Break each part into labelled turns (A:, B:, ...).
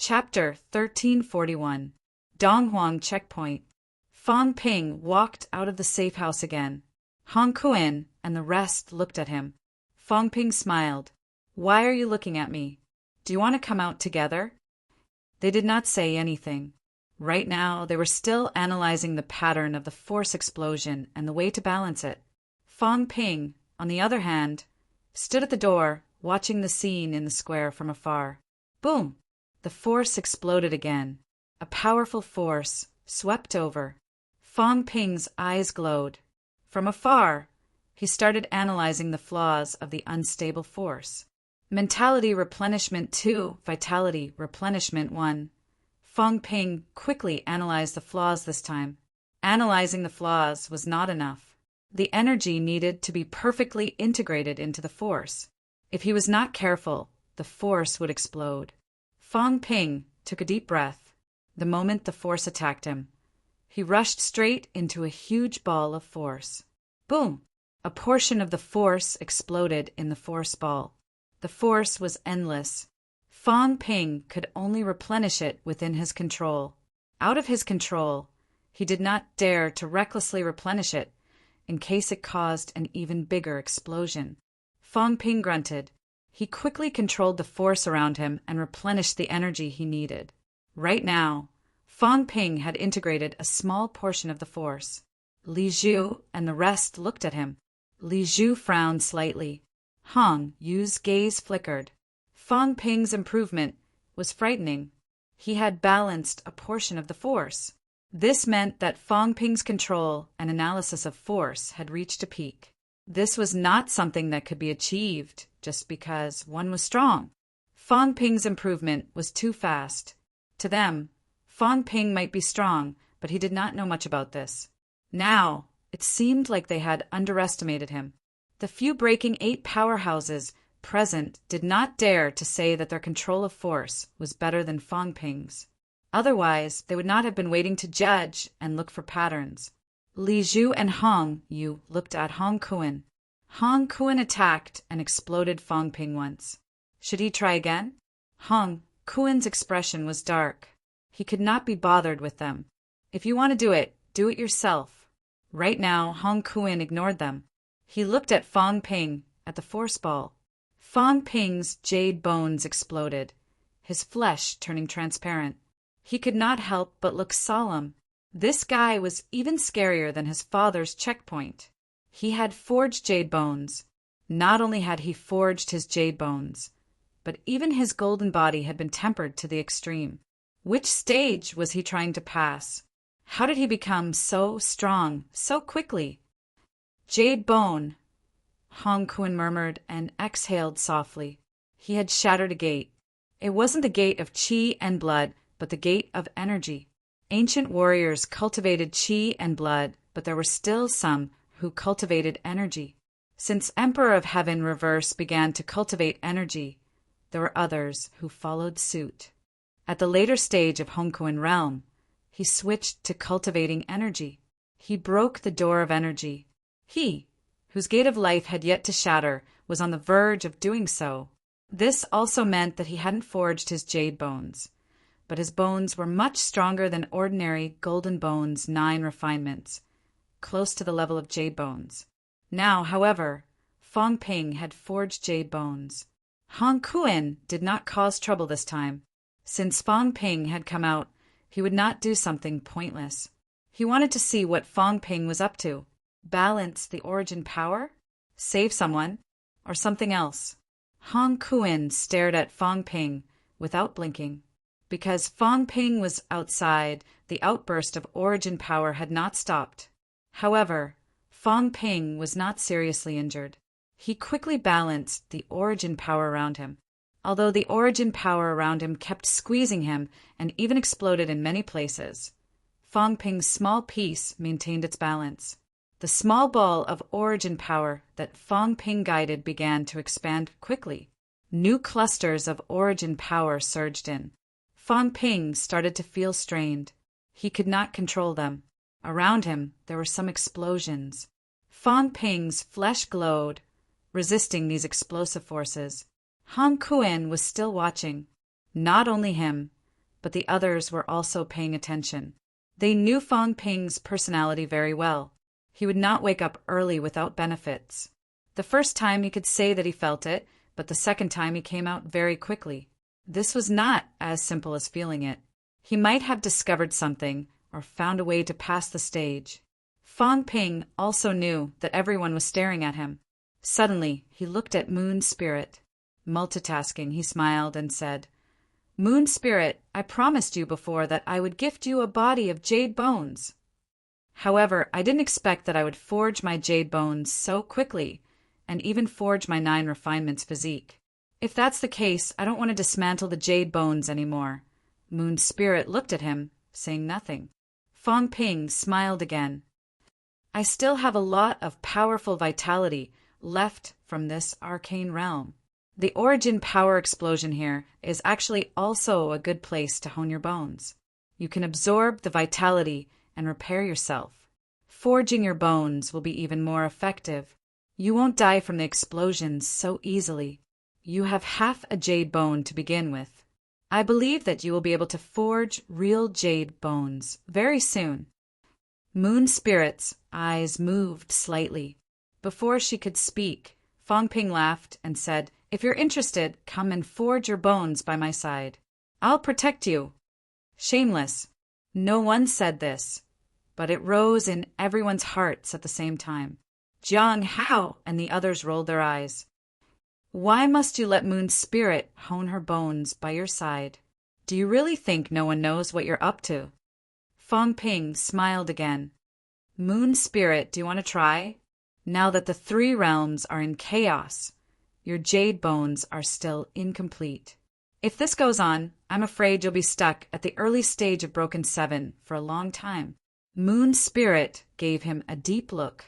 A: Chapter 1341 Donghuang Checkpoint. Fang Ping walked out of the safe house again. Hong Kuan and the rest looked at him. Fang Ping smiled. "Why are you looking at me? Do you want to come out together?" They did not say anything. Right now, they were still analyzing the pattern of the force explosion and the way to balance it. Fang Ping, on the other hand, stood at the door, watching the scene in the square from afar. Boom! The force exploded again. A powerful force swept over. Fang Ping's eyes glowed. From afar, he started analyzing the flaws of the unstable force. Mentality replenishment 2, vitality replenishment 1. Fang Ping quickly analyzed the flaws this time. Analyzing the flaws was not enough. The energy needed to be perfectly integrated into the force. If he was not careful, the force would explode. Fang Ping took a deep breath. The moment the force attacked him, he rushed straight into a huge ball of force. Boom! A portion of the force exploded in the force ball. The force was endless. Fang Ping could only replenish it within his control. Out of his control, he did not dare to recklessly replenish it in case it caused an even bigger explosion. Fang Ping grunted. He quickly controlled the force around him and replenished the energy he needed. Right now, Fang Ping had integrated a small portion of the force. Li Zhu and the rest looked at him. Li Zhu frowned slightly. Hong Yu's gaze flickered. Fang Ping's improvement was frightening. He had balanced a portion of the force. This meant that Fang Ping's control and analysis of force had reached a peak. This was not something that could be achieved just because one was strong. Fang Ping's improvement was too fast. To them, Fang Ping might be strong, but he did not know much about this. Now, it seemed like they had underestimated him. The few breaking 8 powerhouses present did not dare to say that their control of force was better than Fang Ping's. Otherwise, they would not have been waiting to judge and look for patterns. Li Zhu and Hong Yu looked at Hong Kuan. Hong Kuan attacked and exploded Fang Ping once. Should he try again? Hong Kuan's expression was dark. He could not be bothered with them. If you want to do it yourself. Right now, Hong Kuan ignored them. He looked at Fang Ping at the force ball. Fang Ping's jade bones exploded, his flesh turning transparent. He could not help but look solemn. This guy was even scarier than his father's checkpoint. He had forged jade bones. Not only had he forged his jade bones, but even his golden body had been tempered to the extreme. Which stage was he trying to pass? How did he become so strong so quickly? Jade bone, Hong Kuan murmured and exhaled softly. He had shattered a gate. It wasn't the gate of qi and blood, but the gate of energy. Ancient warriors cultivated qi and blood, but there were still some who cultivated energy. Since Emperor of Heaven Reverse began to cultivate energy, there were others who followed suit. At the later stage of Hong Kuan realm, he switched to cultivating energy. He broke the door of energy. He, whose gate of life had yet to shatter, was on the verge of doing so. This also meant that he hadn't forged his jade bones, but his bones were much stronger than ordinary golden bones 9 refinements, close to the level of jade bones. Now, however, Fang Ping had forged jade bones. Hong Kuan did not cause trouble this time. Since Fang Ping had come out, he would not do something pointless. He wanted to see what Fang Ping was up to. Balance the origin power? Save someone? Or something else? Hong Kuan stared at Fang Ping without blinking. Because Fang Ping was outside, the outburst of origin power had not stopped. However, Fang Ping was not seriously injured. He quickly balanced the origin power around him. Although the origin power around him kept squeezing him and even exploded in many places, Fang Ping's small piece maintained its balance. The small ball of origin power that Fang Ping guided began to expand quickly. New clusters of origin power surged in. Fang Ping started to feel strained. He could not control them. Around him, there were some explosions. Fang Ping's flesh glowed, resisting these explosive forces. Hong Kuan was still watching. Not only him, but the others were also paying attention. They knew Fong Ping's personality very well. He would not wake up early without benefits. The first time he could say that he felt it, but the second time he came out very quickly. This was not as simple as feeling it. He might have discovered something or found a way to pass the stage. Fong Ping also knew that everyone was staring at him. Suddenly, he looked at Moon Spirit. Multitasking, he smiled and said, "Moon Spirit, I promised you before that I would gift you a body of jade bones. However, I didn't expect that I would forge my jade bones so quickly, and even forge my 9 refinements physique. If that's the case, I don't want to dismantle the jade bones anymore." Moon Spirit looked at him, saying nothing. Fong Ping smiled again. "I still have a lot of powerful vitality left from this arcane realm. The origin power explosion here is actually also a good place to hone your bones. You can absorb the vitality and repair yourself. Forging your bones will be even more effective. You won't die from the explosions so easily. You have half a jade bone to begin with. I believe that you will be able to forge real jade bones very soon." Moon Spirit's eyes moved slightly. Before she could speak, Fong Ping laughed and said, "If you're interested, come and forge your bones by my side. I'll protect you." Shameless. No one said this, but it rose in everyone's hearts at the same time. Jiang Hao and the others rolled their eyes. "Why must you let Moon Spirit hone her bones by your side? Do you really think no one knows what you're up to?" Fong Ping smiled again. "Moon Spirit, do you want to try? Now that the 3 realms are in chaos, your jade bones are still incomplete. If this goes on, I'm afraid you'll be stuck at the early stage of Broken 7 for a long time." Moon Spirit gave him a deep look.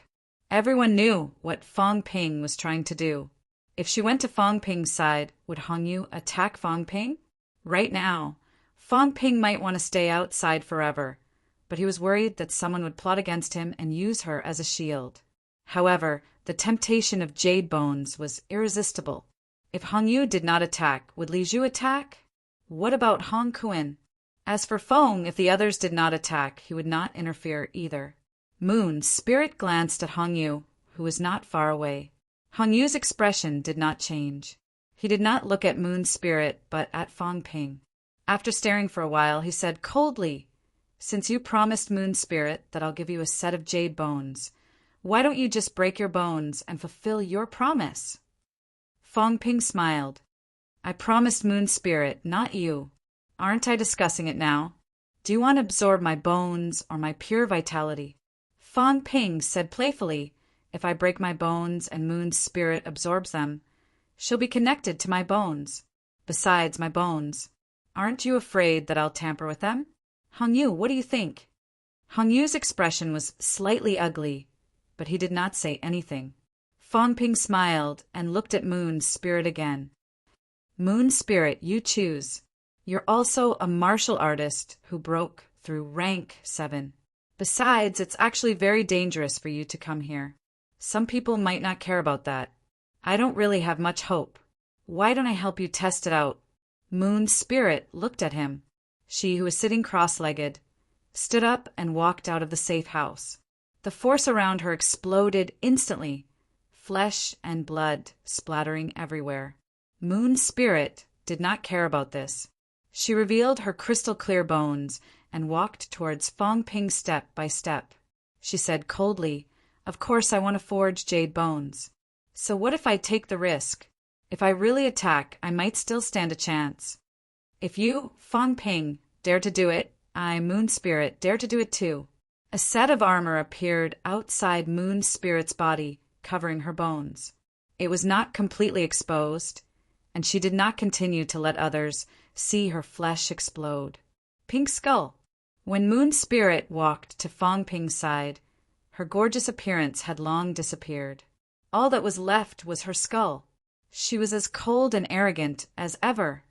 A: Everyone knew what Fong Ping was trying to do. If she went to Fong Ping's side, would Hongyu attack Fong Ping? Right now, Fong Ping might want to stay outside forever, but he was worried that someone would plot against him and use her as a shield. However, the temptation of jade bones was irresistible. If Hongyu did not attack, would Li Zhu attack? What about Hong Kuan? As for Fong, if the others did not attack, he would not interfere either. Moon Spirit glanced at Hongyu, who was not far away. Hongyu's expression did not change. He did not look at Moon Spirit, but at Fong Ping. After staring for a while, he said coldly, "Since you promised Moon Spirit that I'll give you a set of jade bones, why don't you just break your bones and fulfill your promise?" Fong Ping smiled. "I promised Moon Spirit, not you. Aren't I discussing it now? Do you want to absorb my bones or my pure vitality?" Fong Ping said playfully, "If I break my bones and Moon Spirit absorbs them, she'll be connected to my bones. Besides my bones, aren't you afraid that I'll tamper with them? Hongyu, what do you think?" Hongyu's expression was slightly ugly, but he did not say anything. Fong Ping smiled and looked at Moon Spirit again. "Moon Spirit, you choose. You're also a martial artist who broke through rank 7. Besides, it's actually very dangerous for you to come here. Some people might not care about that. I don't really have much hope. Why don't I help you test it out?" Moon Spirit looked at him. She, who was sitting cross-legged, stood up and walked out of the safe house. The force around her exploded instantly, flesh and blood splattering everywhere. Moon Spirit did not care about this. She revealed her crystal-clear bones and walked towards Fong Ping step by step. She said coldly, "Of course I want to forge jade bones. So what if I take the risk? If I really attack, I might still stand a chance. If you, Fong Ping, dare to do it, I, Moon Spirit, dare to do it too." A set of armor appeared outside Moon Spirit's body, covering her bones. It was not completely exposed, and she did not continue to let others see her flesh explode. Pink skull. When Moon Spirit walked to Fong Ping's side, her gorgeous appearance had long disappeared. All that was left was her skull. She was as cold and arrogant as ever.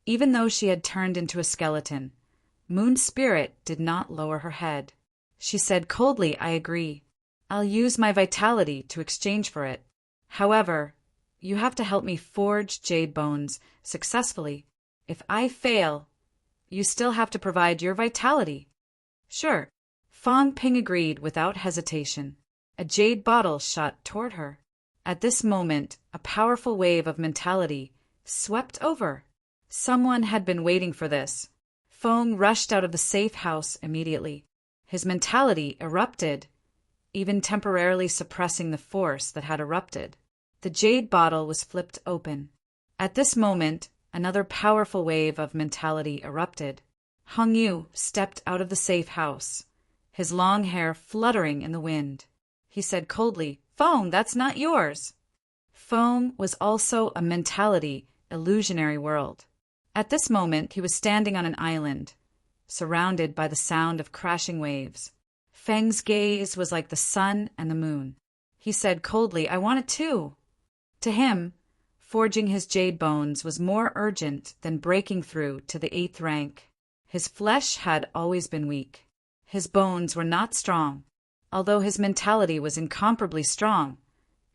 A: Even though she had turned into a skeleton, Moon Spirit did not lower her head. She said coldly, "I agree. I'll use my vitality to exchange for it. However, you have to help me forge jade bones successfully. If I fail, you still have to provide your vitality. Sure. Fang Ping agreed without hesitation. A jade bottle shot toward her. At this moment, a powerful wave of mentality swept over. Someone had been waiting for this. Feng rushed out of the safe house immediately. His mentality erupted, even temporarily suppressing the force that had erupted. The jade bottle was flipped open. At this moment, another powerful wave of mentality erupted. Hong Yu stepped out of the safe house, his long hair fluttering in the wind. He said coldly, "Feng, that's not yours." Feng was also a mentality, illusionary world. At this moment, he was standing on an island, surrounded by the sound of crashing waves. Feng's gaze was like the sun and the moon. He said coldly, "I want it too." To him, forging his jade bones was more urgent than breaking through to the 8th rank. His flesh had always been weak. His bones were not strong. Although his mentality was incomparably strong,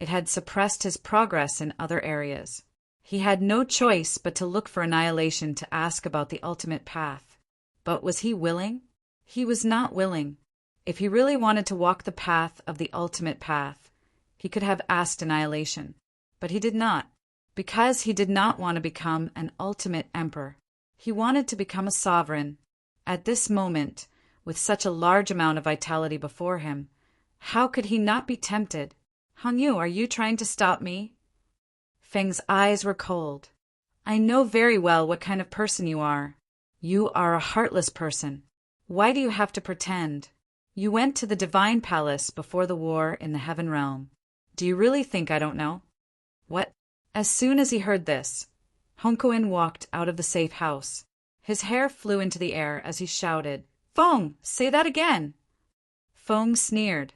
A: it had suppressed his progress in other areas. He had no choice but to look for annihilation to ask about the ultimate path. But was he willing? He was not willing. If he really wanted to walk the path of the ultimate path, he could have asked annihilation. But he did not, because he did not want to become an ultimate emperor. He wanted to become a sovereign. At this moment, with such a large amount of vitality before him, how could he not be tempted? "Hong Yu, are you trying to stop me?" Feng's eyes were cold. "I know very well what kind of person you are. You are a heartless person. Why do you have to pretend? You went to the Divine Palace before the war in the Heaven Realm. Do you really think I don't know?" "What?" As soon as he heard this, Hong Kuin walked out of the safe house. His hair flew into the air as he shouted, "Feng, say that again!" Feng sneered.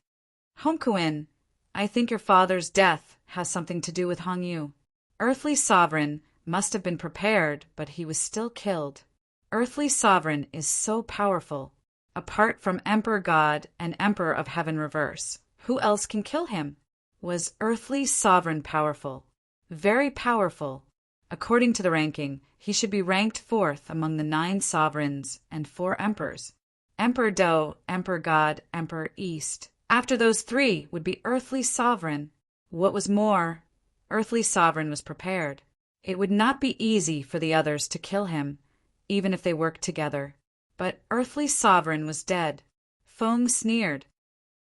A: "Hong Kuin, I think your father's death has something to do with Hong Yu. Earthly Sovereign must have been prepared, but he was still killed. Earthly Sovereign is so powerful. Apart from Emperor God and Emperor of Heaven Reverse, who else can kill him? Was Earthly Sovereign powerful? Very powerful. According to the ranking, he should be ranked 4th among the 9 sovereigns and 4 emperors. Emperor Do, Emperor God, Emperor East. After those 3 would be Earthly Sovereign. What was more, Earthly Sovereign was prepared. It would not be easy for the others to kill him, even if they worked together. But Earthly Sovereign was dead. Feng sneered.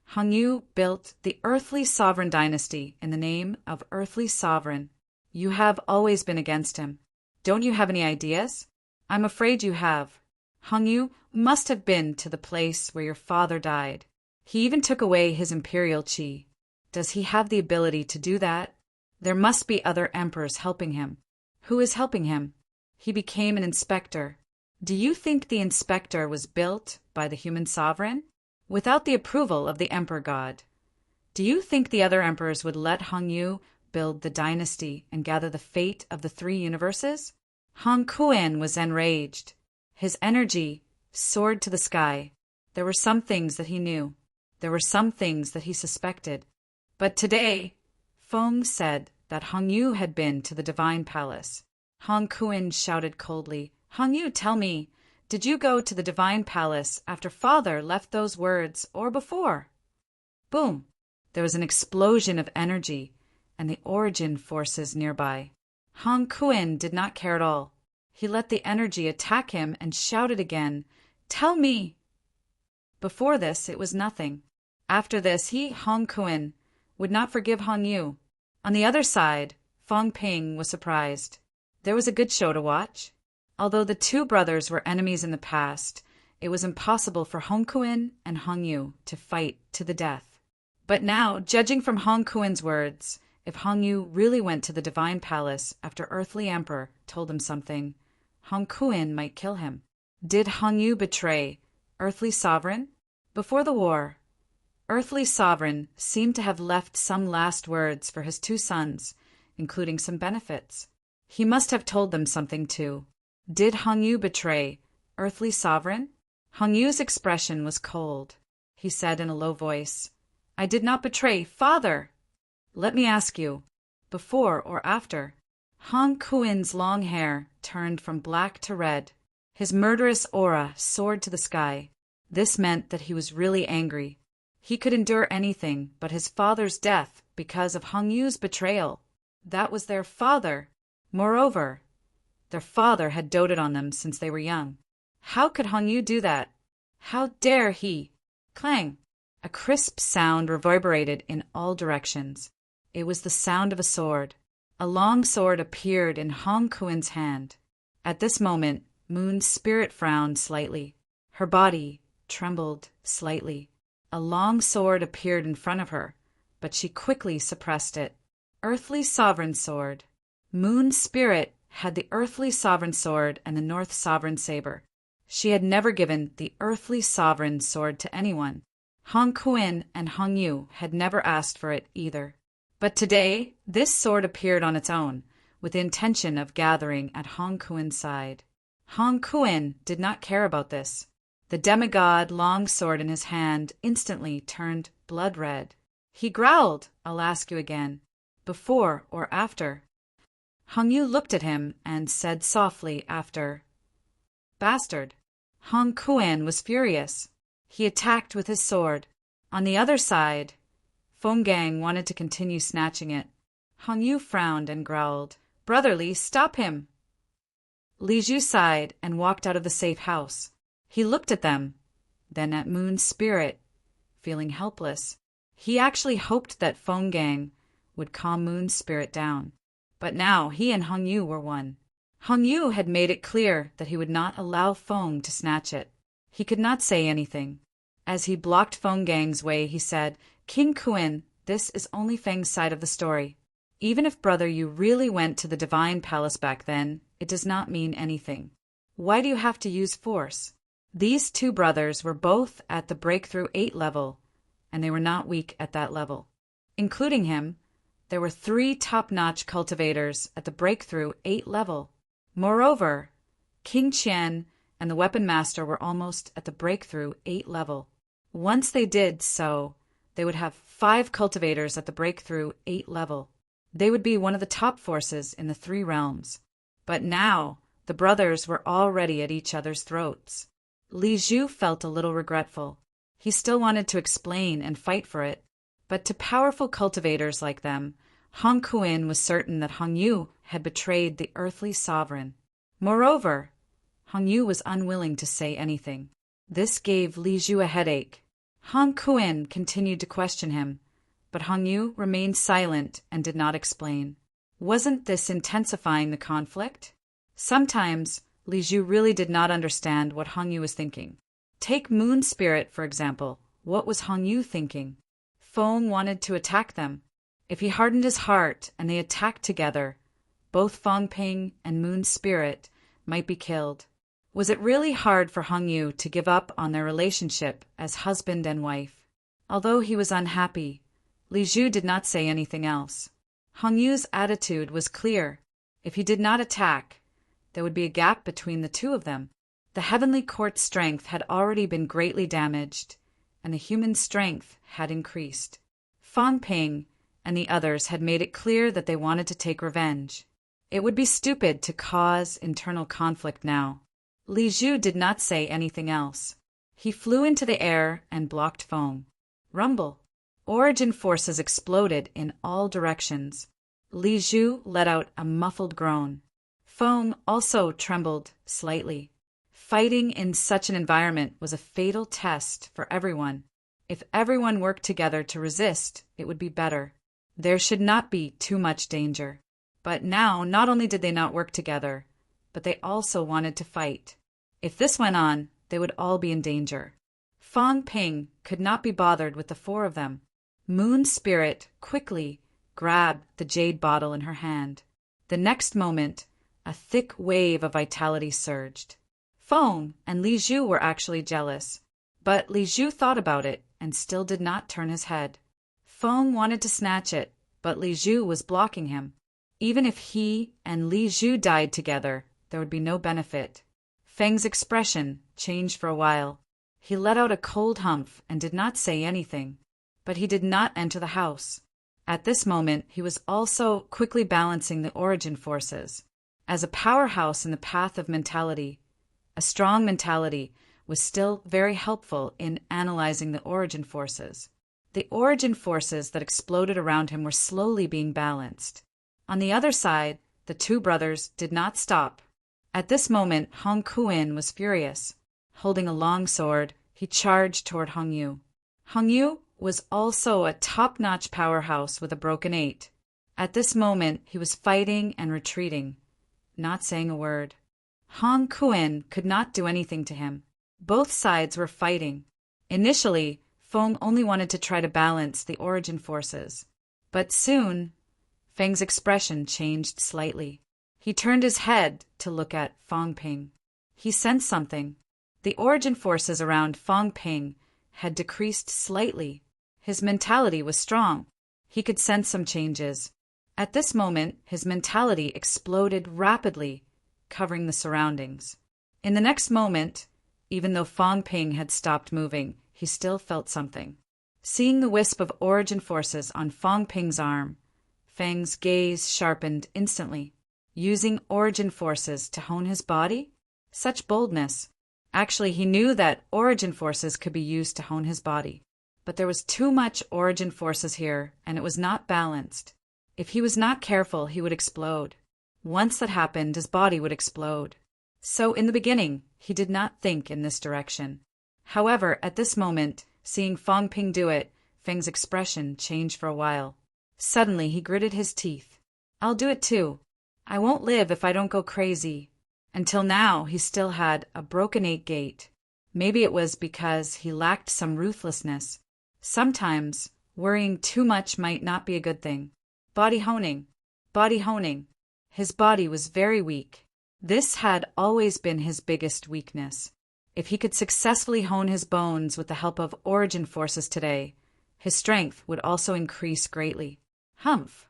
A: Hong Yu built the Earthly Sovereign dynasty in the name of Earthly Sovereign. You have always been against him. Don't you have any ideas? I'm afraid you have. Hong Yu must have been to the place where your father died. He even took away his imperial qi. Does he have the ability to do that? There must be other emperors helping him. Who is helping him? He became an inspector. Do you think the inspector was built by the human sovereign? Without the approval of the emperor god. Do you think the other emperors would let Hong Yu build the dynasty and gather the fate of the 3 universes? Hong Kuin was enraged. His energy soared to the sky. There were some things that he knew. There were some things that he suspected. But today, Feng said that Hong Yu had been to the Divine Palace. Hong Kuin shouted coldly, "Hong Yu, tell me, did you go to the Divine Palace after Father left those words or before?" Boom! There was an explosion of energy and the origin forces nearby. Hong Kuin did not care at all. He let the energy attack him and shouted again, "Tell me!" Before this, it was nothing. After this, he, Hong Kuin, would not forgive Hong Yu. On the other side, Fang Ping was surprised. There was a good show to watch. Although the 2 brothers were enemies in the past, it was impossible for Hong Kuin and Hong Yu to fight to the death. But now, judging from Hong Kuin's words, if Hong Yu really went to the Divine Palace after Earthly Emperor told him something, Hong Kuin might kill him. Did Hong Yu betray Earthly Sovereign? Before the war, Earthly Sovereign seemed to have left some last words for his 2 sons, including some benefits. He must have told them something too. Did Hong Yu betray Earthly Sovereign? Hong Yu's expression was cold. He said in a low voice, "I did not betray Father." Let me ask you, before or after? Hong Kuin's long hair turned from black to red. His murderous aura soared to the sky. This meant that he was really angry. He could endure anything but his father's death because of Hong Yu's betrayal. That was their father. Moreover, their father had doted on them since they were young. How could Hong Yu do that? How dare he? Clang! A crisp sound reverberated in all directions. It was the sound of a sword. A long sword appeared in Hong Kuin's hand. At this moment, Moon's spirit frowned slightly. Her body trembled slightly. A long sword appeared in front of her, but she quickly suppressed it. Earthly Sovereign Sword. Moon's spirit had the Earthly Sovereign Sword and the North Sovereign Saber. She had never given the Earthly Sovereign Sword to anyone. Hong Kuin and Hong Yu had never asked for it either. But today, this sword appeared on its own, with the intention of gathering at Hong Kuin's side. Hong Kuin did not care about this. The demigod long sword in his hand instantly turned blood red. He growled, "I'll ask you again. Before or after?" Hong Yu looked at him and said softly after. "Bastard." Hong Kuin was furious. He attacked with his sword. On the other side, Feng Gang wanted to continue snatching it. Hong Yu frowned and growled, "Brother Li, stop him!" Li Zhu sighed and walked out of the safe house. He looked at them, then at Moon's spirit, feeling helpless. He actually hoped that Feng Gang would calm Moon's spirit down. But now he and Hong Yu were one. Hong Yu had made it clear that he would not allow Feng to snatch it. He could not say anything. As he blocked Feng Gang's way, he said, "King Kuin, this is only Feng's side of the story. Even if Brother Yu really went to the Divine Palace back then, it does not mean anything. Why do you have to use force?" These two brothers were both at the Breakthrough 8 level, and they were not weak at that level. Including him, there were 3 top-notch cultivators at the Breakthrough 8 level. Moreover, King Qian and the Weapon Master were almost at the Breakthrough 8 level. Once they did so, they would have 5 cultivators at the Breakthrough 8 level. They would be one of the top forces in the 3 realms. But now, the brothers were already at each other's throats. Li Zhu felt a little regretful. He still wanted to explain and fight for it, but to powerful cultivators like them, Hong Kuin was certain that Hong Yu had betrayed the earthly sovereign. Moreover, Hong Yu was unwilling to say anything. This gave Li Zhu a headache. Hong Kuin continued to question him, but Hong Yu remained silent and did not explain. Wasn't this intensifying the conflict? Sometimes, Li Zhu really did not understand what Hong Yu was thinking. Take Moon Spirit, for example. What was Hong Yu thinking? Feng wanted to attack them. If he hardened his heart and they attacked together, both Feng Ping and Moon Spirit might be killed. Was it really hard for Hong Yu to give up on their relationship as husband and wife? Although he was unhappy, Li Zhu did not say anything else. Hong Yu's attitude was clear. If he did not attack, there would be a gap between the two of them. The heavenly court's strength had already been greatly damaged, and the human strength had increased. Feng Ping and the others had made it clear that they wanted to take revenge. It would be stupid to cause internal conflict now. Li Zhu did not say anything else. He flew into the air and blocked Feng. Rumble. Origin forces exploded in all directions. Li Zhu let out a muffled groan. Feng also trembled slightly. Fighting in such an environment was a fatal test for everyone. If everyone worked together to resist, it would be better. There should not be too much danger. But now, not only did they not work together, but they also wanted to fight. If this went on, they would all be in danger. Feng Ping could not be bothered with the 4 of them. Moon Spirit quickly grabbed the jade bottle in her hand. The next moment, a thick wave of vitality surged. Feng and Li Zhu were actually jealous, but Li Zhu thought about it and still did not turn his head. Feng wanted to snatch it, but Li Zhu was blocking him. Even if he and Li Zhu died together, there would be no benefit. Feng's expression changed for a while. He let out a cold humph and did not say anything, but he did not enter the house. At this moment, he was also quickly balancing the origin forces. As a powerhouse in the path of mentality, A strong mentality was still very helpful in analyzing the origin forces. The origin forces that exploded around him were slowly being balanced. On the other side, the two brothers did not stop. At this moment, Hong Kuin was furious. Holding a long sword, he charged toward Hong Yu. Hong Yu was also a top-notch powerhouse with a broken 8. At this moment, he was fighting and retreating, not saying a word. Hong Kuin could not do anything to him. Both sides were fighting. Initially, Feng only wanted to try to balance the origin forces. But soon, Feng's expression changed slightly. He turned his head to look at Fang Ping. He sensed something. The origin forces around Fang Ping had decreased slightly. His mentality was strong. He could sense some changes. At this moment, his mentality exploded rapidly, covering the surroundings. In the next moment, even though Fang Ping had stopped moving, he still felt something. Seeing the wisp of origin forces on Fang Ping's arm, Feng's gaze sharpened instantly. Using origin forces to hone his body? Such boldness. Actually, he knew that origin forces could be used to hone his body. But there was too much origin forces here, and it was not balanced. If he was not careful, he would explode. Once that happened, his body would explode. So in the beginning, he did not think in this direction. However, at this moment, seeing Fang Ping do it, Feng's expression changed for a while. Suddenly, he gritted his teeth. I'll do it too. I won't live if I don't go crazy. Until now, he still had a broken 8 gait. Maybe it was because he lacked some ruthlessness. Sometimes, worrying too much might not be a good thing. Body honing. Body honing. His body was very weak. This had always been his biggest weakness. If he could successfully hone his bones with the help of origin forces today, his strength would also increase greatly. Humph!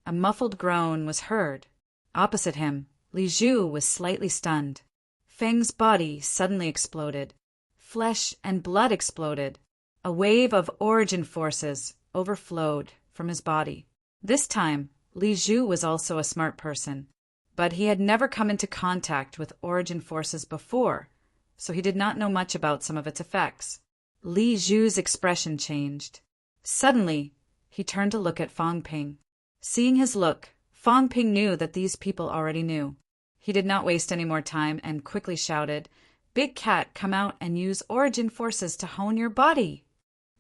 A: A muffled groan was heard. Opposite him, Li Zhu was slightly stunned. Feng's body suddenly exploded. Flesh and blood exploded. A wave of origin forces overflowed from his body. This time, Li Zhu was also a smart person, but he had never come into contact with origin forces before, so he did not know much about some of its effects. Li Zhu's expression changed. Suddenly, he turned to look at Fang Ping. Seeing his look, Fang Ping knew that these people already knew. He did not waste any more time and quickly shouted, "Big cat, come out and use origin forces to hone your body!"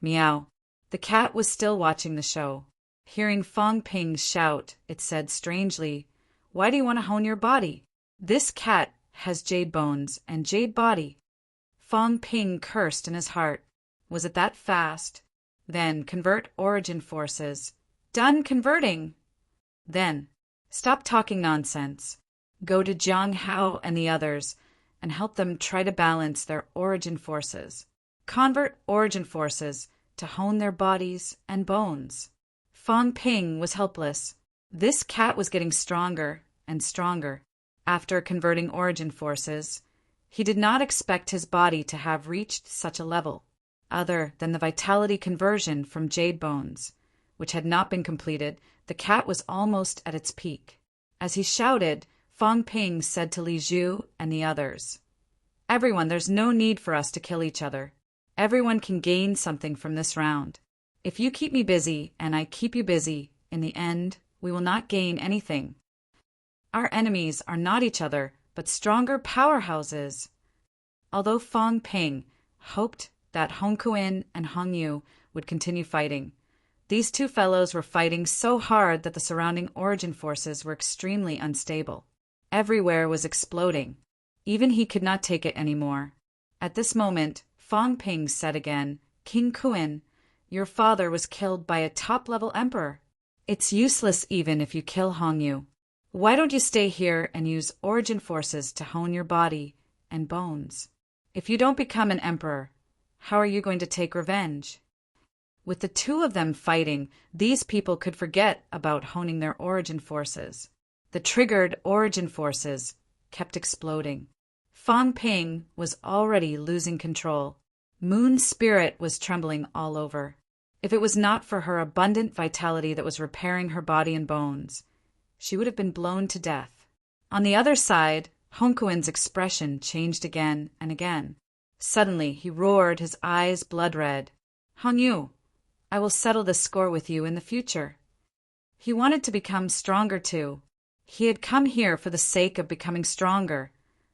A: Meow. The cat was still watching the show. Hearing Fang Ping's shout, it said strangely, "Why do you want to hone your body? This cat has jade bones and jade body." Fang Ping cursed in his heart. Was it that fast? Then convert origin forces. Done converting! Then, stop talking nonsense. Go to Jiang Hao and the others and help them try to balance their origin forces. Convert origin forces to hone their bodies and bones. Fang Ping was helpless. This cat was getting stronger and stronger. After converting origin forces, he did not expect his body to have reached such a level, other than the vitality conversion from jade bones, which had not been completed. The cat was almost at its peak. As he shouted, Fang Ping said to Li Zhu and the others, "Everyone, there's no need for us to kill each other. Everyone can gain something from this round. If you keep me busy and I keep you busy, in the end, we will not gain anything. Our enemies are not each other, but stronger powerhouses." Although Fang Ping hoped that Hong Kuin and Hong Yu would continue fighting, these two fellows were fighting so hard that the surrounding origin forces were extremely unstable. Everywhere was exploding. Even he could not take it anymore. At this moment, Fang Ping said again, "King Kuin, your father was killed by a top-level emperor. It's useless even if you kill Hong Yu. Why don't you stay here and use origin forces to hone your body and bones? If you don't become an emperor, how are you going to take revenge?" With the two of them fighting, these people could forget about honing their origin forces. The triggered origin forces kept exploding. Fang Ping was already losing control. Moon's spirit was trembling all over. If it was not for her abundant vitality that was repairing her body and bones, she would have been blown to death. On the other side, Hongkuen's expression changed again and again. Suddenly he roared, his eyes blood-red. "Hongyu, I will settle this score with you in the future." He wanted to become stronger too. He had come here for the sake of becoming stronger,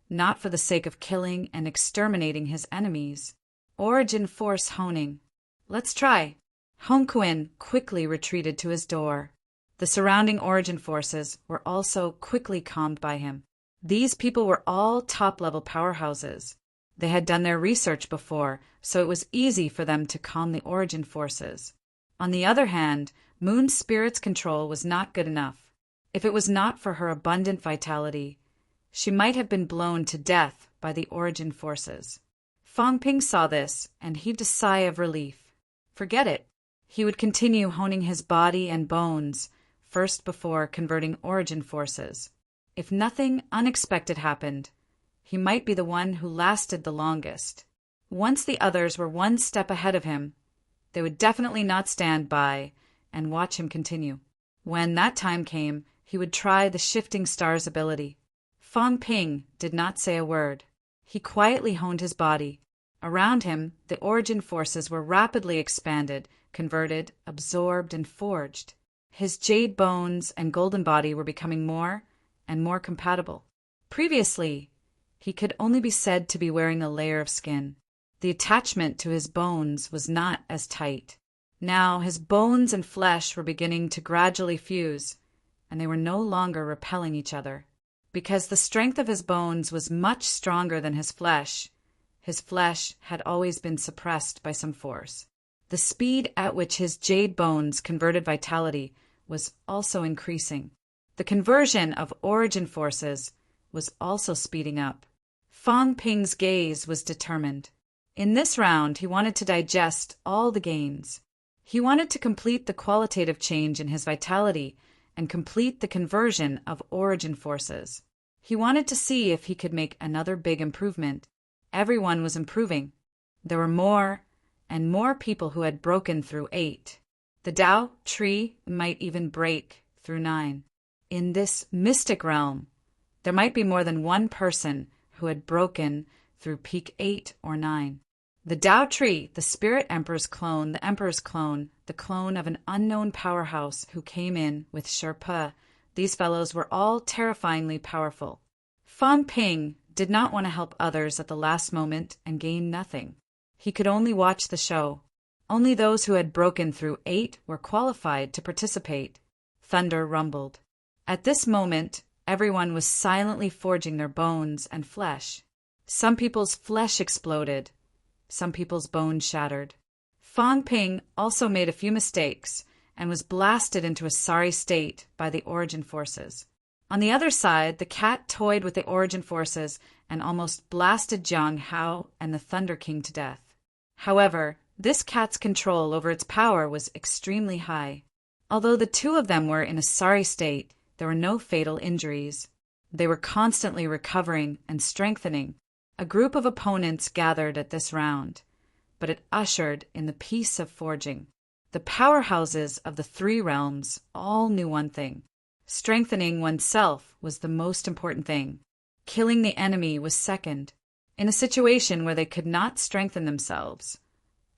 A: not for the sake of killing and exterminating his enemies. Origin force honing. "Let's try." Hongkuen quickly retreated to his door. The surrounding origin forces were also quickly calmed by him. These people were all top-level powerhouses. They had done their research before, so it was easy for them to calm the origin forces. On the other hand, Moon Spirit's control was not good enough. If it was not for her abundant vitality, she might have been blown to death by the origin forces. Fang Ping saw this and heaved a sigh of relief. Forget it. He would continue honing his body and bones, first before converting origin forces. If nothing unexpected happened, he might be the one who lasted the longest. Once the others were one step ahead of him, they would definitely not stand by and watch him continue. When that time came, he would try the shifting stars ability. Fang Ping did not say a word. He quietly honed his body. Around him, the origin forces were rapidly expanded, converted, absorbed, and forged. His jade bones and golden body were becoming more and more compatible. Previously, he could only be said to be wearing a layer of skin. The attachment to his bones was not as tight. Now his bones and flesh were beginning to gradually fuse, and they were no longer repelling each other. Because the strength of his bones was much stronger than his flesh had always been suppressed by some force. The speed at which his jade bones converted vitality was also increasing. The conversion of origin forces was also speeding up. Fang Ping's gaze was determined. In this round, he wanted to digest all the gains. He wanted to complete the qualitative change in his vitality and complete the conversion of origin forces. He wanted to see if he could make another big improvement. Everyone was improving. There were more and more people who had broken through 8. The Tao tree might even break through 9. In this mystic realm, there might be more than one person who had broken through peak 8 or 9. The Tao tree, the Spirit Emperor's clone, the Emperor's clone, the clone of an unknown powerhouse who came in with Sherpa, these fellows were all terrifyingly powerful. Fang Ping did not want to help others at the last moment and gain nothing. He could only watch the show. Only those who had broken through 8 were qualified to participate. Thunder rumbled. At this moment, everyone was silently forging their bones and flesh. Some people's flesh exploded. Some people's bones shattered. Fang Ping also made a few mistakes and was blasted into a sorry state by the origin forces. On the other side, the cat toyed with the origin forces and almost blasted Jiang Hao and the Thunder King to death. However, this cat's control over its power was extremely high. Although the two of them were in a sorry state, there were no fatal injuries. They were constantly recovering and strengthening. A group of opponents gathered at this round, but it ushered in the peace of forging. The powerhouses of the 3 realms all knew one thing. Strengthening oneself was the most important thing. Killing the enemy was second. In a situation where they could not strengthen themselves,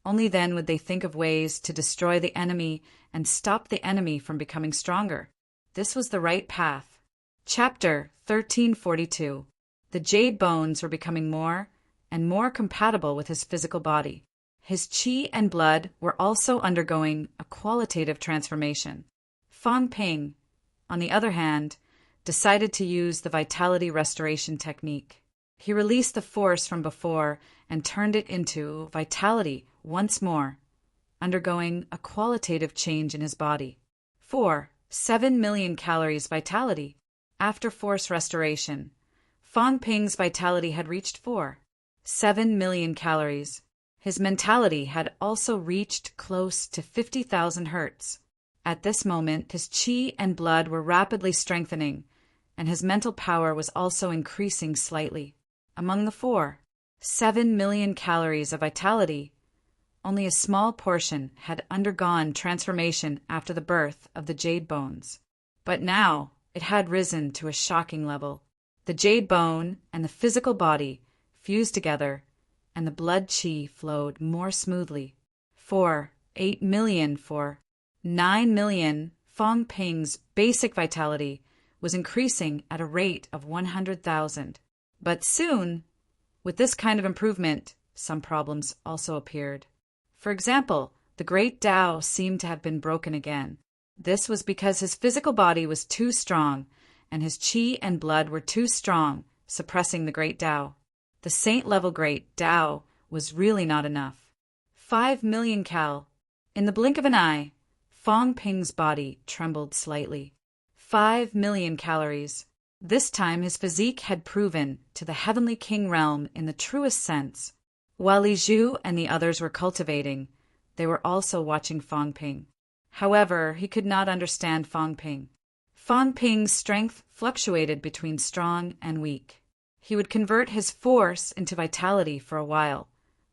A: only then would they think of ways to destroy the enemy and stop the enemy from becoming stronger. This was the right path. Chapter 1342. The jade bones were becoming more and more compatible with his physical body. His qi and blood were also undergoing a qualitative transformation. Fang Ping, on the other hand, decided to use the vitality restoration technique. He released the force from before and turned it into vitality once more, undergoing a qualitative change in his body. 7 million calories vitality. After force restoration, Fang Ping's vitality had reached 7 million calories. His mentality had also reached close to 50,000 hertz. At this moment, his qi and blood were rapidly strengthening, and his mental power was also increasing slightly. Among the 7 million calories of vitality, only a small portion had undergone transformation after the birth of the jade bones. But now it had risen to a shocking level. The jade bone and the physical body fused together, and the blood qi flowed more smoothly. 8 million, 9 million. Fang Ping's basic vitality was increasing at a rate of 100,000. But soon, with this kind of improvement, some problems also appeared. For example, the great Tao seemed to have been broken again. This was because his physical body was too strong, and his qi and blood were too strong, suppressing the great Tao. The saint-level great Tao was really not enough. 5 million cal. In the blink of an eye, Fang Ping's body trembled slightly. 5 million calories. This time his physique had proven to the heavenly king realm in the truest sense. While Li Zhu and the others were cultivating, they were also watching Fang Ping. However, he could not understand Fang Ping. Fang Ping's strength fluctuated between strong and weak. He would convert his force into vitality for a while,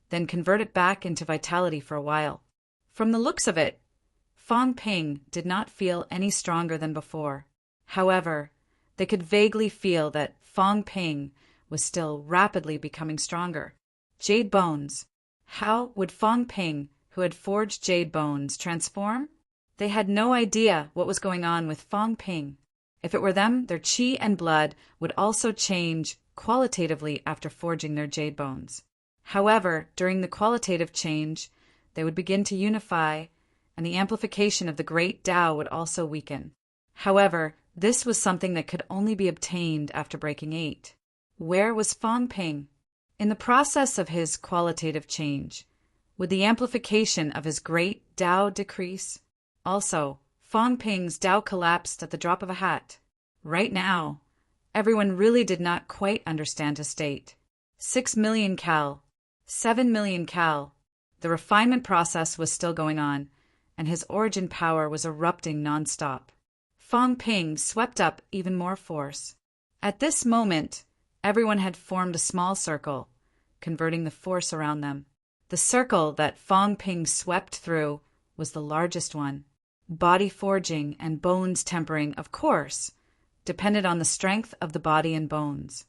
A: then convert it back into vitality for a while. From the looks of it, Fang Ping did not feel any stronger than before. However, they could vaguely feel that Fang Ping was still rapidly becoming stronger. Jade bones. How would Fang Ping, who had forged jade bones, transform? They had no idea what was going on with Fang Ping. If it were them, their qi and blood would also change qualitatively after forging their jade bones. However, during the qualitative change, they would begin to unify, and the amplification of the great Tao would also weaken. However, this was something that could only be obtained after breaking 8. Where was Fang Ping? In the process of his qualitative change, would the amplification of his great Tao decrease? Also, Fang Ping's Tao collapsed at the drop of a hat. Right now, everyone really did not quite understand his state. 6 million cal. 7 million cal. The refinement process was still going on, and his origin power was erupting nonstop. Fang Ping swept up even more force. At this moment, everyone had formed a small circle, converting the force around them. The circle that Fang Ping swept through was the largest one. Body forging and bones tempering, of course, depended on the strength of the body and bones.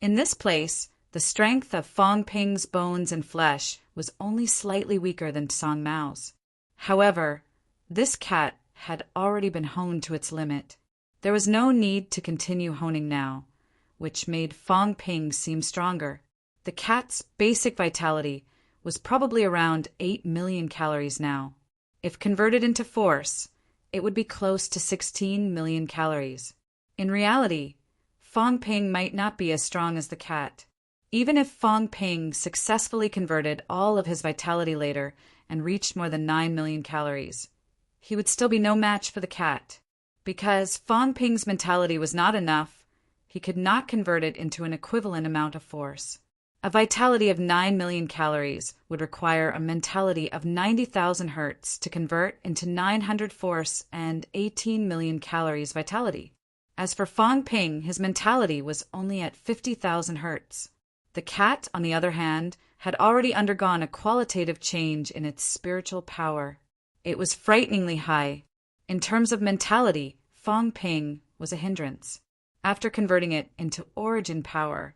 A: In this place, the strength of Fang Ping's bones and flesh was only slightly weaker than Song Mao's. However, this cat had already been honed to its limit. There was no need to continue honing now, which made Fang Ping seem stronger. The cat's basic vitality was probably around 8 million calories now. If converted into force, it would be close to 16 million calories. In reality, Fang Ping might not be as strong as the cat. Even if Fang Ping successfully converted all of his vitality later and reached more than 9 million calories, he would still be no match for the cat. Because Fang Ping's mentality was not enough, he could not convert it into an equivalent amount of force. A vitality of 9 million calories would require a mentality of 90,000 hertz to convert into 900 force and 18 million calories vitality. As for Fang Ping, his mentality was only at 50,000 hertz. The cat, on the other hand, had already undergone a qualitative change in its spiritual power. It was frighteningly high. In terms of mentality, Fang Ping was a hindrance. After converting it into origin power,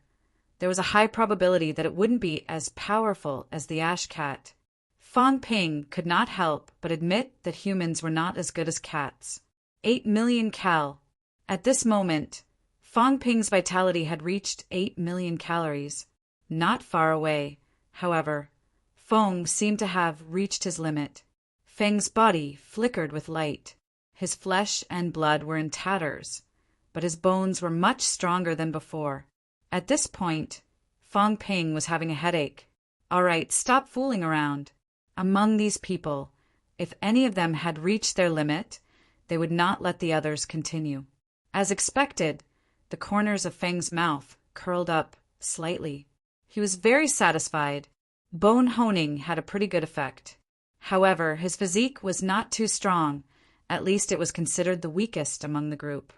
A: there was a high probability that it wouldn't be as powerful as the ash cat. Fang Ping could not help but admit that humans were not as good as cats. 8 million cal. At this moment, Fang Ping's vitality had reached 8 million calories. Not far away, however, Feng seemed to have reached his limit. Feng's body flickered with light. His flesh and blood were in tatters, but his bones were much stronger than before. At this point, Fang Ping was having a headache. All right, stop fooling around. Among these people, if any of them had reached their limit, they would not let the others continue. As expected, the corners of Feng's mouth curled up slightly. He was very satisfied. Bone honing had a pretty good effect. However, his physique was not too strong. At least it was considered the weakest among the group.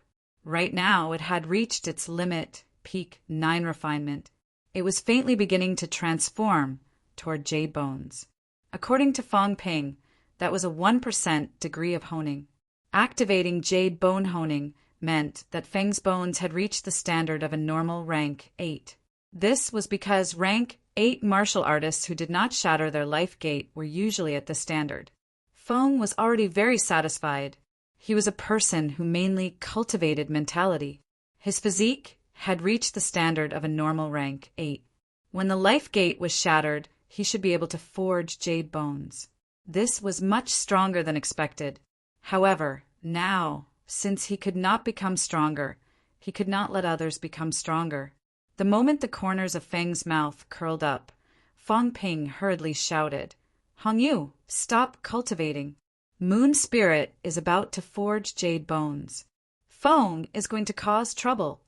A: Right now, it had reached its limit, peak 9 refinement. It was faintly beginning to transform toward jade bones. According to Fang Ping, that was a 1% degree of honing. Activating jade bone honing meant that Feng's bones had reached the standard of a normal rank 8. This was because rank 8 martial artists who did not shatter their life gate were usually at this standard. Feng was already very satisfied. He was a person who mainly cultivated mentality. His physique had reached the standard of a normal rank 8. When the life gate was shattered, he should be able to forge jade bones. This was much stronger than expected. However, now, since he could not become stronger, he could not let others become stronger. The moment the corners of Feng's mouth curled up, Fang Ping hurriedly shouted, "Hong Yu, stop cultivating. Moon Spirit is about to forge jade bones. Feng is going to cause trouble."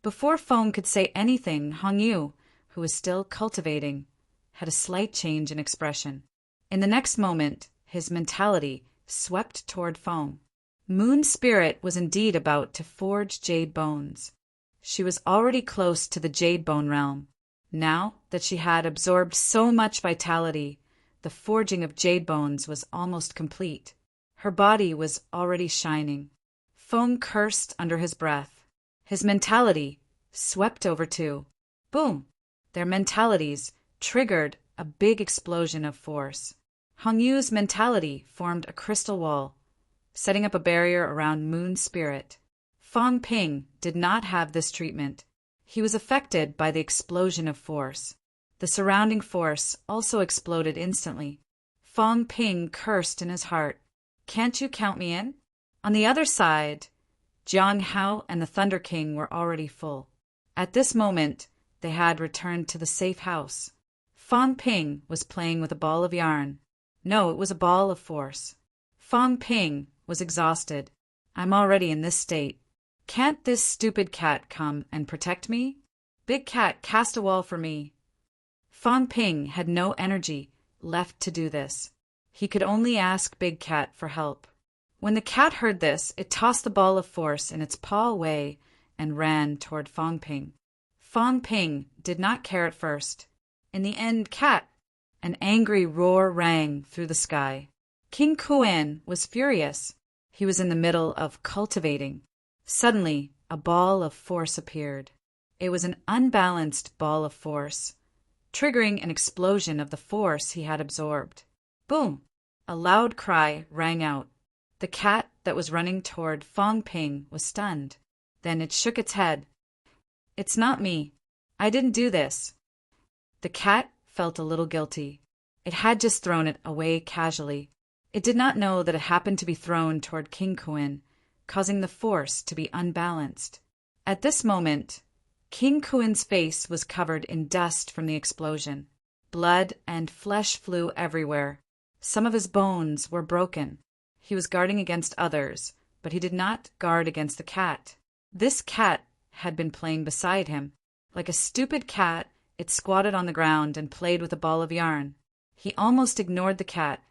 A: Before Feng could say anything, Hong Yu, who was still cultivating, had a slight change in expression. In the next moment, his mentality swept toward Feng. Moon Spirit was indeed about to forge jade bones. She was already close to the jade bone realm. Now that she had absorbed so much vitality, the forging of jade bones was almost complete. Her body was already shining. Feng cursed under his breath. His mentality swept over too. Boom! Their mentalities triggered a big explosion of force. Hong Yu's mentality formed a crystal wall, setting up a barrier around Moon Spirit. Fang Ping did not have this treatment. He was affected by the explosion of force. The surrounding force also exploded instantly. Fang Ping cursed in his heart. "Can't you count me in?" On the other side, Jiang Hao and the Thunder King were already full. At this moment, they had returned to the safe house. Fang Ping was playing with a ball of yarn. No, it was a ball of force. Fang Ping was exhausted. "I'm already in this state. Can't this stupid cat come and protect me? Big Cat, cast a wall for me." Fang Ping had no energy left to do this. He could only ask Big Cat for help. When the cat heard this, it tossed the ball of force in its paw away and ran toward Fang Ping. Fang Ping did not care at first. In the end, cat! An angry roar rang through the sky. King Kuan was furious. He was in the middle of cultivating. Suddenly, a ball of force appeared. It was an unbalanced ball of force, triggering an explosion of the force he had absorbed. Boom! A loud cry rang out. The cat that was running toward Fang Ping was stunned. Then it shook its head. "It's not me. I didn't do this." The cat felt a little guilty. It had just thrown it away casually. It did not know that it happened to be thrown toward King Kuan, causing the force to be unbalanced. At this moment, King Kuan's face was covered in dust from the explosion. Blood and flesh flew everywhere. Some of his bones were broken. He was guarding against others, but he did not guard against the cat. This cat had been playing beside him. Like a stupid cat, it squatted on the ground and played with a ball of yarn. He almost ignored the cat.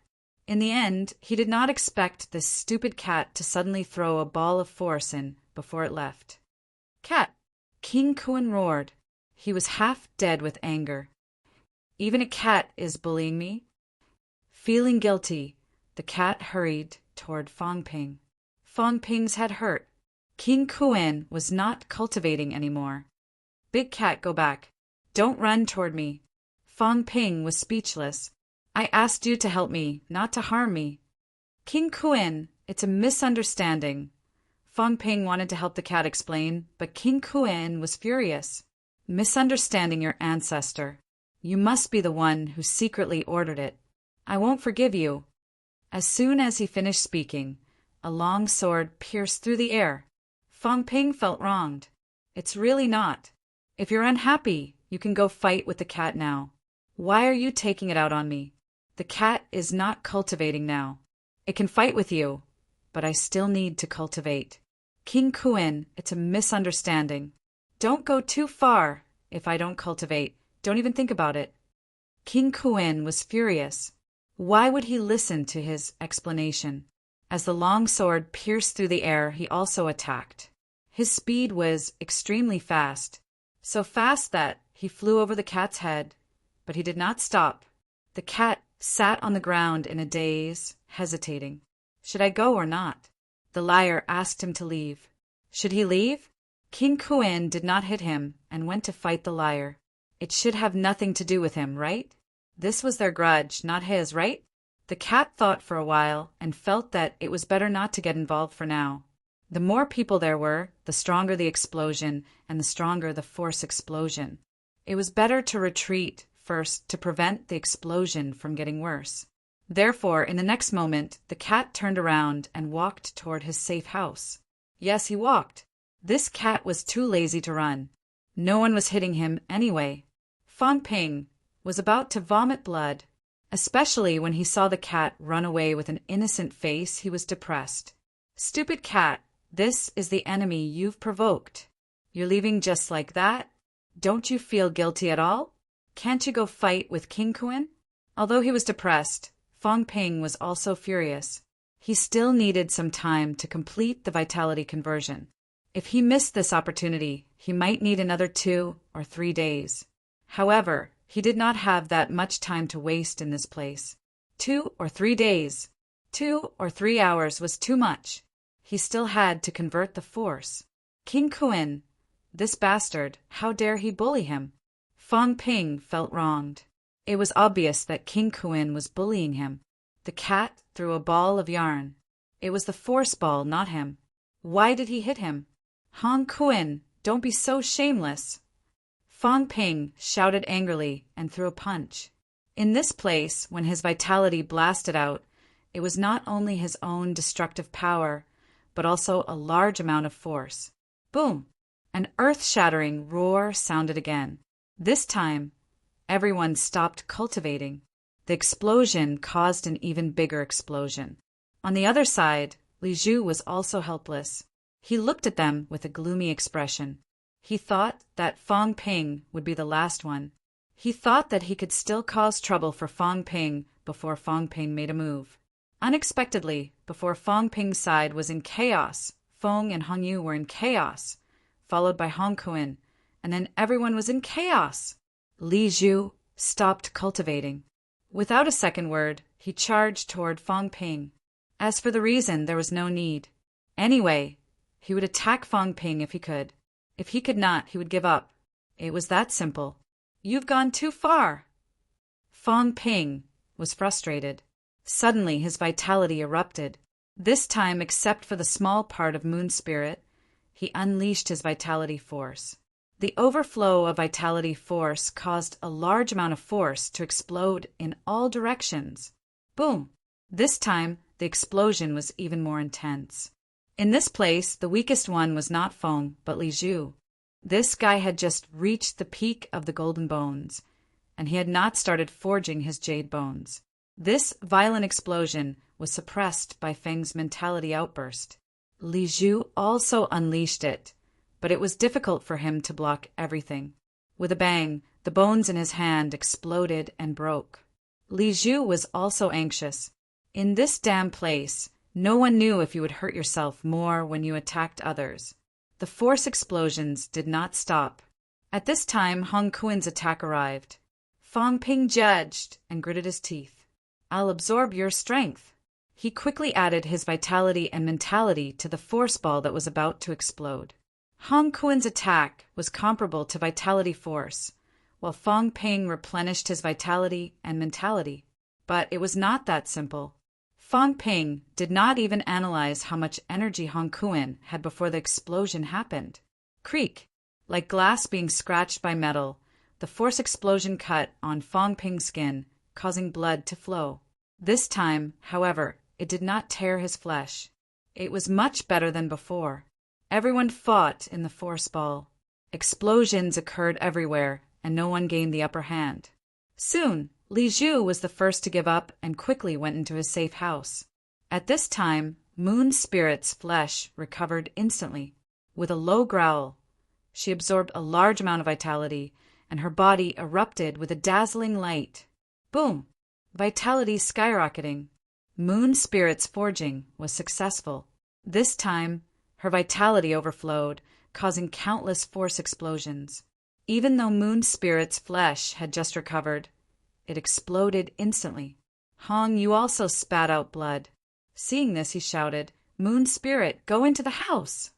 A: In the end, he did not expect this stupid cat to suddenly throw a ball of force in before it left. "Cat!" King Kuan roared. He was half dead with anger. "Even a cat is bullying me?" Feeling guilty, the cat hurried toward Fang Ping. Fang Ping's head hurt. King Kuan was not cultivating anymore. "Big Cat, go back. Don't run toward me." Fang Ping was speechless. "I asked you to help me, not to harm me." "King Kuan, it's a misunderstanding." Fang Ping wanted to help the cat explain, but King Kuan was furious. "Misunderstanding your ancestor. You must be the one who secretly ordered it. I won't forgive you." As soon as he finished speaking, a long sword pierced through the air. Fang Ping felt wronged. "It's really not. If you're unhappy, you can go fight with the cat now. Why are you taking it out on me? The cat is not cultivating now. It can fight with you, but I still need to cultivate. King Kuan, it's a misunderstanding. Don't go too far. If I don't cultivate, don't even think about it." King Kuan was furious. Why would he listen to his explanation? As the long sword pierced through the air, he also attacked. His speed was extremely fast, so fast that he flew over the cat's head, but he did not stop. The cat sat on the ground in a daze, hesitating. Should I go or not? The liar asked him to leave. Should he leave? King Kuin did not hit him and went to fight the liar. It should have nothing to do with him, right? This was their grudge, not his, right? The cat thought for a while and felt that it was better not to get involved for now. The more people there were, the stronger the explosion and the stronger the force explosion. It was better to retreat first to prevent the explosion from getting worse. Therefore, in the next moment, the cat turned around and walked toward his safe house. Yes, he walked. This cat was too lazy to run. No one was hitting him anyway. Fang Ping was about to vomit blood. Especially when he saw the cat run away with an innocent face, he was depressed. Stupid cat, this is the enemy you've provoked. You're leaving just like that? Don't you feel guilty at all? Can't you go fight with King Kuin? Although he was depressed, Fang Ping was also furious. He still needed some time to complete the vitality conversion. If he missed this opportunity, he might need another 2 or 3 days. However, he did not have that much time to waste in this place. 2 or 3 days. 2 or 3 hours was too much. He still had to convert the force. King Kuin, this bastard, how dare he bully him? Fang Ping felt wronged. It was obvious that King Kuin was bullying him. The cat threw a ball of yarn. It was the force ball, not him. Why did he hit him? Hong Kuin, don't be so shameless. Fang Ping shouted angrily and threw a punch. In this place, when his vitality blasted out, it was not only his own destructive power, but also a large amount of force. Boom! An earth-shattering roar sounded again. This time, everyone stopped cultivating. The explosion caused an even bigger explosion. On the other side, Li Zhu was also helpless. He looked at them with a gloomy expression. He thought that Fang Ping would be the last one. He thought that he could still cause trouble for Fang Ping before Fang Ping made a move. Unexpectedly, before Fang Ping's side was in chaos, Feng and Hong Yu were in chaos, followed by Hong Kuin, and then everyone was in chaos. Li Zhu stopped cultivating. Without a second word, he charged toward Fang Ping. As for the reason, there was no need. Anyway, he would attack Fang Ping if he could. If he could not, he would give up. It was that simple. You've gone too far. Fang Ping was frustrated. Suddenly his vitality erupted. This time, except for the small part of Moon Spirit, he unleashed his vitality force. The overflow of vitality force caused a large amount of force to explode in all directions. Boom! This time, the explosion was even more intense. In this place, the weakest one was not Feng, but Li Zhu. This guy had just reached the peak of the golden bones, and he had not started forging his jade bones. This violent explosion was suppressed by Feng's mentality outburst. Li Zhu also unleashed it, but it was difficult for him to block everything. With a bang, the bones in his hand exploded and broke. Li Zhu was also anxious. In this damn place, no one knew if you would hurt yourself more when you attacked others. The force explosions did not stop. At this time, Hong Kuin's attack arrived. Fang Ping judged and gritted his teeth. I'll absorb your strength. He quickly added his vitality and mentality to the force ball that was about to explode. Hong Kuin's attack was comparable to vitality force, while Fang Ping replenished his vitality and mentality. But it was not that simple. Fang Ping did not even analyze how much energy Hong Kuin had before the explosion happened. Creak! Like glass being scratched by metal, the force explosion cut on Fang Ping's skin, causing blood to flow. This time, however, it did not tear his flesh. It was much better than before. Everyone fought in the force ball. Explosions occurred everywhere, and no one gained the upper hand. Soon, Li Zhu was the first to give up and quickly went into his safe house. At this time, Moon Spirit's flesh recovered instantly. With a low growl, she absorbed a large amount of vitality, and her body erupted with a dazzling light. Boom! Vitality skyrocketing. Moon Spirit's forging was successful. This time, her vitality overflowed, causing countless force explosions. Even though Moon Spirit's flesh had just recovered, it exploded instantly. Hong Yu also spat out blood. Seeing this, he shouted, "Moon Spirit, go into the house!"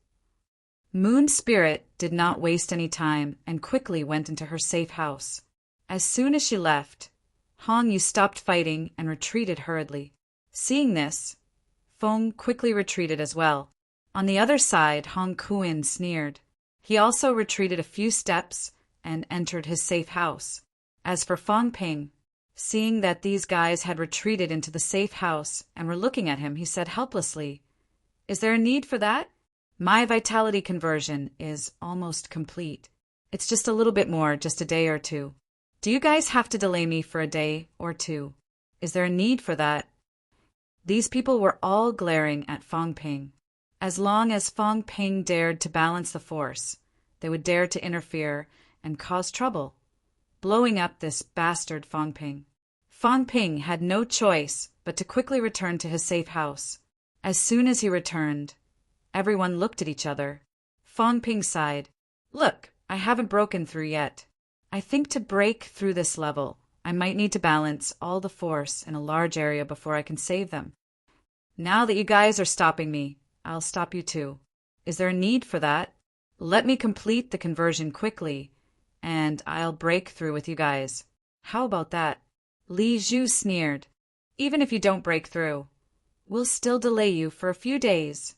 A: Moon Spirit did not waste any time and quickly went into her safe house. As soon as she left, Hong Yu stopped fighting and retreated hurriedly. Seeing this, Feng quickly retreated as well. On the other side, Hong Kuin sneered. He also retreated a few steps and entered his safe house. As for Fong Ping, seeing that these guys had retreated into the safe house and were looking at him, he said helplessly, "Is there a need for that? My vitality conversion is almost complete. It's just a little bit more, just a day or two. Do you guys have to delay me for a day or two? Is there a need for that?" These people were all glaring at Fong Ping. As long as Fong Ping dared to balance the force, they would dare to interfere and cause trouble, blowing up this bastard Fong Ping. Fong Ping had no choice but to quickly return to his safe house. As soon as he returned, everyone looked at each other. Fong Ping sighed. "Look, I haven't broken through yet. I think to break through this level, I might need to balance all the force in a large area before I can save them. Now that you guys are stopping me, I'll stop you too. Is there a need for that? Let me complete the conversion quickly, and I'll break through with you guys. How about that?" Li Zhu sneered. "Even if you don't break through, we'll still delay you for a few days.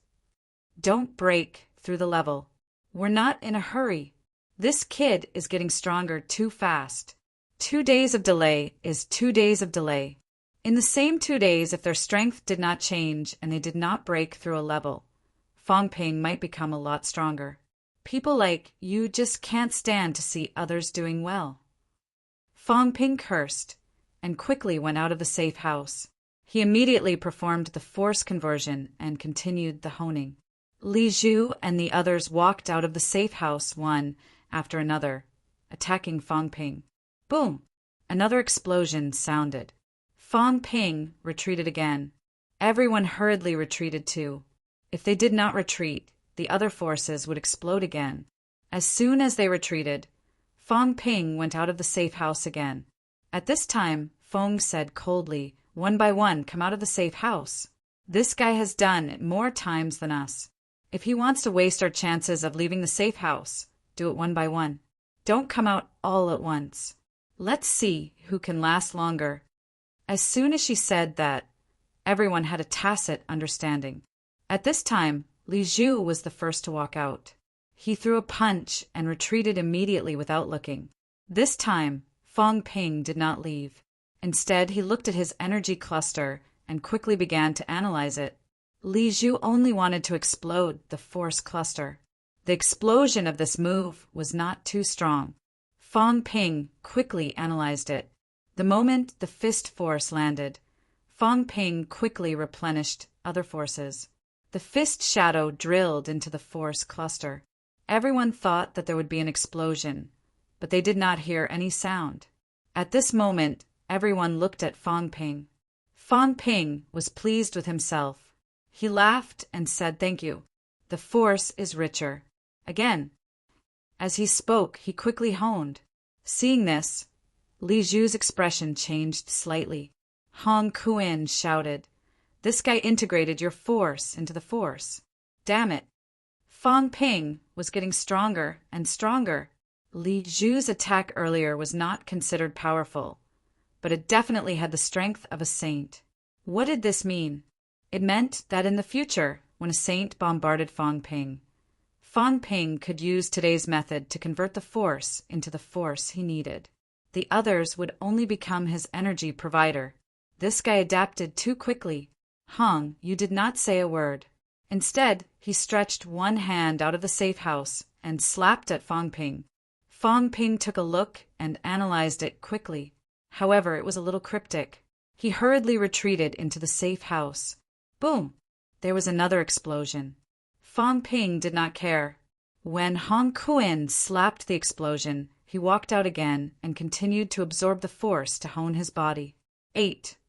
A: Don't break through the level. We're not in a hurry. This kid is getting stronger too fast. 2 days of delay is 2 days of delay. In the same 2 days, if their strength did not change and they did not break through a level, Fong Ping might become a lot stronger. People like you just can't stand to see others doing well." Fong Ping cursed and quickly went out of the safe house. He immediately performed the force conversion and continued the honing. Li Zhu and the others walked out of the safe house one after another, attacking Fong Ping. Boom! Another explosion sounded. Fong Ping retreated again. Everyone hurriedly retreated too. If they did not retreat, the other forces would explode again. As soon as they retreated, Fong Ping went out of the safe house again. At this time, Fong said coldly, "One by one, come out of the safe house. This guy has done it more times than us. If he wants to waste our chances of leaving the safe house, do it one by one. Don't come out all at once. Let's see who can last longer." As soon as she said that, everyone had a tacit understanding. At this time, Li Zhu was the first to walk out. He threw a punch and retreated immediately without looking. This time, Fong Ping did not leave. Instead, he looked at his energy cluster and quickly began to analyze it. Li Zhu only wanted to explode the force cluster. The explosion of this move was not too strong. Fong Ping quickly analyzed it. The moment the fist force landed, Fong Ping quickly replenished other forces. The fist shadow drilled into the force cluster. Everyone thought that there would be an explosion, but they did not hear any sound. At this moment, everyone looked at Fong Ping. Fong Ping was pleased with himself. He laughed and said, "Thank you. The force is richer." Again. As he spoke, he quickly honed. Seeing this, Li Zhu's expression changed slightly. Hong Kuin shouted, "This guy integrated your force into the force. Damn it." Fong Ping was getting stronger and stronger. Li Zhu's attack earlier was not considered powerful, but it definitely had the strength of a saint. What did this mean? It meant that in the future, when a saint bombarded Fong Ping could use today's method to convert the force into the force he needed. The others would only become his energy provider. This guy adapted too quickly. Hong, you did not say a word. Instead, he stretched one hand out of the safe house and slapped at Fong Ping. Fong Ping took a look and analyzed it quickly. However, it was a little cryptic. He hurriedly retreated into the safe house. Boom! There was another explosion. Fong Ping did not care. When Hong Kuin slapped the explosion, he walked out again and continued to absorb the force to hone his body.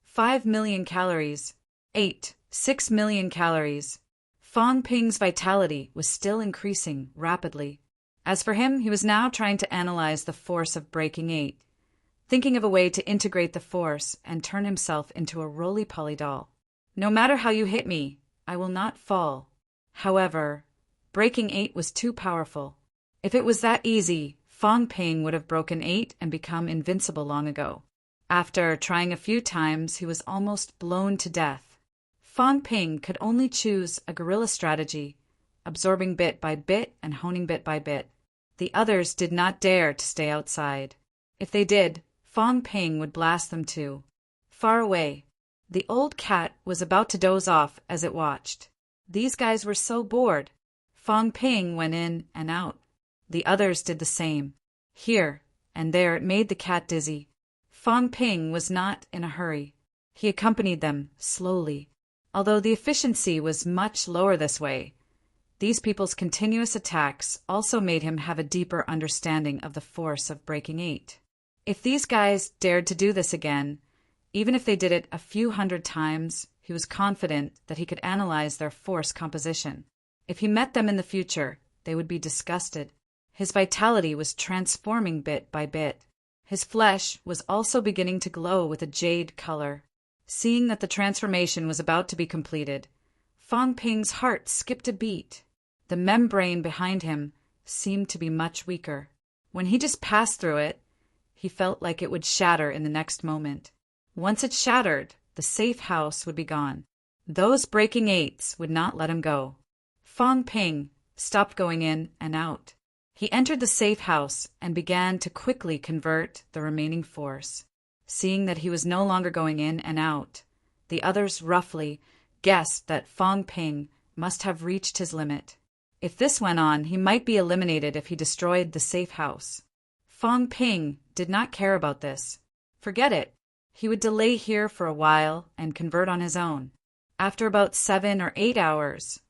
A: 5 million calories. 6 million calories. Fong Ping's vitality was still increasing rapidly. As for him, he was now trying to analyze the force of breaking 8, thinking of a way to integrate the force and turn himself into a roly-poly doll. No matter how you hit me, I will not fall. However, Breaking 8 was too powerful. If it was that easy, Fong Ping would have broken 8 and become invincible long ago. After trying a few times, he was almost blown to death. Fong Ping could only choose a guerrilla strategy, absorbing bit by bit and honing bit by bit. The others did not dare to stay outside. If they did, Fong Ping would blast them too. Far away, the old cat was about to doze off as it watched. These guys were so bored. Fong Ping went in and out. The others did the same. Here and there it made the cat dizzy. Fong Ping was not in a hurry. He accompanied them slowly. Although the efficiency was much lower this way, these people's continuous attacks also made him have a deeper understanding of the force of breaking 8. If these guys dared to do this again, even if they did it a few hundred times, he was confident that he could analyze their force composition. If he met them in the future, they would be disgusted. His vitality was transforming bit by bit. His flesh was also beginning to glow with a jade color. Seeing that the transformation was about to be completed, Fong Ping's heart skipped a beat. The membrane behind him seemed to be much weaker. When he just passed through it, he felt like it would shatter in the next moment. Once it shattered, the safe house would be gone. Those breaking 8s would not let him go. Fong Ping stopped going in and out. He entered the safe house and began to quickly convert the remaining force. Seeing that he was no longer going in and out, the others roughly guessed that Fong Ping must have reached his limit. If this went on, he might be eliminated if he destroyed the safe house. Fong Ping did not care about this. Forget it. He would delay here for a while and convert on his own. After about 7 or 8 hours,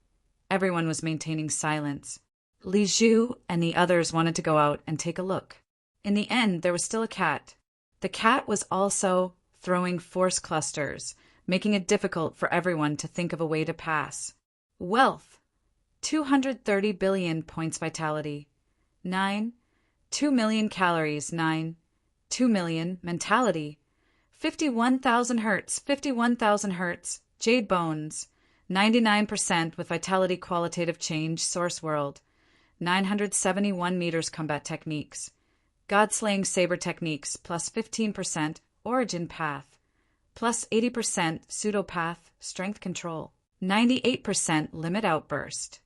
A: everyone was maintaining silence. Li Zhu and the others wanted to go out and take a look. In the end, there was still a cat. The cat was also throwing force clusters, making it difficult for everyone to think of a way to pass. Wealth: 230 billion points vitality. 9. 2 million calories. 9. 2 million mentality. 51,000 hertz. 51,000 hertz. Jade bones. 99% with vitality qualitative change. Source world. 971 meters combat techniques. God-slaying saber techniques plus 15% origin path. Plus 80% pseudopath strength control. 98% limit outburst.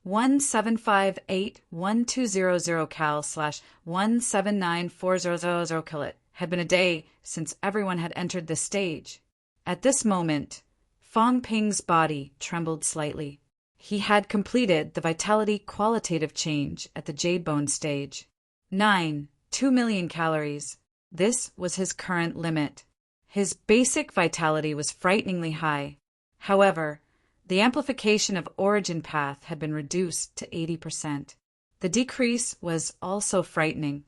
A: 175812000 cal / 1794000 kilit. Had been a day since everyone had entered this stage. At this moment, Fong Ping's body trembled slightly. He had completed the vitality qualitative change at the Jade Bone stage. 9. 2 million calories. This was his current limit. His basic vitality was frighteningly high. However, the amplification of origin path had been reduced to 80%. The decrease was also frightening.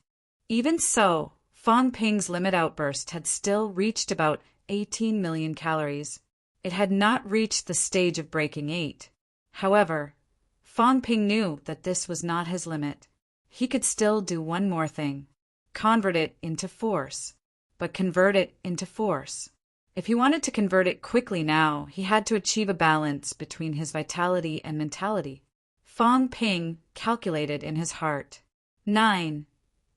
A: Even so, Fong Ping's limit outburst had still reached about 18 million calories. It had not reached the stage of breaking 8. However, Fong Ping knew that this was not his limit. He could still do one more thing: convert it into force. But convert it into force. If he wanted to convert it quickly now, he had to achieve a balance between his vitality and mentality. Fong Ping calculated in his heart. 9.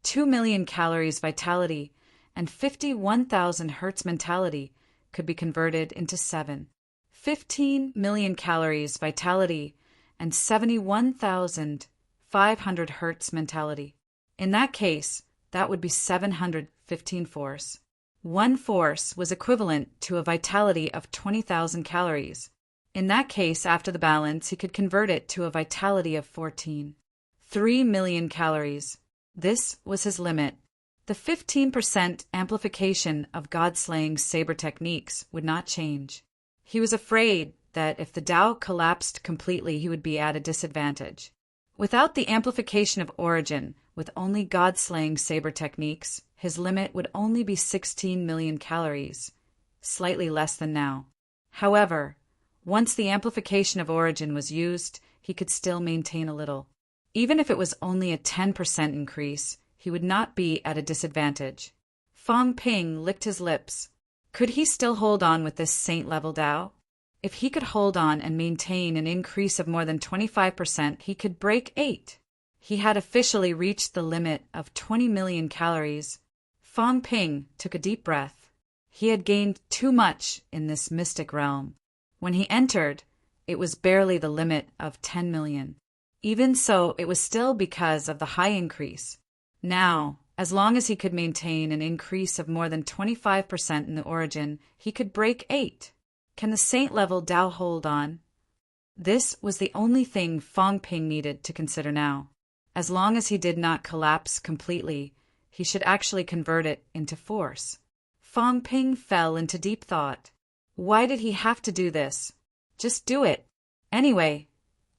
A: 2 million calories vitality and 51,000 hertz mentality could be converted into 7. 15 million calories vitality and 71,500 hertz mentality. In that case, that would be 715 force. One force was equivalent to a vitality of 20,000 calories. In that case, after the balance, he could convert it to a vitality of 14. 3 million calories. This was his limit. The 15% amplification of God-slaying saber techniques would not change. He was afraid that if the Tao collapsed completely, he would be at a disadvantage. Without the amplification of origin, with only God-slaying saber techniques, his limit would only be 16 million calories, slightly less than now. However, once the amplification of origin was used, he could still maintain a little. Even if it was only a 10% increase, he would not be at a disadvantage. Fong Ping licked his lips. Could he still hold on with this saint-level Tao? If he could hold on and maintain an increase of more than 25%, he could break 8. He had officially reached the limit of 20 million calories. Fang Ping took a deep breath. He had gained too much in this mystic realm. When he entered, it was barely the limit of 10 million. Even so, it was still because of the high increase. Now, as long as he could maintain an increase of more than 25% in the origin, he could break 8. Can the saint-level Tao hold on? This was the only thing Fang Ping needed to consider now. As long as he did not collapse completely, he should actually convert it into force. Fang Ping fell into deep thought. Why did he have to do this? Just do it. Anyway,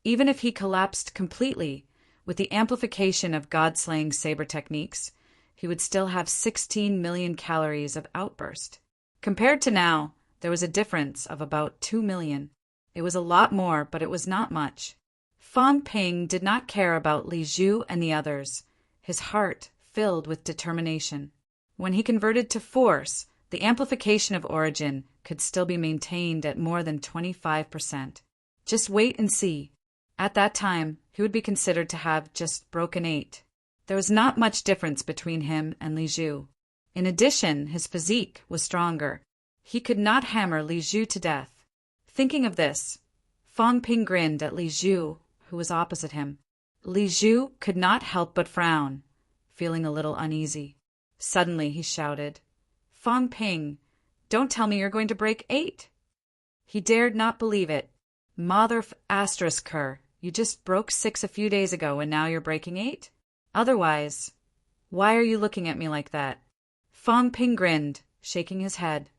A: even if he collapsed completely, with the amplification of God-slaying saber techniques, he would still have 16 million calories of outburst. Compared to now, there was a difference of about 2 million. It was a lot more, but it was not much. Fang Ping did not care about Li Zhu and the others, his heart filled with determination. When he converted to force, the amplification of origin could still be maintained at more than 25%. Just wait and see. At that time, he would be considered to have just broken 8. There was not much difference between him and Li Zhu. In addition, his physique was stronger. He could not hammer Li Zhu to death. Thinking of this, Fang Ping grinned at Li Zhu, who was opposite him. Li Zhu could not help but frown, feeling a little uneasy. Suddenly he shouted, "Fang Ping, don't tell me you're going to break 8." He dared not believe it. Mother asterisk her, you just broke 6 a few days ago and now you're breaking 8? Otherwise, why are you looking at me like that? Fang Ping grinned, shaking his head.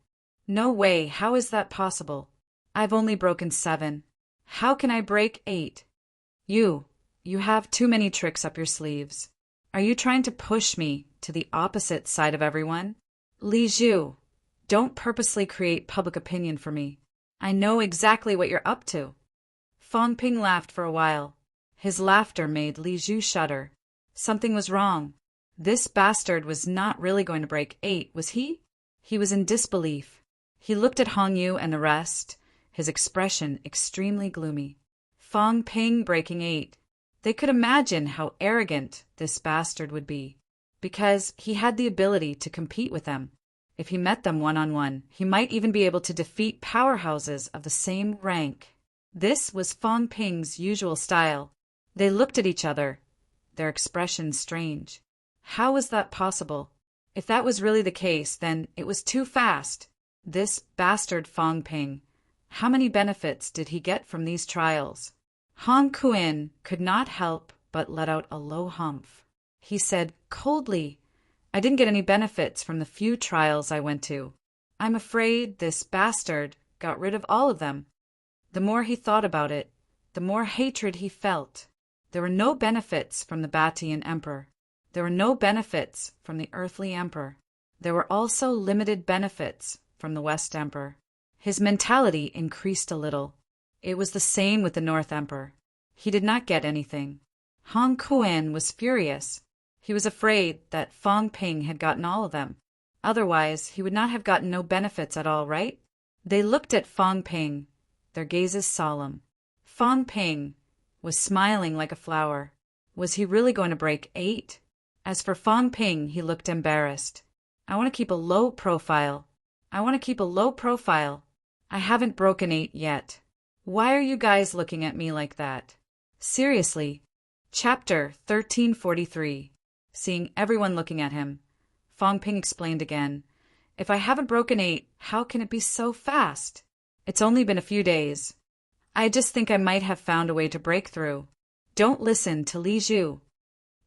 A: No way, how is that possible? I've only broken 7. How can I break 8? You have too many tricks up your sleeves. Are you trying to push me to the opposite side of everyone? Li Zhu, don't purposely create public opinion for me. I know exactly what you're up to. Fang Ping laughed for a while. His laughter made Li Zhu shudder. Something was wrong. This bastard was not really going to break 8, was he? He was in disbelief. He looked at Hong Yu and the rest, his expression extremely gloomy. Fang Ping breaking 8. They could imagine how arrogant this bastard would be, because he had the ability to compete with them. If he met them one-on-one, he might even be able to defeat powerhouses of the same rank. This was Fang Ping's usual style. They looked at each other, their expressions strange. How was that possible? If that was really the case, then it was too fast. This bastard Fang Ping. How many benefits did he get from these trials? Hong Kuan could not help but let out a low humph. He said coldly, I didn't get any benefits from the few trials I went to. I'm afraid this bastard got rid of all of them. The more he thought about it, the more hatred he felt. There were no benefits from the Batian Emperor. There were no benefits from the Earthly Emperor. There were also limited benefits from the West Emperor. His mentality increased a little. It was the same with the North Emperor. He did not get anything. Hong Kuan was furious. He was afraid that Fang Ping had gotten all of them. Otherwise, he would not have gotten no benefits at all, right? They looked at Fang Ping, their gazes solemn. Fang Ping was smiling like a flower. Was he really going to break 8? As for Fang Ping, he looked embarrassed. I want to keep a low profile. I haven't broken 8 yet. Why are you guys looking at me like that? Seriously. Chapter 1343. Seeing everyone looking at him, Fang Ping explained again. If I haven't broken 8, how can it be so fast? It's only been a few days. I just think I might have found a way to break through. Don't listen to Li Zhu.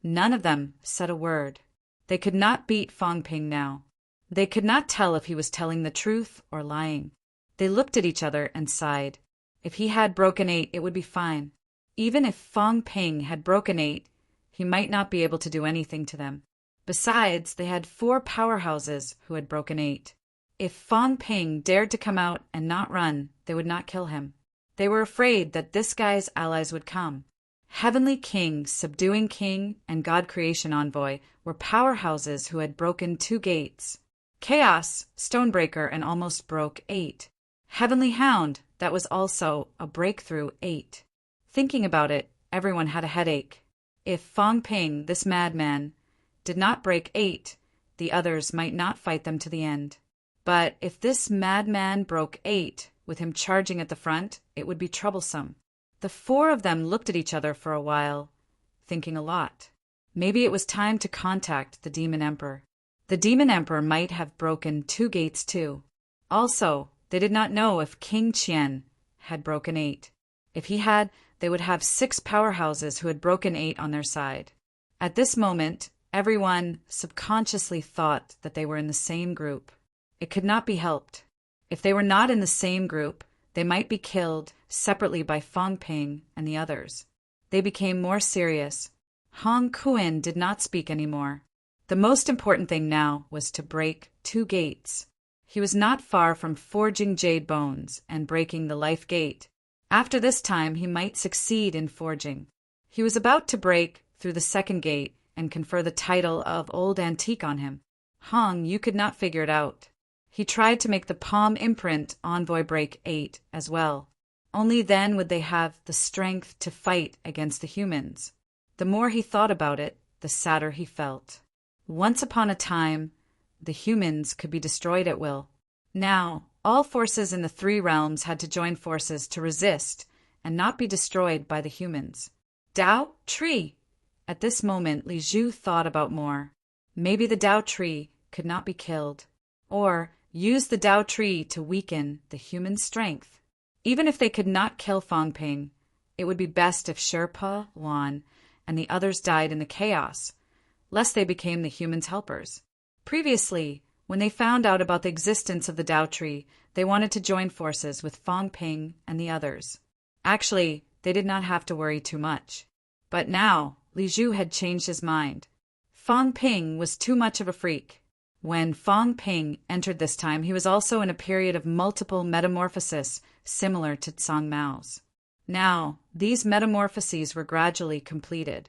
A: None of them said a word. They could not beat Fang Ping now. They could not tell if he was telling the truth or lying. They looked at each other and sighed. If he had broken 8, it would be fine. Even if Fang Ping had broken 8, he might not be able to do anything to them. Besides, they had 4 powerhouses who had broken 8. If Fang Ping dared to come out and not run, they would not kill him. They were afraid that this guy's allies would come. Heavenly King, Subduing King, and God Creation Envoy were powerhouses who had broken 2 gates. Chaos, Stonebreaker, and almost broke 8. Heavenly Hound, that was also a breakthrough 8. Thinking about it, everyone had a headache. If Fong Ping, this madman, did not break 8, the others might not fight them to the end. But if this madman broke 8, with him charging at the front, it would be troublesome. The 4 of them looked at each other for a while, thinking a lot. Maybe it was time to contact the Demon Emperor. The Demon Emperor might have broken 2 gates too. Also, they did not know if King Qian had broken 8. If he had, they would have 6 powerhouses who had broken 8 on their side. At this moment, everyone subconsciously thought that they were in the same group. It could not be helped. If they were not in the same group, they might be killed separately by Fong Ping and the others. They became more serious. Hong Kuan did not speak anymore. The most important thing now was to break 2 gates. He was not far from forging jade bones and breaking the life gate. After this time, he might succeed in forging. He was about to break through the 2nd gate and confer the title of Old Antique on him. Hong, you could not figure it out. He tried to make the palm imprint envoy break 8 as well. Only then would they have the strength to fight against the humans. The more he thought about it, the sadder he felt. Once upon a time, the humans could be destroyed at will. Now, all forces in the 3 realms had to join forces to resist and not be destroyed by the humans. Dao Tree! At this moment, Li Zhu thought about more. Maybe the Dao Tree could not be killed, or use the Dao Tree to weaken the human strength. Even if they could not kill Fong Ping, it would be best if Sherpa, Wan, and the others died in the chaos, lest they became the humans' helpers. Previously, when they found out about the existence of the Dao Tree, they wanted to join forces with Fong Ping and the others. Actually, they did not have to worry too much. But now, Li Zhu had changed his mind. Fong Ping was too much of a freak. When Fong Ping entered this time, he was also in a period of multiple metamorphosis similar to Tsang Mao's. Now, these metamorphoses were gradually completed.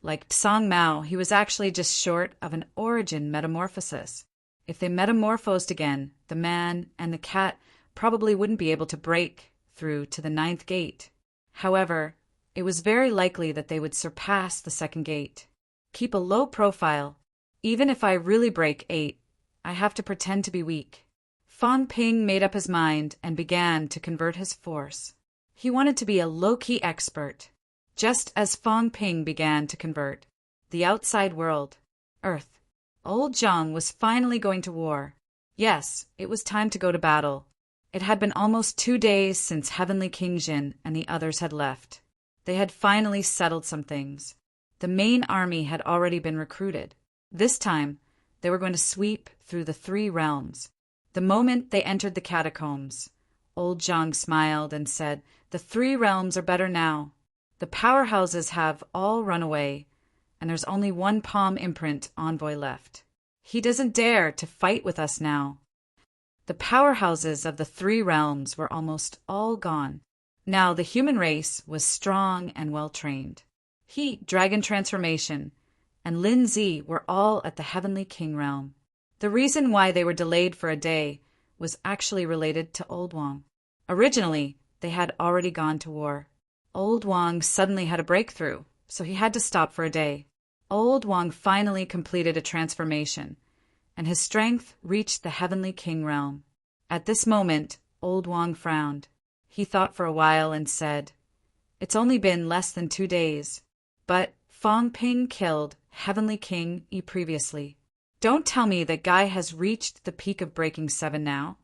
A: Like Tsang Mao, he was actually just short of an origin metamorphosis. If they metamorphosed again, the man and the cat probably wouldn't be able to break through to the 9th gate. However, it was very likely that they would surpass the 2nd gate. Keep a low profile. Even if I really break 8, I have to pretend to be weak. Fong Ping made up his mind and began to convert his force. He wanted to be a low-key expert. Just as Fong Ping began to convert, the outside world, Earth, Old Zhang was finally going to war. Yes, it was time to go to battle. It had been almost 2 days since Heavenly King Jin and the others had left. They had finally settled some things. The main army had already been recruited. This time, they were going to sweep through the 3 realms. The moment they entered the catacombs, Old Zhang smiled and said, "The 3 realms are better now. The powerhouses have all run away, and there's only one palm imprint envoy left. He doesn't dare to fight with us now." The powerhouses of the 3 realms were almost all gone. Now the human race was strong and well-trained. He, Dragon Transformation, and Lin Zi were all at the Heavenly King realm. The reason why they were delayed for a day was actually related to Old Wang. Originally, they had already gone to war. Old Wang suddenly had a breakthrough, so he had to stop for a day. Old Wang finally completed a transformation, and his strength reached the Heavenly King realm. At this moment, Old Wang frowned. He thought for a while and said, "It's only been less than 2 days, but Fong Ping killed Heavenly King Yi previously. Don't tell me that guy has reached the peak of breaking 7 now."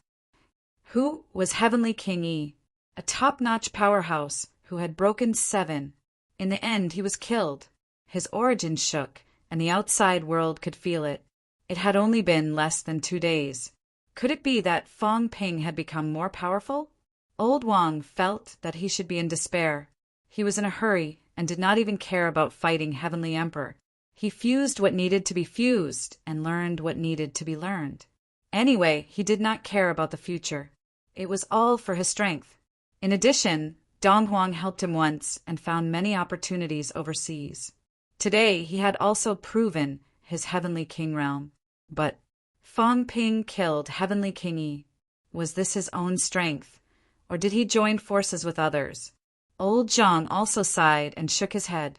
A: Who was Heavenly King Yi? A top-notch powerhouse who had broken 7. In the end, he was killed. His origin shook, and the outside world could feel it. It had only been less than 2 days. Could it be that Fong Ping had become more powerful? Old Wang felt that he should be in despair. He was in a hurry and did not even care about fighting Heavenly Emperor. He fused what needed to be fused and learned what needed to be learned. Anyway, he did not care about the future. It was all for his strength. In addition, Dong Huang helped him once and found many opportunities overseas. Today, he had also proven his Heavenly King realm. But Fong Ping killed Heavenly King Yi. Was this his own strength, Or did he join forces with others? Old Zhang also sighed and shook his head.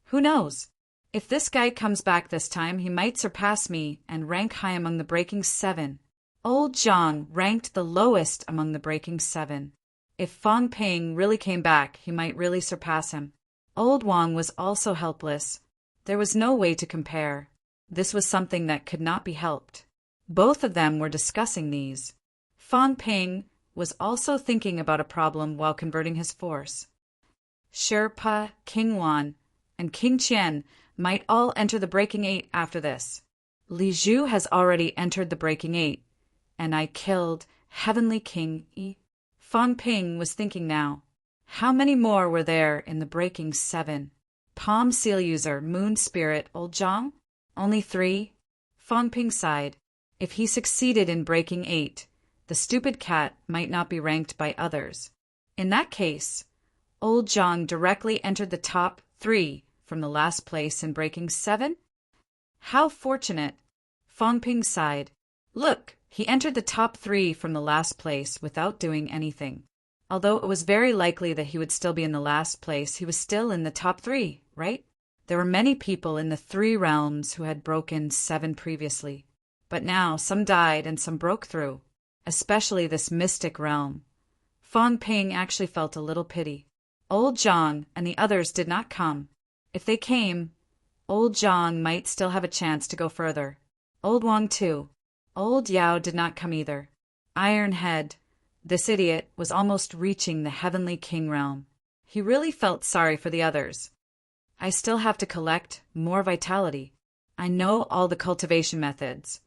A: Who knows? If this guy comes back this time, he might surpass me and rank high among the Breaking Seven. Old Zhang ranked the lowest among the Breaking Seven. If Fang Ping really came back, he might really surpass him. Old Wang was also helpless. There was no way to compare. This was something that could not be helped. Both of them were discussing these. Fang Ping was also thinking about a problem while converting his force. Sherpa, King Wan, and King Qian might all enter the Breaking Eight after this. Li Zhu has already entered the Breaking Eight, and I killed Heavenly King Yi. Fang Ping was thinking now. How many more were there in the Breaking Seven? Palm Seal User, Moon Spirit, Old Zhang? Only 3? Fang Ping sighed. If he succeeded in Breaking 8, the stupid cat might not be ranked by others. In that case, Old Zhang directly entered the top 3 from the last place in Breaking 7? How fortunate! Fang Ping sighed. Look, he entered the top 3 from the last place without doing anything. Although it was very likely that he would still be in the last place, he was still in the top 3, right? There were many people in the 3 realms who had broken 7 previously. But now some died and some broke through, especially this mystic realm. Fang Ping actually felt a little pity. Old Zhang and the others did not come. If they came, Old Zhang might still have a chance to go further. Old Wang too. Old Yao did not come either. Iron Head, this idiot, was almost reaching the Heavenly King realm. He really felt sorry for the others. I still have to collect more vitality. I know all the cultivation methods,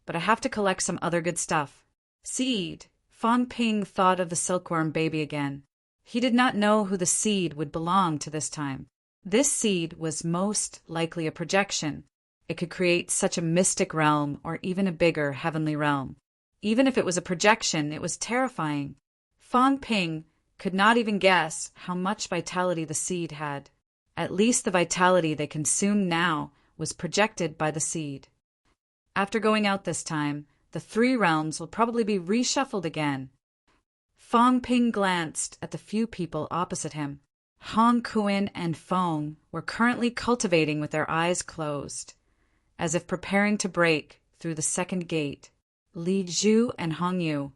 A: but I have to collect some other good stuff. Seed. Fang Ping thought of the silkworm baby again. He did not know who the seed would belong to this time. This seed was most likely a projection. It could create such a mystic realm or even a bigger heavenly realm. Even if it was a projection, it was terrifying. Fang Ping could not even guess how much vitality the seed had. At least the vitality they consumed now was projected by the seed. After going out this time, the 3 realms will probably be reshuffled again. Fang Ping glanced at the few people opposite him. Hong Kuan and Feng were currently cultivating with their eyes closed, as if preparing to break through the second gate. Li Zhu and Hong Yu,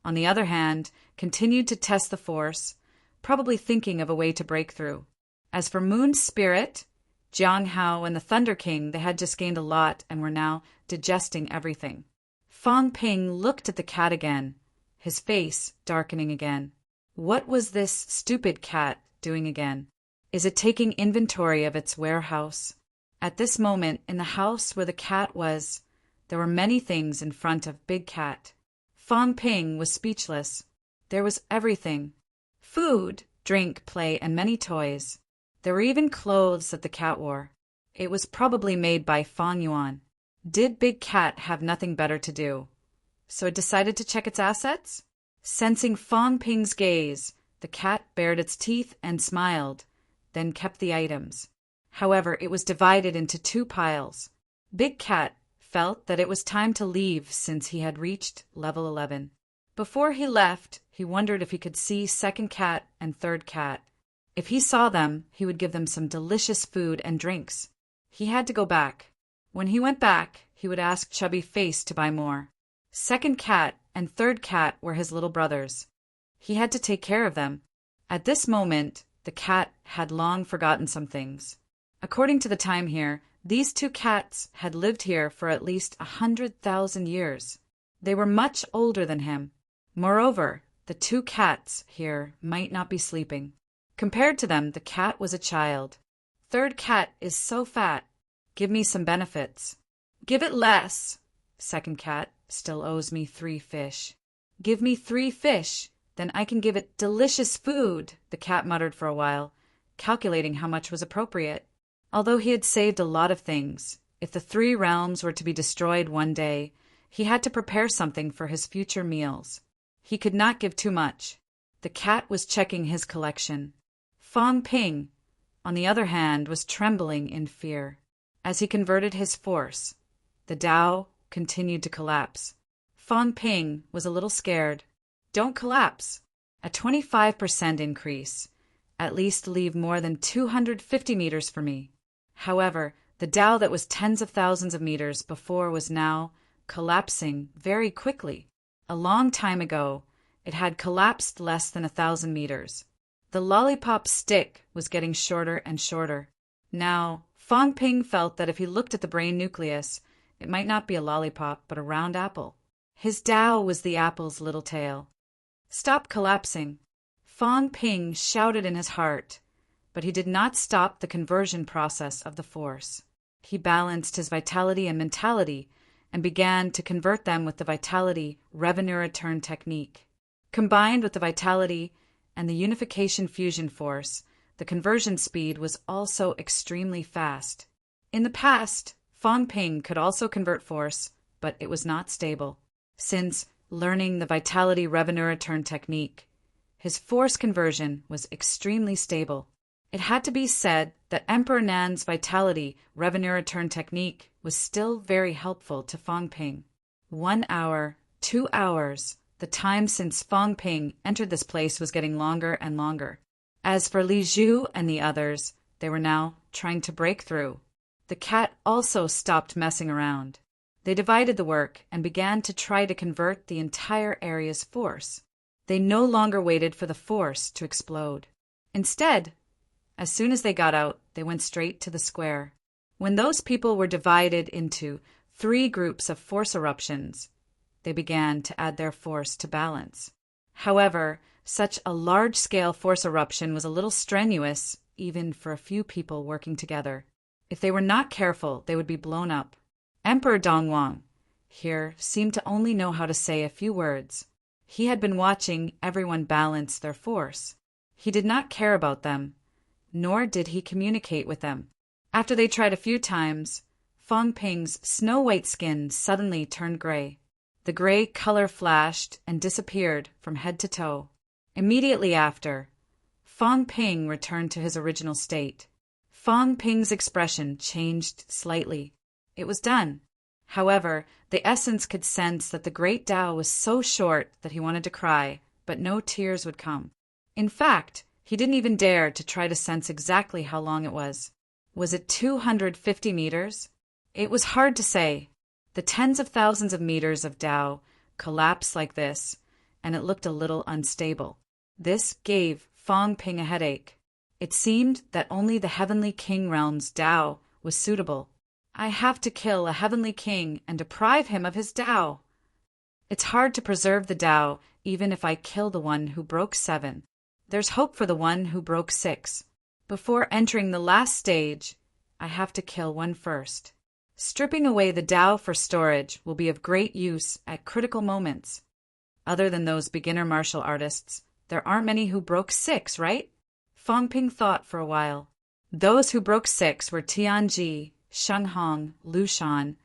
A: on the other hand, continued to test the force, probably thinking of a way to break through. As for Moon Spirit, Jiang Hao and the Thunder King, they had just gained a lot and were now digesting everything. Fang Ping looked at the cat again, his face darkening again. What was this stupid cat doing again? Is it taking inventory of its warehouse? At this moment, in the house where the cat was, there were many things in front of Big Cat. Fang Ping was speechless. There was everything. Food, drink, play, and many toys. There were even clothes that the cat wore. It was probably made by Fang Yuan. Did Big Cat have nothing better to do? So it decided to check its assets? Sensing Fang Ping's gaze, the cat bared its teeth and smiled, then kept the items. However, it was divided into 2 piles. Big Cat felt that it was time to leave since he had reached level 11. Before he left, he wondered if he could see Second Cat and Third Cat. If he saw them, he would give them some delicious food and drinks. He had to go back. When he went back, he would ask Chubby Face to buy more. Second Cat and Third Cat were his little brothers. He had to take care of them. At this moment, the cat had long forgotten some things. According to the time here, these 2 cats had lived here for at least 100,000 years. They were much older than him. Moreover, the 2 cats here might not be sleeping. Compared to them, the cat was a child. Third Cat is so fat. Give me some benefits. Give it less. Second Cat still owes me 3 fish. Give me 3 fish, then I can give it delicious food, the cat muttered for a while, calculating how much was appropriate. Although he had saved a lot of things, if the 3 realms were to be destroyed one day, he had to prepare something for his future meals. He could not give too much. The cat was checking his collection. Fang Ping, on the other hand, was trembling in fear. As he converted his force, the Tao continued to collapse. Fang Ping was a little scared. Don't collapse. A 25% increase. At least leave more than 250 meters for me. However, the Tao that was tens of thousands of meters before was now collapsing very quickly. A long time ago, it had collapsed less than 1,000 meters. The lollipop stick was getting shorter and shorter. Now, Fong Ping felt that if he looked at the brain nucleus, it might not be a lollipop, but a round apple. His Tao was the apple's little tail. Stop collapsing. Fong Ping shouted in his heart, but he did not stop the conversion process of the force. He balanced his vitality and mentality and began to convert them with the vitality revenue return technique. Combined with the vitality and the unification fusion force, the conversion speed was also extremely fast. In the past, Fong Ping could also convert force, but it was not stable. Since learning the vitality revenue return technique, his force conversion was extremely stable. It had to be said that Emperor Nan's vitality revenue return technique was still very helpful to Fong Ping. 1 hour, 2 hours, the time since Fong Ping entered this place was getting longer and longer. As for Li Zhu and the others, they were now trying to break through. The cat also stopped messing around. They divided the work and began to try to convert the entire area's force. They no longer waited for the force to explode. Instead, as soon as they got out, they went straight to the square. When those people were divided into 3 groups of force eruptions, they began to add their force to balance. However, such a large-scale force eruption was a little strenuous, even for a few people working together. If they were not careful, they would be blown up. Emperor Dongwang here seemed to only know how to say a few words. He had been watching everyone balance their force. He did not care about them, nor did he communicate with them. After they tried a few times, Fong Ping's snow-white skin suddenly turned gray. The gray color flashed and disappeared from head to toe. Immediately after, Fong Ping returned to his original state. Fong Ping's expression changed slightly. It was done. However, the essence could sense that the great Tao was so short that he wanted to cry, but no tears would come. In fact, he didn't even dare to try to sense exactly how long it was. Was it 250 meters? It was hard to say. The tens of thousands of meters of Tao collapsed like this, and it looked a little unstable. This gave Fong Ping a headache. It seemed that only the Heavenly King realm's Tao was suitable. I have to kill a Heavenly King and deprive him of his Tao. It's hard to preserve the Tao even if I kill the one who broke 7. There's hope for the one who broke 6. Before entering the last stage, I have to kill one first. Stripping away the Tao for storage will be of great use at critical moments. Other than those beginner martial artists, there aren't many who broke 6, right? Fong Ping thought for a while. Those who broke 6 were Tianji, Sheng Hong, Lu Shan,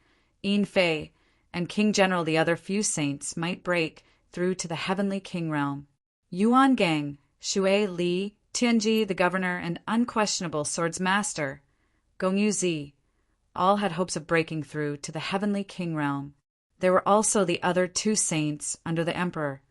A: Yin Fei, and King General. The other few saints might break through to the Heavenly King realm. Yuan Gang, Xue Li, Tianji the governor, and unquestionable swords master, Gongyu Zi, all had hopes of breaking through to the Heavenly King realm. There were also the other 2 saints under the emperor,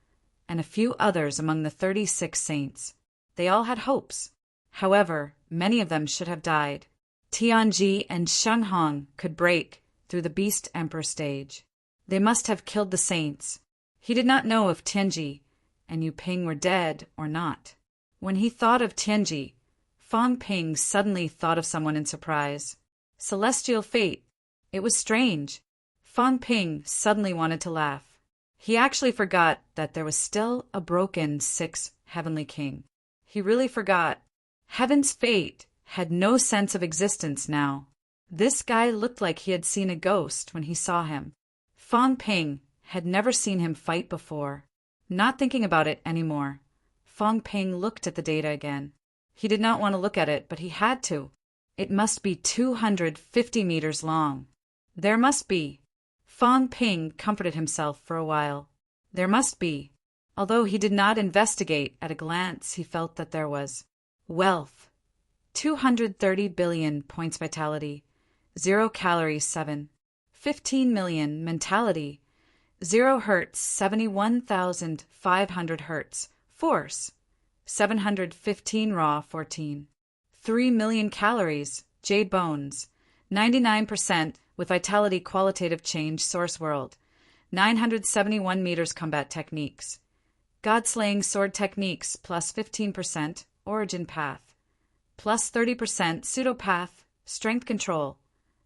A: and a few others among the 36 saints. They all had hopes. However, many of them should have died. Tianji and Sheng Hong could break through the Beast Emperor stage. They must have killed the saints. He did not know if Tianji and Yu Ping were dead or not. When he thought of Tianji, Fong Ping suddenly thought of someone in surprise. Celestial fate. It was strange. Fong Ping suddenly wanted to laugh. He actually forgot that there was still a broken 6th Heavenly King. He really forgot. Heaven's fate had no sense of existence now. This guy looked like he had seen a ghost when he saw him. Fong Ping had never seen him fight before. Not thinking about it anymore, Fong Ping looked at the data again. He did not want to look at it, but he had to. It must be 250 meters long. There must be. Fong Ping comforted himself for a while. There must be. Although he did not investigate, at a glance he felt that there was. Wealth. 230 billion points vitality. 0 calories 7. 15 million mentality. 0 hertz 71,500 hertz. Force, 715 raw 14. 3 million calories, jade bones, 99% with vitality qualitative change source world, 971 meters combat techniques. God-slaying sword techniques plus 15% origin path, plus 30% pseudopath strength control,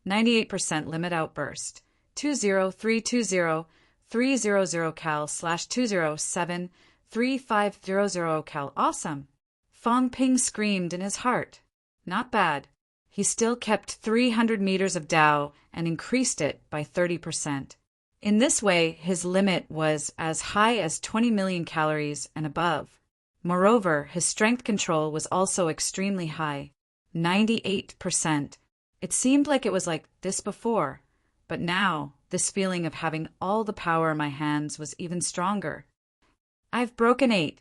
A: 98% limit outburst, 20320 300 cal /207 3500 cal. Awesome. Fong Ping screamed in his heart. Not bad. He still kept 300 meters of Dao and increased it by 30%. In this way, his limit was as high as 20 million calories and above. Moreover, his strength control was also extremely high, 98%. It seemed like it was like this before, but now this feeling of having all the power in my hands was even stronger. I've broken 8.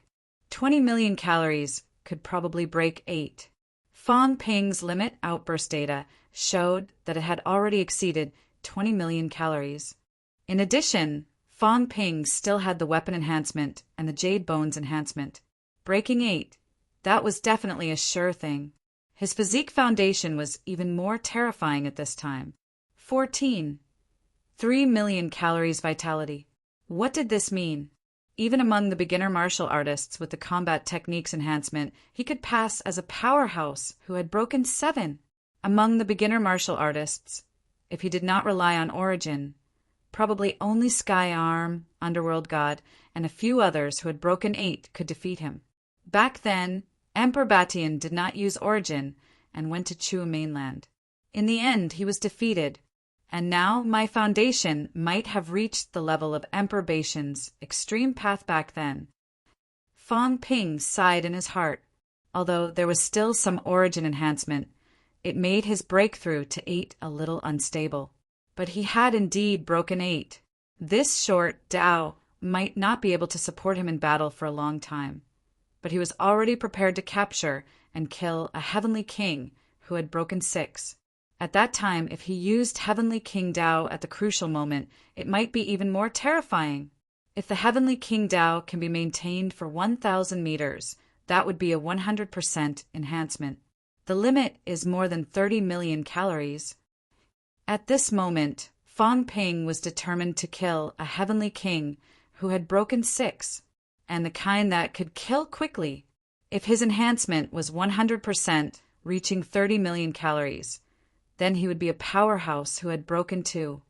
A: 20 million calories could probably break 8. Fong Ping's limit outburst data showed that it had already exceeded 20 million calories. In addition, Fong Ping still had the weapon enhancement and the jade bones enhancement. Breaking 8. That was definitely a sure thing. His physique foundation was even more terrifying at this time. 14. 3 million calories vitality. What did this mean? Even among the beginner martial artists with the combat techniques enhancement, he could pass as a powerhouse who had broken 7. Among the beginner martial artists, if he did not rely on origin, probably only Sky Arm, Underworld God, and a few others who had broken 8 could defeat him. Back then, Emperor Batian did not use origin and went to Chu mainland. In the end, he was defeated, and now my foundation might have reached the level of Emperor Batian's extreme path back then. Fong Ping sighed in his heart. Although there was still some origin enhancement, it made his breakthrough to 8 a little unstable. But he had indeed broken 8. This short Dao might not be able to support him in battle for a long time, but he was already prepared to capture and kill a heavenly king who had broken 6. At that time, if he used Heavenly King Dao at the crucial moment, it might be even more terrifying. If the Heavenly King Dao can be maintained for 1,000 meters, that would be a 100% enhancement. The limit is more than 30 million calories. At this moment, Fong Ping was determined to kill a Heavenly King who had broken 6, and the kind that could kill quickly. If his enhancement was 100%, reaching 30 million calories, then he would be a powerhouse who had broken 2.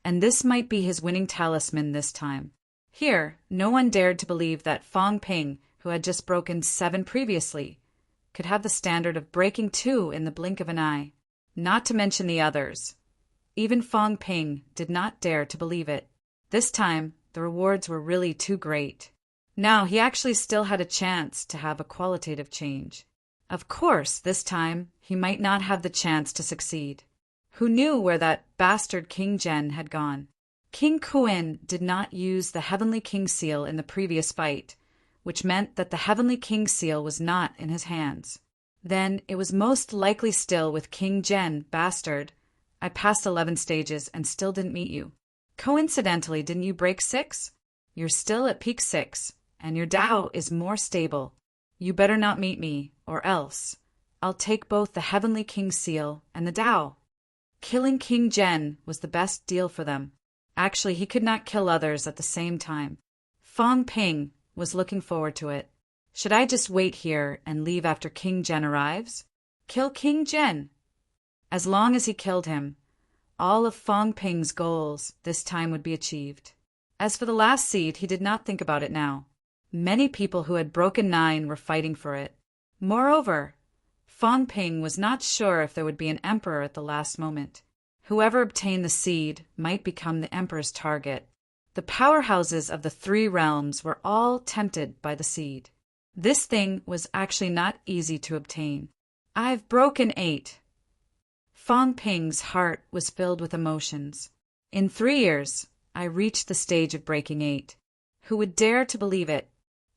A: And this might be his winning talisman this time. Here, no one dared to believe that Fong Ping, who had just broken 7 previously, could have the standard of breaking 2 in the blink of an eye. Not to mention the others. Even Fong Ping did not dare to believe it. This time, the rewards were really too great. Now he actually still had a chance to have a qualitative change. Of course, this time, he might not have the chance to succeed. Who knew where that bastard King Jen had gone? King Kuin did not use the Heavenly King Seal in the previous fight, which meant that the Heavenly King Seal was not in his hands. Then it was most likely still with King Jen, bastard. I passed 11 stages and still didn't meet you. Coincidentally, didn't you break 6? You're still at peak 6, and your Dao is more stable. You better not meet me, or else I'll take both the Heavenly King Seal and the Dao. Killing King Jen was the best deal for them. Actually, he could not kill others at the same time. Fong Ping was looking forward to it. Should I just wait here and leave after King Jen arrives? Kill King Jen. As long as he killed him, all of Fong Ping's goals this time would be achieved. As for the last seed, he did not think about it now. Many people who had broken 9 were fighting for it. Moreover, Fong Ping was not sure if there would be an emperor at the last moment. Whoever obtained the seed might become the emperor's target. The powerhouses of the 3 realms were all tempted by the seed. This thing was actually not easy to obtain. I've broken 8. Fong Ping's heart was filled with emotions. In 3 years, I reached the stage of breaking 8. Who would dare to believe it?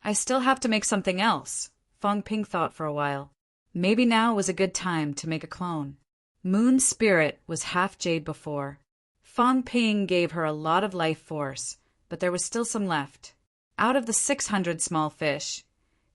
A: I still have to make something else, Fong Ping thought for a while. Maybe now was a good time to make a clone. Moon's spirit was half jade before. Fong Ping gave her a lot of life force, but there was still some left. Out of the 600 small fish,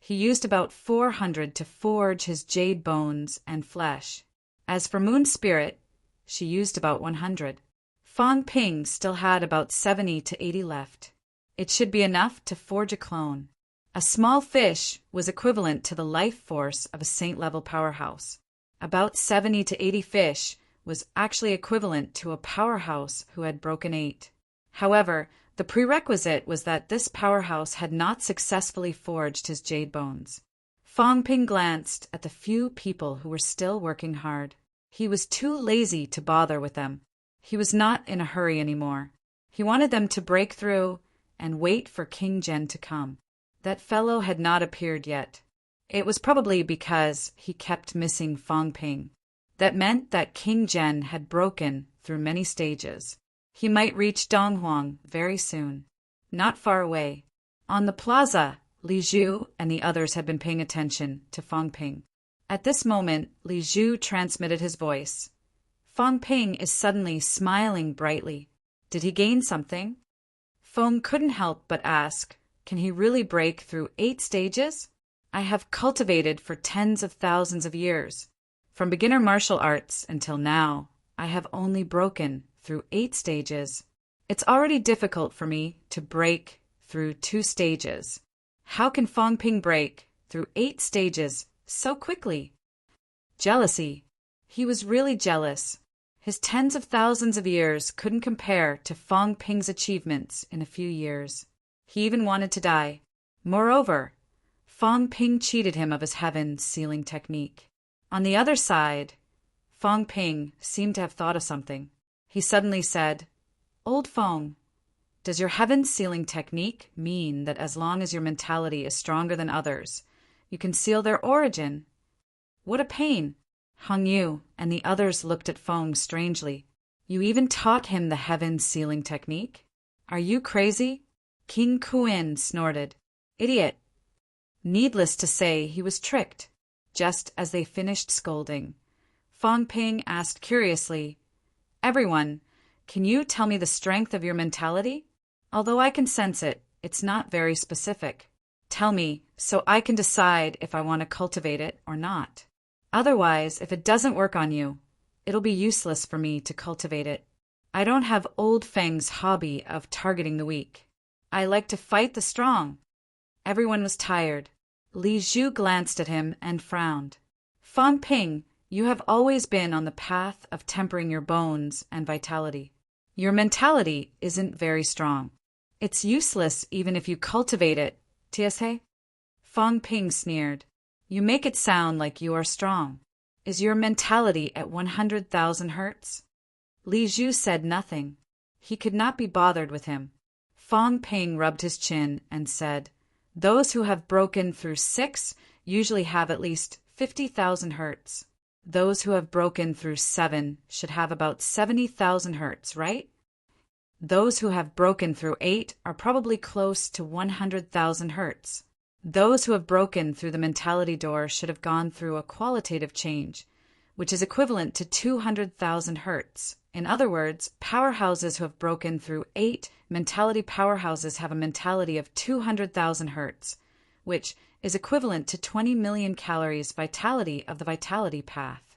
A: He used about 400 to forge his jade bones and flesh. As for Moon Spirit, she used about 100. Fang Ping still had about 70 to 80 left. It should be enough to forge a clone. A small fish was equivalent to the life force of a saint-level powerhouse. About 70 to 80 fish was actually equivalent to a powerhouse who had broken 8. However, the prerequisite was that this powerhouse had not successfully forged his jade bones. Fang Ping glanced at the few people who were still working hard. He was too lazy to bother with them. He was not in a hurry anymore. He wanted them to break through and wait for King Zhen to come. That fellow had not appeared yet. It was probably because he kept missing Fang Ping. That meant that King Zhen had broken through many stages. He might reach Donghuang very soon. Not far away. On the plaza, Li Zhu and the others had been paying attention to Fang Ping. At this moment, Li Zhu transmitted his voice. Fang Ping is suddenly smiling brightly. Did he gain something? Feng couldn't help but ask, can he really break through 8 stages? I have cultivated for tens of thousands of years. From beginner martial arts until now, I have only broken through 8 stages. It's already difficult for me to break through 2 stages. How can Fang Ping break through 8 stages so quickly? Jealousy. He was really jealous. His tens of thousands of years couldn't compare to Fang Ping's achievements in a few years. He even wanted to die. Moreover, Fang Ping cheated him of his heaven sealing technique. On the other side, Fang Ping seemed to have thought of something. He suddenly said, "Old Feng, does your heaven sealing technique mean that as long as your mentality is stronger than others, you can seal their origin?" What a pain! Hung Yu and the others looked at Feng strangely. You even taught him the heaven sealing technique? Are you crazy? King Kuin snorted. Idiot! Needless to say, he was tricked. Just as they finished scolding, Fang Ping asked curiously, "Everyone, can you tell me the strength of your mentality? Although I can sense it, it's not very specific. Tell me, so I can decide if I want to cultivate it or not. Otherwise, if it doesn't work on you, it'll be useless for me to cultivate it. I don't have Old Feng's hobby of targeting the weak. I like to fight the strong." Everyone was tired. Li Zhu glanced at him and frowned. "Fang Ping, you have always been on the path of tempering your bones and vitality. Your mentality isn't very strong. It's useless even if you cultivate it, TSA?" Fang Ping sneered. "You make it sound like you are strong. Is your mentality at 100,000 hertz?" Li Zhu said nothing. He could not be bothered with him. Fang Ping rubbed his chin and said, "Those who have broken through 6 usually have at least 50,000 hertz. Those who have broken through 7 should have about 70,000 hertz, right? Those who have broken through 8 are probably close to 100,000 hertz. Those who have broken through the mentality door should have gone through a qualitative change, which is equivalent to 200,000 hertz. In other words, powerhouses who have broken through 8 mentality powerhouses have a mentality of 200,000 hertz, which is equivalent to 20 million calories vitality of the vitality path.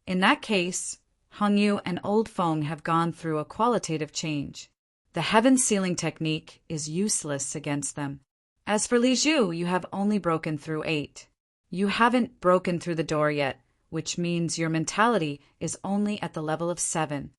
A: In that case, Hongyu and Old Feng have gone through a qualitative change. The heaven sealing technique is useless against them. As for Li Zhu, you have only broken through 8. You haven't broken through the door yet, which means your mentality is only at the level of 7.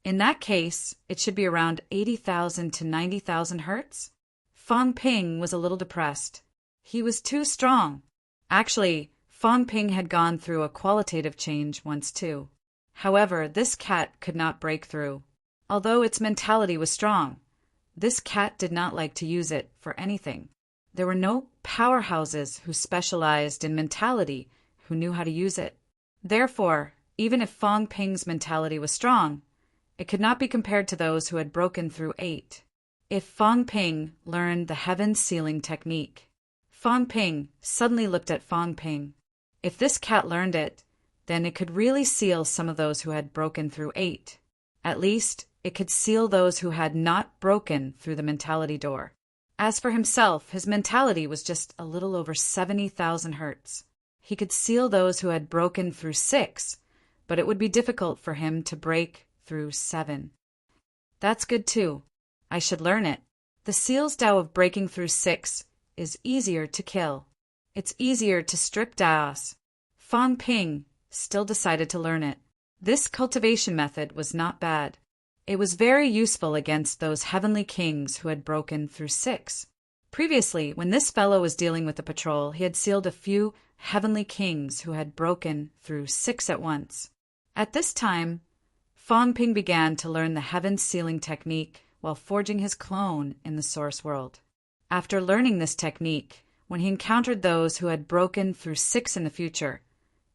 A: In that case, it should be around 80,000 to 90,000 hertz. Fang Ping was a little depressed. He was too strong. Actually, Fang Ping had gone through a qualitative change once too. However, this cat could not break through. Although its mentality was strong, this cat did not like to use it for anything. There were no powerhouses who specialized in mentality who knew how to use it. Therefore, even if Fang Ping's mentality was strong, it could not be compared to those who had broken through 8. If Fang Ping learned the heaven sealing technique, Fang Ping suddenly looked at Fang Ping. If this cat learned it, then it could really seal some of those who had broken through 8. At least, it could seal those who had not broken through the mentality door. As for himself, his mentality was just a little over 70,000 hertz. He could seal those who had broken through 6, but it would be difficult for him to break through 7. That's good too. I should learn it. The seal's Tao of breaking through 6 is easier to kill. It's easier to strip Daos. Fang Ping still decided to learn it. This cultivation method was not bad. It was very useful against those heavenly kings who had broken through 6. Previously, when this fellow was dealing with the patrol, he had sealed a few heavenly kings who had broken through 6 at once. At this time, Fang Ping began to learn the heaven sealing technique while forging his clone in the source world. After learning this technique, when he encountered those who had broken through 6 in the future,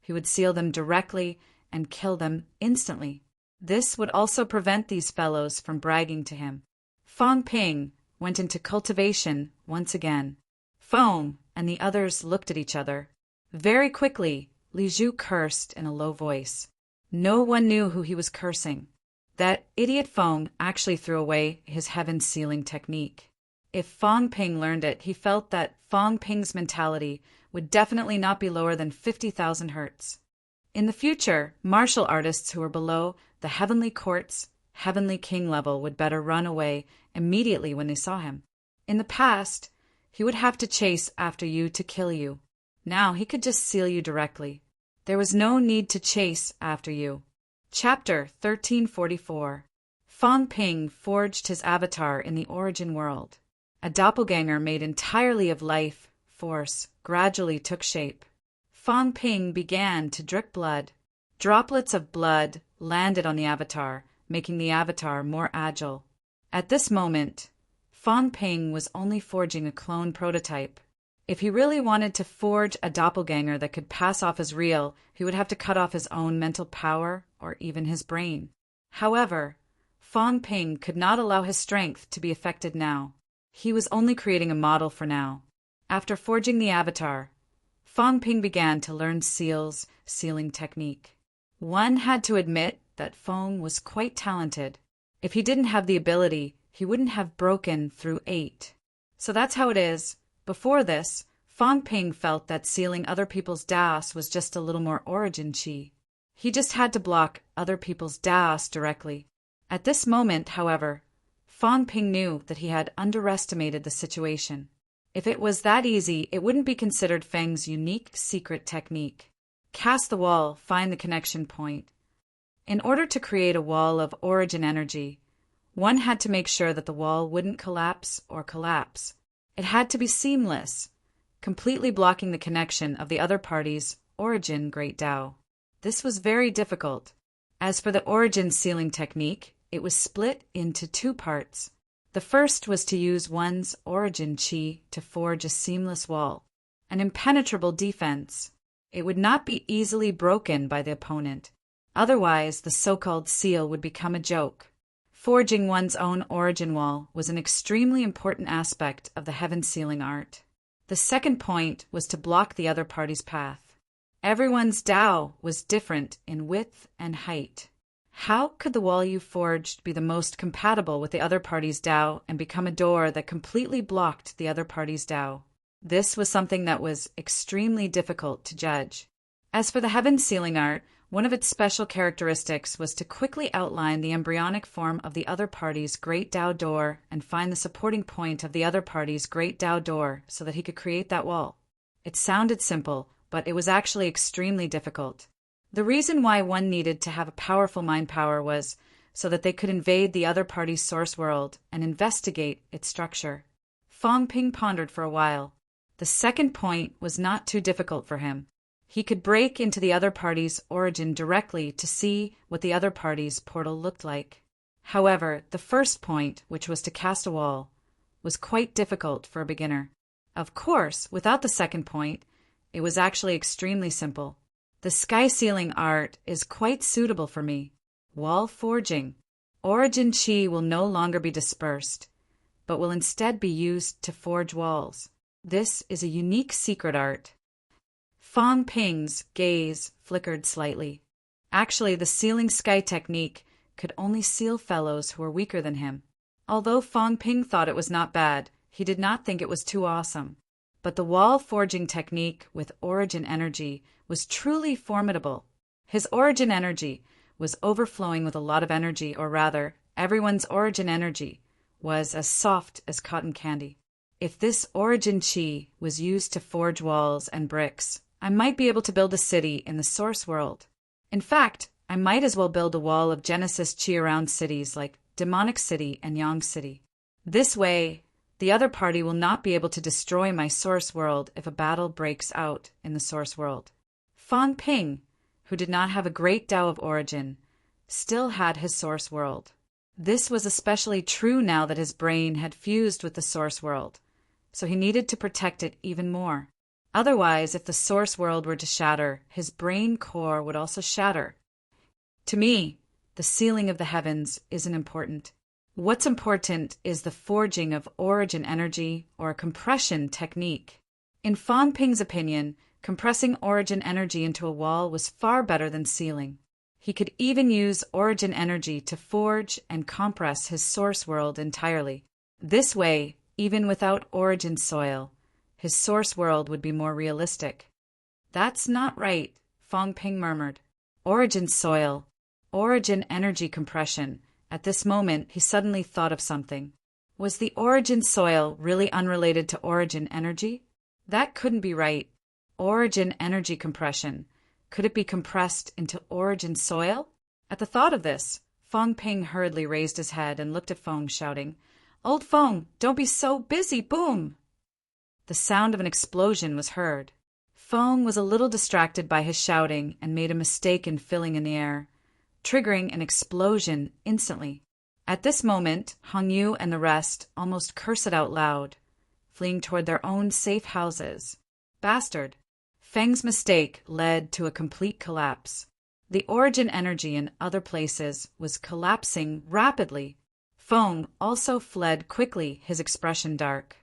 A: he would seal them directly and kill them instantly. This would also prevent these fellows from bragging to him. Fang Ping went into cultivation once again. Feng and the others looked at each other. Very quickly, Li Zhu cursed in a low voice. No one knew who he was cursing. That idiot Feng actually threw away his heaven sealing technique. If Fang Ping learned it, he felt that Fang Ping's mentality would definitely not be lower than 50,000 hertz. In the future, martial artists who were below the heavenly court's heavenly king level would better run away immediately when they saw him. In the past, he would have to chase after you to kill you. Now he could just seal you directly. There was no need to chase after you. Chapter 1344. Fang Ping forged his avatar in the origin world. A doppelganger made entirely of life force gradually took shape. Fang Ping began to drip blood. Droplets of blood landed on the avatar, making the avatar more agile. At this moment, Fang Ping was only forging a clone prototype. If he really wanted to forge a doppelganger that could pass off as real, he would have to cut off his own mental power or even his brain. However, Fang Ping could not allow his strength to be affected now. He was only creating a model for now. After forging the avatar, Fang Ping began to learn sealing technique. One had to admit that Feng was quite talented. If he didn't have the ability, he wouldn't have broken through 8. So that's how it is. Before this, Fang Ping felt that sealing other people's Daos was just a little more origin chi. He just had to block other people's Daos directly. At this moment, however, Fang Ping knew that he had underestimated the situation. If it was that easy, it wouldn't be considered Feng's unique secret technique. Cast the wall, find the connection point. In order to create a wall of origin energy, one had to make sure that the wall wouldn't collapse or collapse. It had to be seamless, completely blocking the connection of the other party's origin Great Tao. This was very difficult. As for the origin sealing technique, it was split into 2 parts. The first was to use one's origin chi to forge a seamless wall, an impenetrable defense. It would not be easily broken by the opponent. Otherwise, the so-called seal would become a joke. Forging one's own origin wall was an extremely important aspect of the heaven sealing art. The second point was to block the other party's path. Everyone's Tao was different in width and height. How could the wall you forged be the most compatible with the other party's Tao and become a door that completely blocked the other party's Tao? This was something that was extremely difficult to judge. As for the heaven sealing art, one of its special characteristics was to quickly outline the embryonic form of the other party's Great Tao door and find the supporting point of the other party's Great Tao door so that he could create that wall. It sounded simple, but it was actually extremely difficult. The reason why one needed to have a powerful mind power was so that they could invade the other party's source world and investigate its structure. Fang Ping pondered for a while. The second point was not too difficult for him. He could break into the other party's origin directly to see what the other party's portal looked like. However, the first point, which was to cast a wall, was quite difficult for a beginner. Of course, without the second point, it was actually extremely simple. The sky sealing art is quite suitable for me. Wall forging. Origin chi will no longer be dispersed, but will instead be used to forge walls. This is a unique secret art. Fang Ping's gaze flickered slightly. Actually, the sealing sky technique could only seal fellows who were weaker than him. Although Fang Ping thought it was not bad, He did not think it was too awesome. But the wall forging technique with origin energy was truly formidable. His origin energy was overflowing with a lot of energy, or rather, everyone's origin energy was as soft as cotton candy. If this origin chi was used to forge walls and bricks, I might be able to build a city in the source world. In fact, I might as well build a wall of Genesis chi around cities like Demonic City and Yang City. This way, the other party will not be able to destroy my source world if a battle breaks out in the source world. Fang Ping, who did not have a great Tao of origin, still had his source world. This was especially true now that his brain had fused with the source world, so he needed to protect it even more. Otherwise, if the source world were to shatter, his brain core would also shatter. To me, the sealing of the heavens isn't important. What's important is the forging of origin energy or compression technique. In Fang Ping's opinion, compressing origin energy into a wall was far better than sealing. He could even use origin energy to forge and compress his source world entirely. This way, even without origin soil, his source world would be more realistic. That's not right, Fang Ping murmured. Origin soil, origin energy compression. At this moment, he suddenly thought of something. Was the origin soil really unrelated to origin energy? That couldn't be right. Origin energy compression. Could it be compressed into origin soil? At the thought of this, Fang Ping hurriedly raised his head and looked at Feng, shouting, "Old Feng, don't be so busy, boom!" The sound of an explosion was heard. Feng was a little distracted by his shouting and made a mistake in filling in the air, triggering an explosion instantly. At this moment, Hong Yu and the rest almost cursed out loud, fleeing toward their own safe houses. Bastard! Feng's mistake led to a complete collapse. The origin energy in other places was collapsing rapidly. Feng also fled quickly, his expression dark.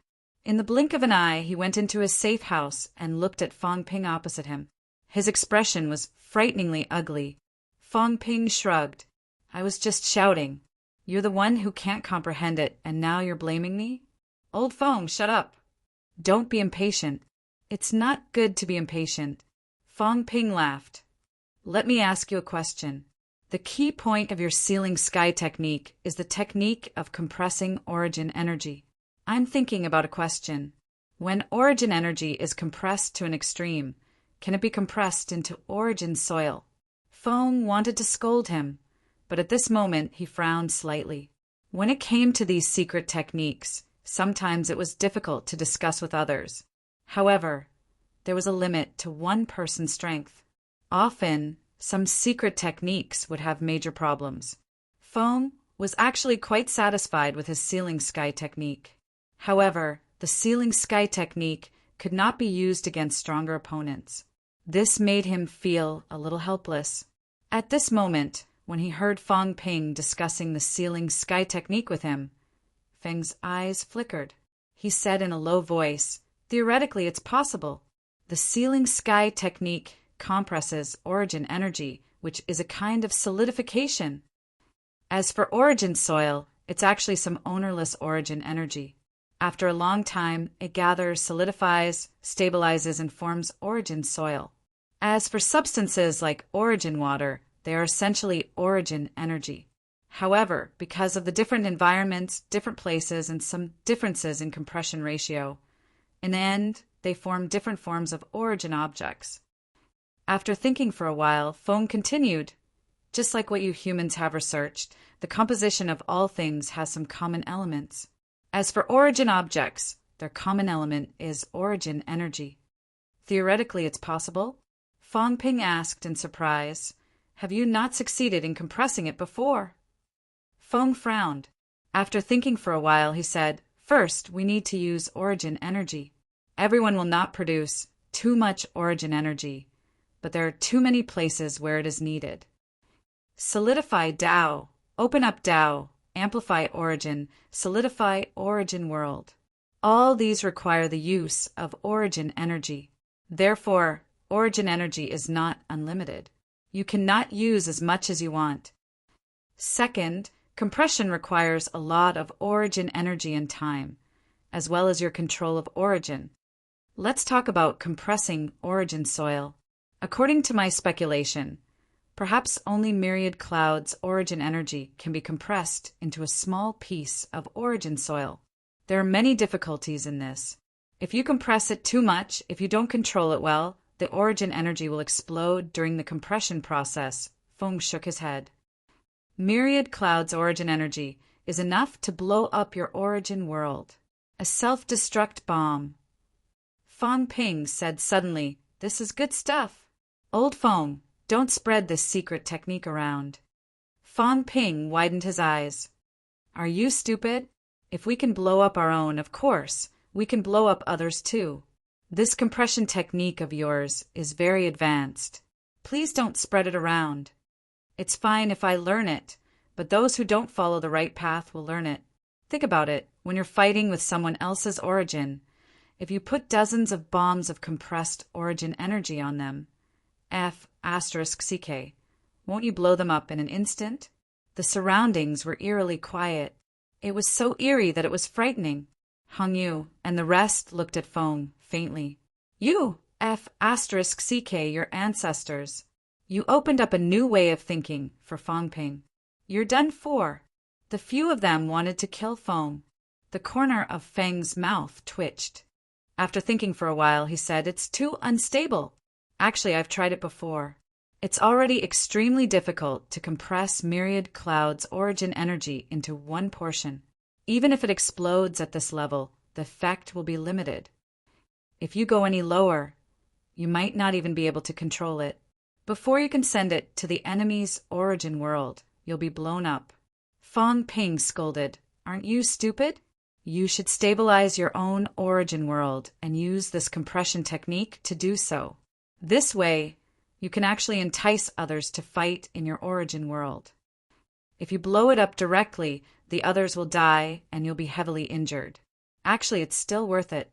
A: In the blink of an eye, he went into his safe house and looked at Fang Ping opposite him. His expression was frighteningly ugly. Fang Ping shrugged. "I was just shouting. You're the one who can't comprehend it, and now you're blaming me? Old Feng, shut up. Don't be impatient. It's not good to be impatient." Fang Ping laughed. "Let me ask you a question. The key point of your sealing sky technique is the technique of compressing origin energy. I'm thinking about a question. When origin energy is compressed to an extreme, can it be compressed into origin soil?" Feng wanted to scold him, but at this moment he frowned slightly. When it came to these secret techniques, sometimes it was difficult to discuss with others. However, there was a limit to one person's strength. Often, some secret techniques would have major problems. Feng was actually quite satisfied with his sealing sky technique. However, the sealing sky technique could not be used against stronger opponents. This made him feel a little helpless. At this moment, when he heard Fang Ping discussing the sealing sky technique with him, Feng's eyes flickered. He said in a low voice, "Theoretically, it's possible. The sealing sky technique compresses origin energy, which is a kind of solidification. As for origin soil, it's actually some ownerless origin energy. After a long time, it gathers, solidifies, stabilizes, and forms origin soil. As for substances like origin water, they are essentially origin energy. However, because of the different environments, different places, and some differences in compression ratio, in the end, they form different forms of origin objects." After thinking for a while, Feng continued, "Just like what you humans have researched, the composition of all things has some common elements. As for origin objects, their common element is origin energy. Theoretically, it's possible?" Fang Ping asked in surprise. "Have you not succeeded in compressing it before?" Feng frowned. After thinking for a while, he said, "First, we need to use origin energy. Everyone will not produce too much origin energy, but there are too many places where it is needed. Solidify Tao, open up Tao, amplify origin, solidify origin world. All these require the use of origin energy. Therefore, origin energy is not unlimited. You cannot use as much as you want. Second, compression requires a lot of origin energy and time. as well as your control of origin. Let's talk about compressing origin soil. According to my speculation, perhaps only myriad clouds' origin energy can be compressed into a small piece of origin soil. There are many difficulties in this. If you compress it too much, if you don't control it well, the origin energy will explode during the compression process. Feng shook his head. Myriad clouds' origin energy is enough to blow up your origin world. A self-destruct bomb. Fang Ping said suddenly, "This is good stuff. Old Feng, don't spread this secret technique around." Fang Ping widened his eyes. "Are you stupid? If we can blow up our own, of course, we can blow up others too. This compression technique of yours is very advanced. Please don't spread it around. It's fine if I learn it, but those who don't follow the right path will learn it. Think about it, when you're fighting with someone else's origin, if you put dozens of bombs of compressed origin energy on them, F***CK, won't you blow them up in an instant?" The surroundings were eerily quiet. It was so eerie that it was frightening. Hong Yu and the rest looked at Feng faintly. "You, F***CK, your ancestors. You opened up a new way of thinking for Fang Ping. You're done for." The few of them wanted to kill Feng. The corner of Feng's mouth twitched. After thinking for a while, he said, "It's too unstable. Actually, I've tried it before. It's already extremely difficult to compress myriad clouds' origin energy into one portion. Even if it explodes at this level, the effect will be limited. If you go any lower, you might not even be able to control it. Before you can send it to the enemy's origin world, you'll be blown up." Fang Ping scolded, "Aren't you stupid? You should stabilize your own origin world and use this compression technique to do so. This way, you can actually entice others to fight in your origin world. If you blow it up directly, the others will die and you'll be heavily injured. Actually, it's still worth it.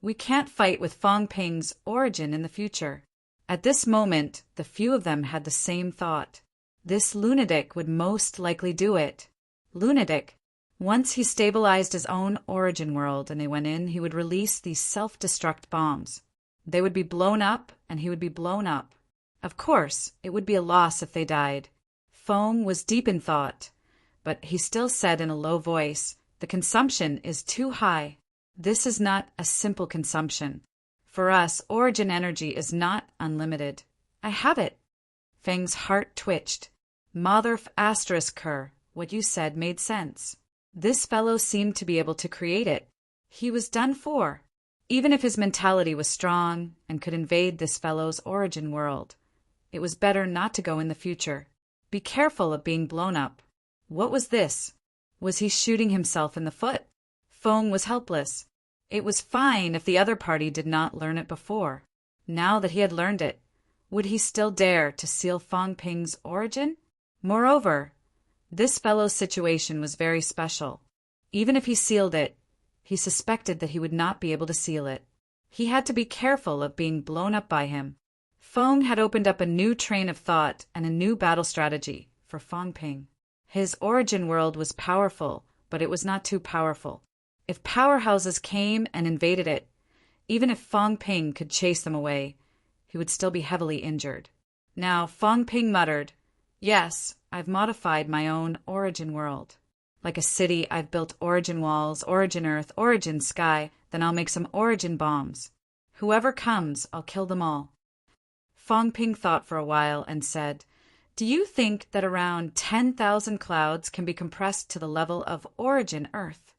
A: We can't fight with Fang Ping's origin in the future." At this moment, the few of them had the same thought. This lunatic would most likely do it. Lunatic. Once he stabilized his own origin world and they went in, he would release these self-destruct bombs. They would be blown up and he would be blown up. Of course, it would be a loss if they died. Feng was deep in thought, but he still said in a low voice, "The consumption is too high. This is not a simple consumption. For us, origin energy is not unlimited. I have it." Feng's heart twitched. Mother****, what you said made sense. This fellow seemed to be able to create it. He was done for. Even if his mentality was strong and could invade this fellow's origin world, it was better not to go in the future. Be careful of being blown up. What was this? Was he shooting himself in the foot? Feng was helpless. It was fine if the other party did not learn it before. Now that he had learned it, would he still dare to seal Fang Ping's origin? Moreover, this fellow's situation was very special. Even if he sealed it, he suspected that he would not be able to seal it. He had to be careful of being blown up by him. Feng had opened up a new train of thought and a new battle strategy for Fang Ping. His origin world was powerful, but it was not too powerful. If powerhouses came and invaded it, even if Fang Ping could chase them away, he would still be heavily injured. Now Fang Ping muttered, "Yes, I've modified my own origin world. Like a city, I've built origin walls, origin earth, origin sky, then I'll make some origin bombs. Whoever comes, I'll kill them all." Fang Ping thought for a while and said, "Do you think that around 10,000 clouds can be compressed to the level of origin earth?"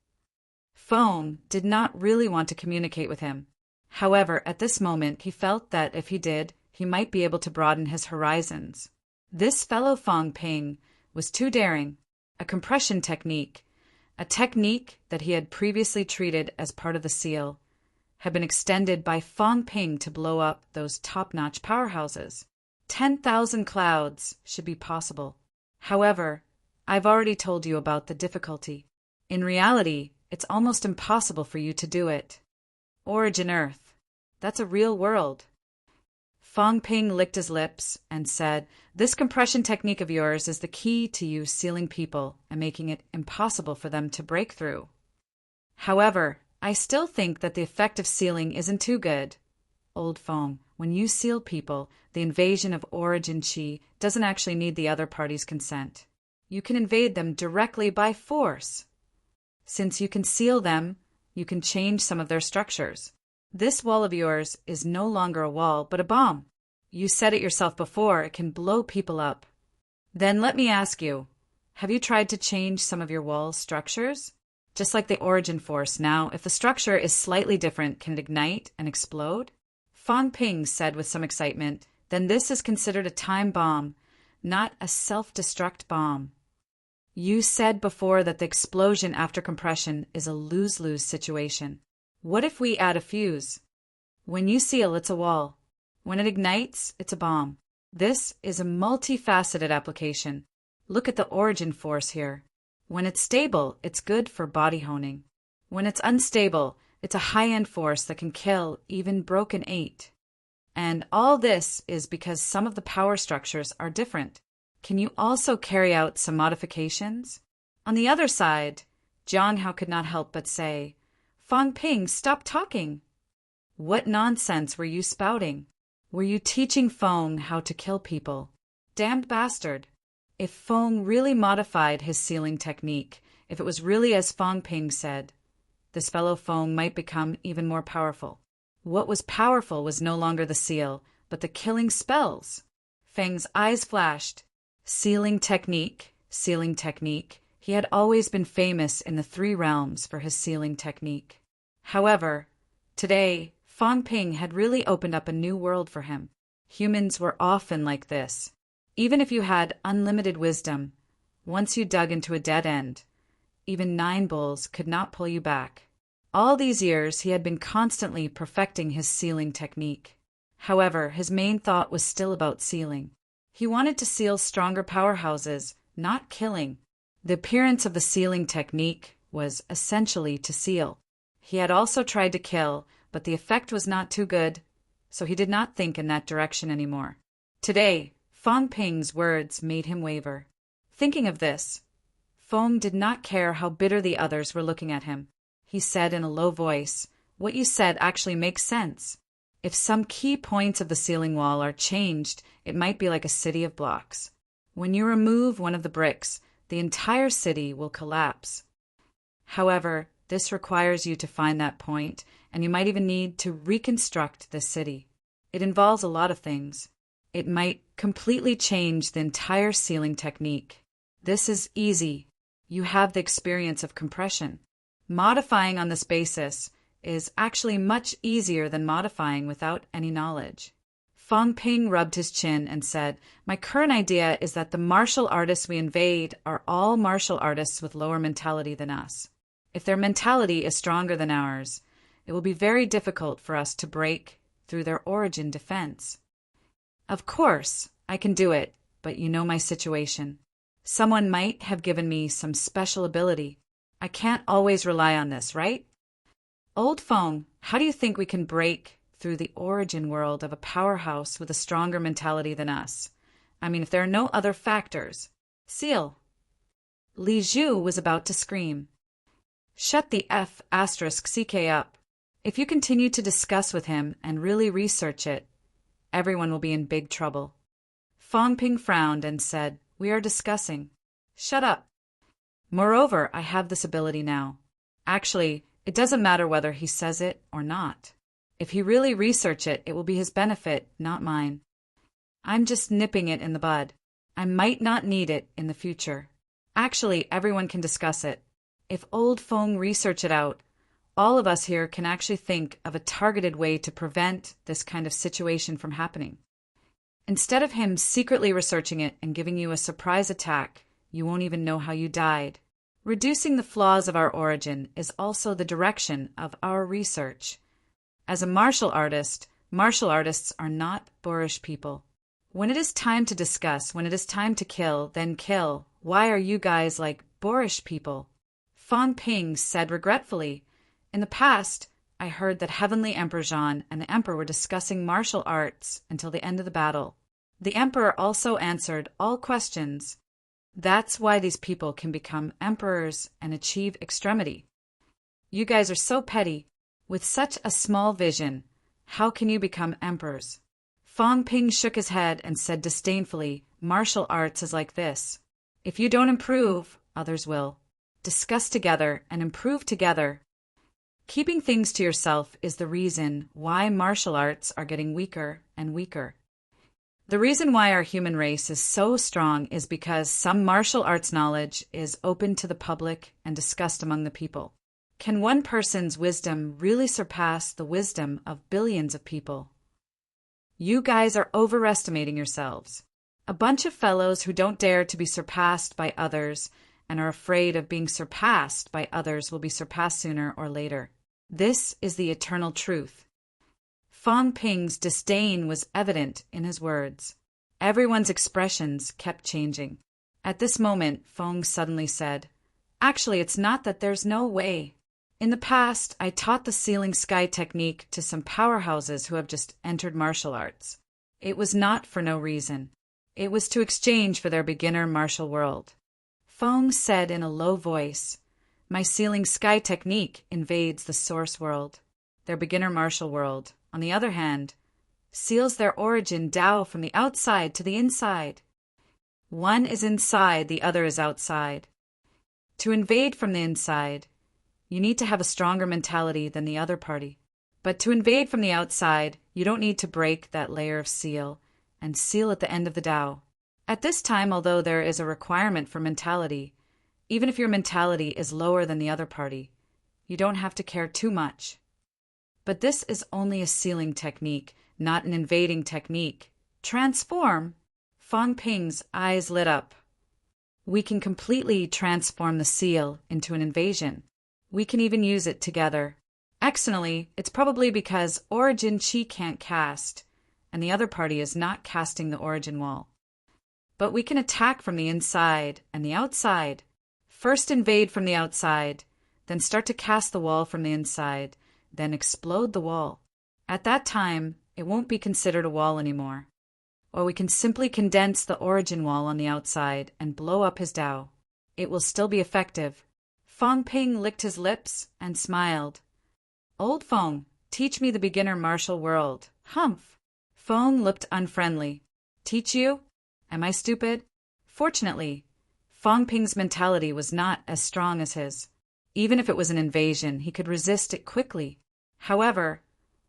A: Feng did not really want to communicate with him. However, at this moment, he felt that if he did, he might be able to broaden his horizons. This fellow Fang Ping was too daring. A compression technique, a technique that he had previously treated as part of the seal, had been extended by Fang Ping to blow up those top-notch powerhouses. 10,000 clouds should be possible. However, I've already told you about the difficulty. In reality, it's almost impossible for you to do it. Origin Earth, that's a real world. Fang Ping licked his lips and said, "This compression technique of yours is the key to you sealing people and making it impossible for them to break through. However, I still think that the effect of sealing isn't too good. Old Fong, when you seal people, the invasion of origin chi doesn't actually need the other party's consent. You can invade them directly by force. Since you can seal them, you can change some of their structures. This wall of yours is no longer a wall, but a bomb. You said it yourself before, it can blow people up. Then let me ask you, have you tried to change some of your wall structures? Just like the origin force now, if the structure is slightly different, can it ignite and explode? Fong Ping said with some excitement, then this is considered a time bomb, not a self-destruct bomb. You said before that the explosion after compression is a lose-lose situation. What if we add a fuse? When you seal, it's a wall. When it ignites, it's a bomb. This is a multifaceted application. Look at the origin force here. When it's stable, it's good for body honing. When it's unstable, it's a high-end force that can kill even broken 8. And all this is because some of the power structures are different. Can you also carry out some modifications? On the other side, Jiang Hao could not help but say, Fong Ping, stop talking. What nonsense were you spouting? Were you teaching Fong how to kill people? Damned bastard. If Fong really modified his sealing technique, if it was really as Fong Ping said, this fellow Fong might become even more powerful. What was powerful was no longer the seal, but the killing spells. Feng's eyes flashed. Sealing technique, sealing technique. He had always been famous in the 3 realms for his sealing technique. However, today, Fong Ping had really opened up a new world for him. Humans were often like this. Even if you had unlimited wisdom, once you dug into a dead end, even 9 bulls could not pull you back. All these years, he had been constantly perfecting his sealing technique. However, his main thought was still about sealing. He wanted to seal stronger powerhouses, not killing. The appearance of the sealing technique was essentially to seal. He had also tried to kill, but the effect was not too good, so he did not think in that direction anymore. Today, Fong Ping's words made him waver. Thinking of this, Fong did not care how bitter the others were looking at him. He said in a low voice, "What you said actually makes sense. If some key points of the sealing wall are changed, it might be like a city of blocks. When you remove one of the bricks, the entire city will collapse. However, this requires you to find that point, and you might even need to reconstruct the city. It involves a lot of things. It might completely change the entire sealing technique. This is easy. You have the experience of compression. Modifying on this basis is actually much easier than modifying without any knowledge." Fong Ping rubbed his chin and said, "My current idea is that the martial artists we invade are all martial artists with lower mentality than us. If their mentality is stronger than ours, it will be very difficult for us to break through their origin defense. Of course, I can do it, but you know my situation. Someone might have given me some special ability. I can't always rely on this, right? Old Fong, how do you think we can break through the origin world of a powerhouse with a stronger mentality than us? I mean, if there are no other factors. Seal." Li Zhu was about to scream. "Shut the F***ck up. If you continue to discuss with him and really research it, everyone will be in big trouble." Fong Ping frowned and said, "We are discussing." "Shut up. Moreover, I have this ability now. Actually, it doesn't matter whether he says it or not. If he really research it, it will be his benefit, not mine. I'm just nipping it in the bud. I might not need it in the future. Actually, everyone can discuss it. If old Fong research it out, all of us here can actually think of a targeted way to prevent this kind of situation from happening. Instead of him secretly researching it and giving you a surprise attack, you won't even know how you died. Reducing the flaws of our origin is also the direction of our research. As a martial artists are not boorish people. When it is time to discuss, when it is time to kill, then kill. Why are you guys like boorish people?" Fong Ping said regretfully, "In the past, I heard that Heavenly Emperor Zhan and the Emperor were discussing martial arts until the end of the battle. The Emperor also answered all questions. That's why these people can become emperors and achieve extremity. You guys are so petty. With such a small vision, how can you become emperors? Fong Ping shook his head and said disdainfully, martial arts is like this. If you don't improve, others will. Discuss together and improve together. Keeping things to yourself is the reason why martial arts are getting weaker and weaker. The reason why our human race is so strong is because some martial arts knowledge is open to the public and discussed among the people. Can one person's wisdom really surpass the wisdom of billions of people? You guys are overestimating yourselves. A bunch of fellows who don't dare to be surpassed by others and are afraid of being surpassed by others will be surpassed sooner or later. This is the eternal truth. Fong Ping's disdain was evident in his words. Everyone's expressions kept changing. At this moment, Fong suddenly said, "Actually, it's not that there's no way. In the past, I taught the ceiling sky technique to some powerhouses who have just entered martial arts. It was not for no reason. It was to exchange for their beginner martial world." Fong said in a low voice, "My ceiling sky technique invades the source world. Their beginner martial world, on the other hand, seals their origin Tao from the outside to the inside. One is inside, the other is outside. To invade from the inside, you need to have a stronger mentality than the other party. But to invade from the outside, you don't need to break that layer of seal and seal at the end of the Tao. At this time, although there is a requirement for mentality, even if your mentality is lower than the other party, you don't have to care too much. But this is only a sealing technique, not an invading technique. Transform?" Fong Ping's eyes lit up. "We can completely transform the seal into an invasion. We can even use it together. Excellently, it's probably because Origin Chi can't cast, and the other party is not casting the Origin wall. But we can attack from the inside and the outside. First invade from the outside, then start to cast the wall from the inside, then explode the wall. At that time, it won't be considered a wall anymore. Or we can simply condense the Origin wall on the outside and blow up his Tao. It will still be effective." Fong Ping licked his lips and smiled. "Old Fong, teach me the beginner martial world." "Humph." Fong looked unfriendly. "Teach you? Am I stupid?" Fortunately, Fong Ping's mentality was not as strong as his. Even if it was an invasion, he could resist it quickly. However,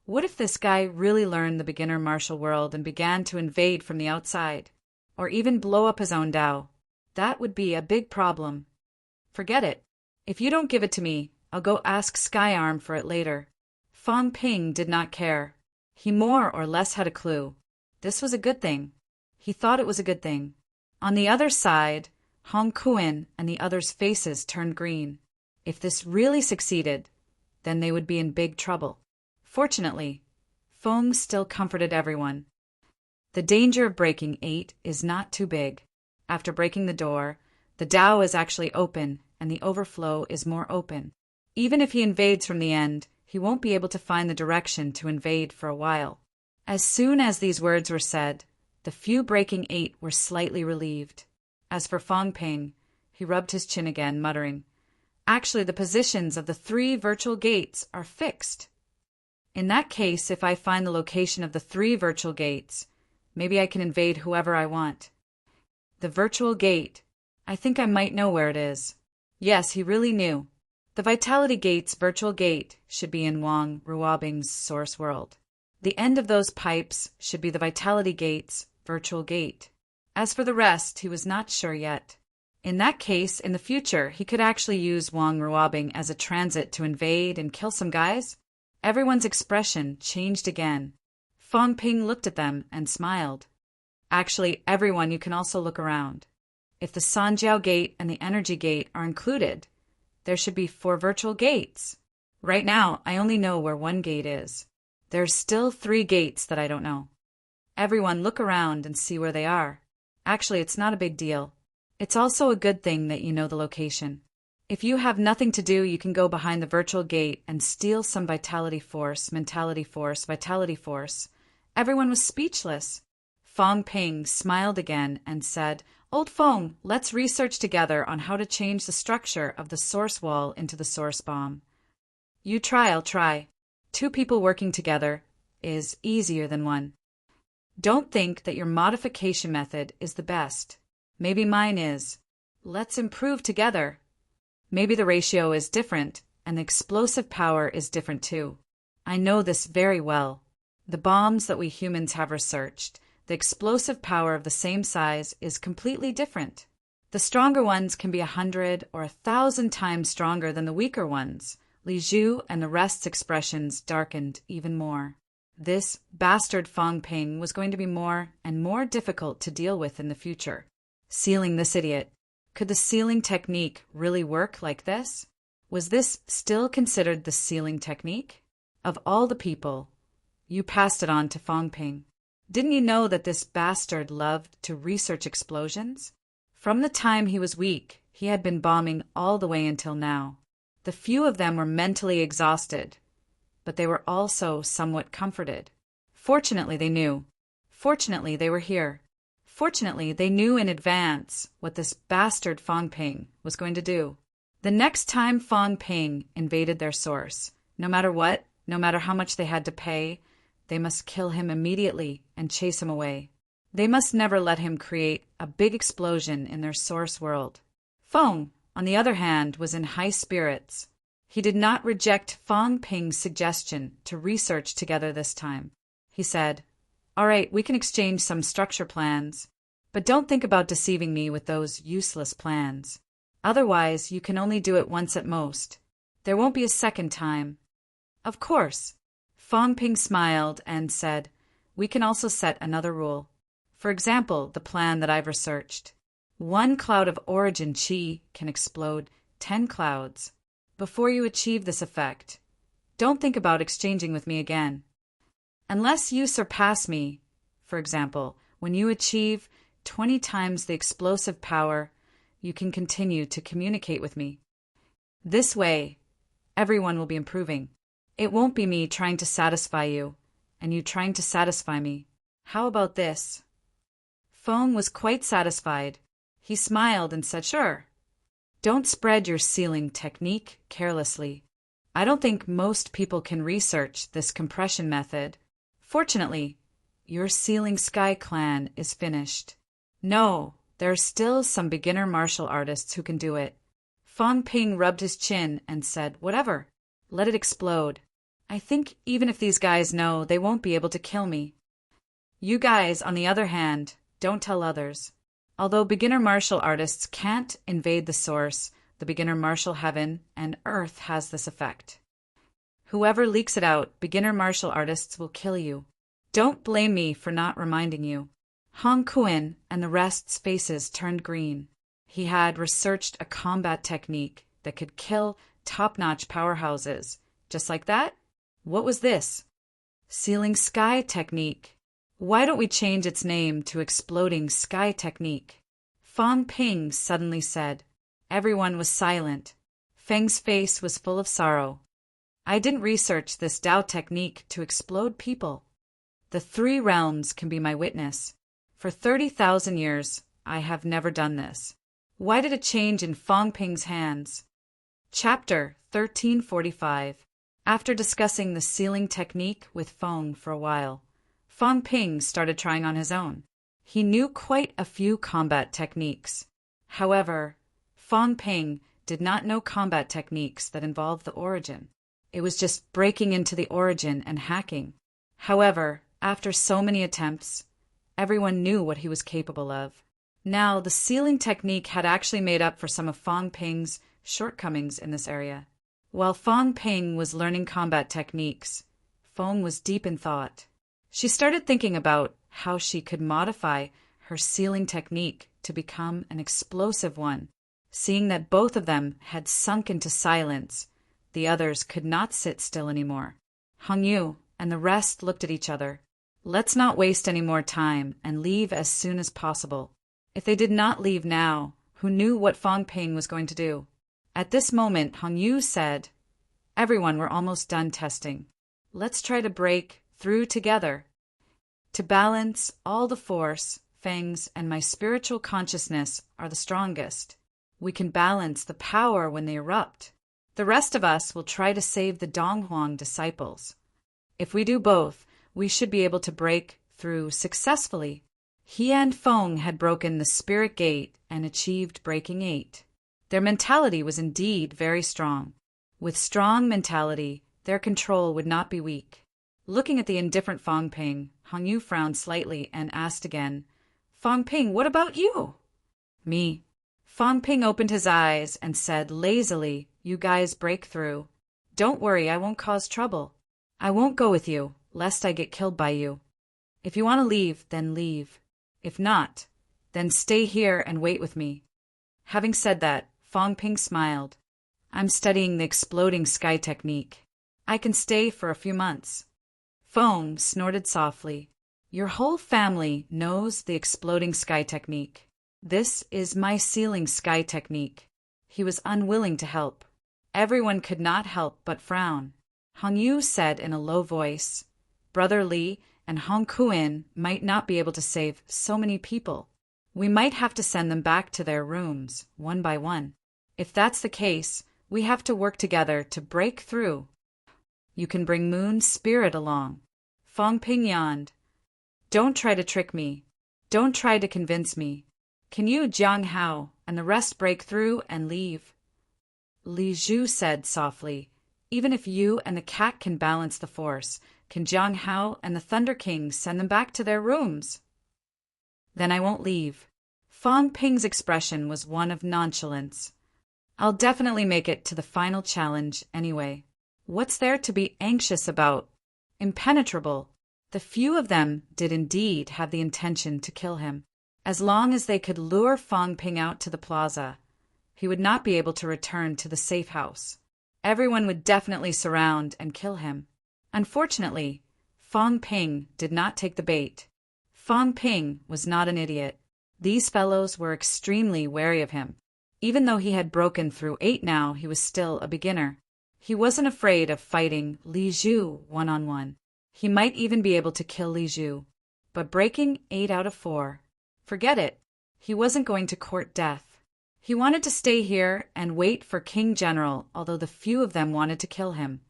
A: what if this guy really learned the beginner martial world and began to invade from the outside? Or even blow up his own Tao? That would be a big problem. "Forget it. If you don't give it to me, I'll go ask Skyarm for it later." Fong Ping did not care. He more or less had a clue. This was a good thing. He thought it was a good thing. On the other side, Hong Kuan and the others' faces turned green. If this really succeeded, then they would be in big trouble. Fortunately, Fong still comforted everyone. The danger of breaking 8 is not too big. After breaking the door, the Tao is actually open, and the overflow is more open. Even if he invades from the end, he won't be able to find the direction to invade for a while. As soon as these words were said, the few breaking 8 were slightly relieved. As for Fong Ping, he rubbed his chin again, muttering, "Actually, the positions of the 3 virtual gates are fixed. In that case, if I find the location of the 3 virtual gates, maybe I can invade whoever I want." The virtual gate. I think I might know where it is. Yes, he really knew. The Vitality Gate's virtual gate should be in Wang Ruobing's source world. The end of those pipes should be the Vitality Gate's virtual gate. As for the rest, he was not sure yet. In that case, in the future, he could actually use Wang Ruobing as a transit to invade and kill some guys. Everyone's expression changed again. Fong Ping looked at them and smiled. "Actually, everyone, you can also look around. If the Sanjiao Gate and the Energy Gate are included, there should be 4 virtual gates. Right now, I only know where 1 gate is. There's still 3 gates that I don't know. Everyone look around and see where they are. Actually, it's not a big deal. It's also a good thing that you know the location. If you have nothing to do, you can go behind the virtual gate and steal some vitality force, mentality force, vitality force." Everyone was speechless. Fong Ping smiled again and said, "Old Fong, let's research together on how to change the structure of the source wall into the source bomb." You try, I'll try. Two people working together is easier than one. Don't think that your modification method is the best. Maybe mine is. Let's improve together. Maybe the ratio is different, and the explosive power is different too. I know this very well. The bombs that we humans have researched, the explosive power of the same size is completely different. The stronger ones can be 100 or 1,000 times stronger than the weaker ones. Li Zhu and the rest's expressions darkened even more. This bastard Fang Ping was going to be more and more difficult to deal with in the future. Sealing this idiot. Could the sealing technique really work like this? Was this still considered the sealing technique? Of all the people, you passed it on to Fang Ping. Didn't you know that this bastard loved to research explosions? From the time he was weak, he had been bombing all the way until now. The few of them were mentally exhausted, but they were also somewhat comforted. Fortunately, they knew. Fortunately, they were here. Fortunately, they knew in advance what this bastard Fang Ping was going to do. The next time Fang Ping invaded their source, no matter what, no matter how much they had to pay, they must kill him immediately and chase him away. They must never let him create a big explosion in their source world. Feng, on the other hand, was in high spirits. He did not reject Fang Ping's suggestion to research together this time. He said, "All right, we can exchange some structure plans, but don't think about deceiving me with those useless plans. Otherwise, you can only do it once at most. There won't be a second time." "Of course." Fang Ping smiled and said, "We can also set another rule. For example, the plan that I've researched. 1 cloud of origin qi can explode 10 clouds. Before you achieve this effect, don't think about exchanging with me again. Unless you surpass me, for example, when you achieve 20 times the explosive power, you can continue to communicate with me. This way, everyone will be improving. It won't be me trying to satisfy you, and you trying to satisfy me. How about this?" Feng was quite satisfied. He smiled and said, "Sure. Don't spread your sealing technique carelessly. I don't think most people can research this compression method. Fortunately, your sealing sky clan is finished. No, there are still some beginner martial artists who can do it." Fang Ping rubbed his chin and said, "Whatever. Let it explode. I think even if these guys know, they won't be able to kill me. You guys, on the other hand, don't tell others. Although beginner martial artists can't invade the source, the beginner martial heaven and earth has this effect. Whoever leaks it out, beginner martial artists will kill you. Don't blame me for not reminding you." Hong Kuan and the rest's faces turned green. He had researched a combat technique that could kill top-notch powerhouses. Just like that? What was this? Sealing sky technique. Why don't we change its name to exploding sky technique? Fang Ping suddenly said. Everyone was silent. Feng's face was full of sorrow. "I didn't research this Tao technique to explode people. The 3 realms can be my witness. For 30,000 years, I have never done this. Why did it change in Fang Ping's hands?" Chapter 1345. After discussing the sealing technique with Feng for a while, Fang Ping started trying on his own. He knew quite a few combat techniques. However, Fang Ping did not know combat techniques that involved the origin. It was just breaking into the origin and hacking. However, after so many attempts, everyone knew what he was capable of. Now, the sealing technique had actually made up for some of Fang Ping's shortcomings in this area. While Fang Ping was learning combat techniques, Feng was deep in thought. She started thinking about how she could modify her sealing technique to become an explosive one. Seeing that both of them had sunk into silence, the others could not sit still anymore. Hong Yu and the rest looked at each other. Let's not waste any more time and leave as soon as possible. If they did not leave now, who knew what Fang Ping was going to do? At this moment, Hong Yu said, "Everyone, we're almost done testing. Let's try to break through together. To balance all the force, Feng's and my spiritual consciousness are the strongest. We can balance the power when they erupt. The rest of us will try to save the Donghuang disciples. If we do both, we should be able to break through successfully. He and Feng had broken the spirit gate and achieved breaking 8. Their mentality was indeed very strong. With strong mentality, their control would not be weak. Looking at the indifferent Fang Ping, Hong Yu frowned slightly and asked again, "Fang Ping, what about you?" "Me." Fang Ping opened his eyes and said lazily, "You guys break through. Don't worry, I won't cause trouble. I won't go with you, lest I get killed by you. If you want to leave, then leave. If not, then stay here and wait with me." Having said that, Fang Ping smiled. "I'm studying the exploding sky technique. I can stay for a few months." Feng snorted softly. "Your whole family knows the exploding sky technique. This is my sealing sky technique." He was unwilling to help. Everyone could not help but frown. Hong Yu said in a low voice, "Brother Li and Hong Kuin might not be able to save so many people. We might have to send them back to their rooms, one by one. If that's the case, we have to work together to break through. You can bring Moon Spirit along." Fang Ping yawned. "Don't try to trick me. Don't try to convince me. Can you, Jiang Hao, and the rest break through and leave?" Li Zhu said softly, "Even if you and the cat can balance the force, can Jiang Hao and the Thunder King send them back to their rooms?" "Then I won't leave." Fang Ping's expression was one of nonchalance. "I'll definitely make it to the final challenge anyway. What's there to be anxious about? Impenetrable." The few of them did indeed have the intention to kill him. As long as they could lure Fang Ping out to the plaza, he would not be able to return to the safe house. Everyone would definitely surround and kill him. Unfortunately, Fang Ping did not take the bait. Fang Ping was not an idiot. These fellows were extremely wary of him. Even though he had broken through 8 now, he was still a beginner. He wasn't afraid of fighting Li Zhu one-on-one. He might even be able to kill Li Zhu. But breaking 8 out of 4, forget it. He wasn't going to court death. He wanted to stay here and wait for King General, although the few of them wanted to kill him.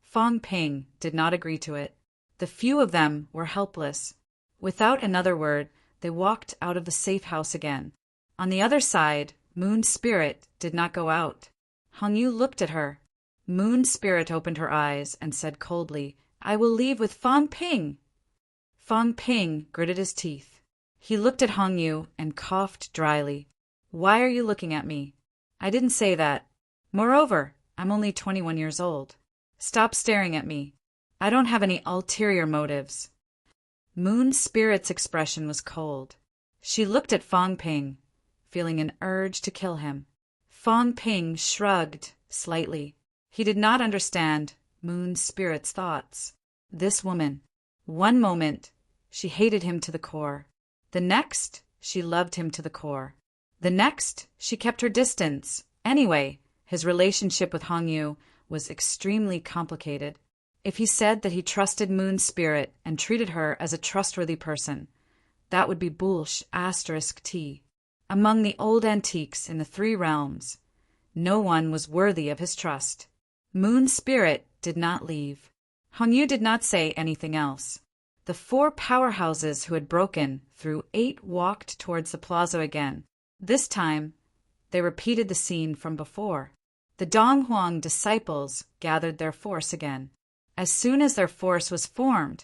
A: Fang Ping did not agree to it. The few of them were helpless. Without another word, they walked out of the safe house again. On the other side, Moon Spirit did not go out. Hong Yu looked at her. Moon Spirit opened her eyes and said coldly, "I will leave with Fang Ping." Fang Ping gritted his teeth. He looked at Hong Yu and coughed dryly. "Why are you looking at me? I didn't say that. Moreover, I'm only 21 years old. Stop staring at me. I don't have any ulterior motives." Moon Spirit's expression was cold. She looked at Fang Ping, feeling an urge to kill him. Fang Ping shrugged slightly. He did not understand Moon Spirit's thoughts. This woman. One moment, she hated him to the core. The next, she loved him to the core. The next, she kept her distance. Anyway, his relationship with Hong Yu was extremely complicated. If he said that he trusted Moon Spirit and treated her as a trustworthy person, that would be *T. Among the old antiques in the 3 realms, no one was worthy of his trust. Moon Spirit did not leave. Hong Yu did not say anything else. The 4 powerhouses who had broken through 8 walked towards the plaza again. This time, they repeated the scene from before. The Donghuang disciples gathered their force again. As soon as their force was formed,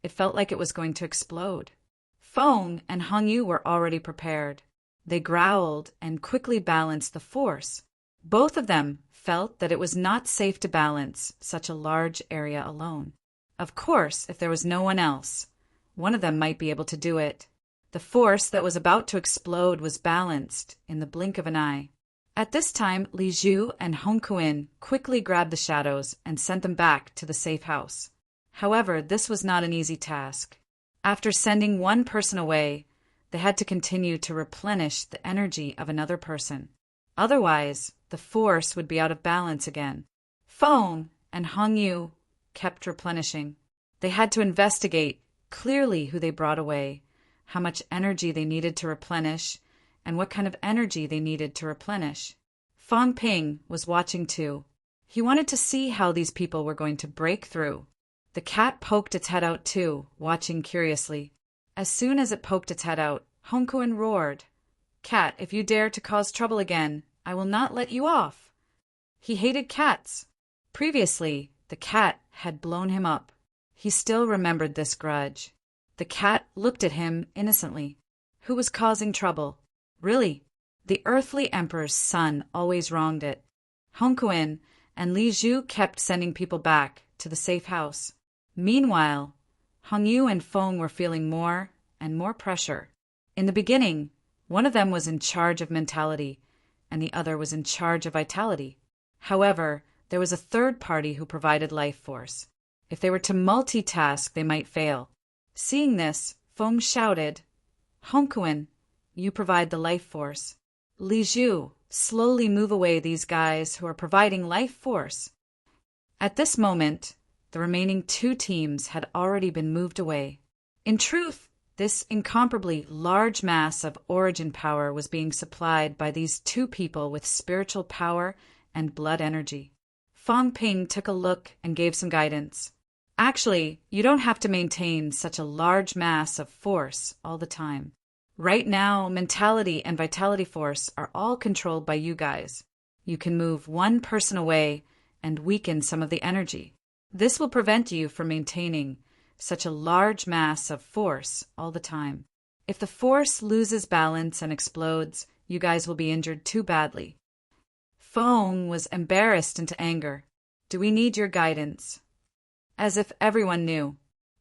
A: it felt like it was going to explode. Feng and Hong Yu were already prepared. They growled and quickly balanced the force. Both of them felt that it was not safe to balance such a large area alone. Of course, if there was no one else, one of them might be able to do it. The force that was about to explode was balanced in the blink of an eye. At this time, Li Zhu and Hong Kuin quickly grabbed the shadows and sent them back to the safe house. However, this was not an easy task. After sending one person away, they had to continue to replenish the energy of another person. Otherwise, the force would be out of balance again. Feng and Hong Yu kept replenishing. They had to investigate clearly who they brought away, how much energy they needed to replenish, and what kind of energy they needed to replenish. Fang Ping was watching too. He wanted to see how these people were going to break through. The cat poked its head out too, watching curiously. As soon as it poked its head out, Hongkuin roared, "Cat, if you dare to cause trouble again, I will not let you off." He hated cats. Previously, the cat had blown him up. He still remembered this grudge. The cat looked at him innocently. Who was causing trouble? Really? The earthly emperor's son always wronged it. Hongkuin and Li Zhu kept sending people back to the safe house. Meanwhile, Hong Yu and Feng were feeling more and more pressure. In the beginning, one of them was in charge of mentality, and the other was in charge of vitality. However, there was a third party who provided life force. If they were to multitask, they might fail. Seeing this, Feng shouted, "Hongkuin, you provide the life force. Li Zhu, slowly move away these guys who are providing life force." At this moment, the remaining two teams had already been moved away. In truth, this incomparably large mass of origin power was being supplied by these two people with spiritual power and blood energy. Fang Ping took a look and gave some guidance. Actually, you don't have to maintain such a large mass of force all the time. Right now, mentality and vitality force are all controlled by you guys. You can move one person away and weaken some of the energy. This will prevent you from maintaining such a large mass of force all the time. If the force loses balance and explodes, you guys will be injured too badly. Feng was embarrassed into anger. "Do we need your guidance?" As if everyone knew.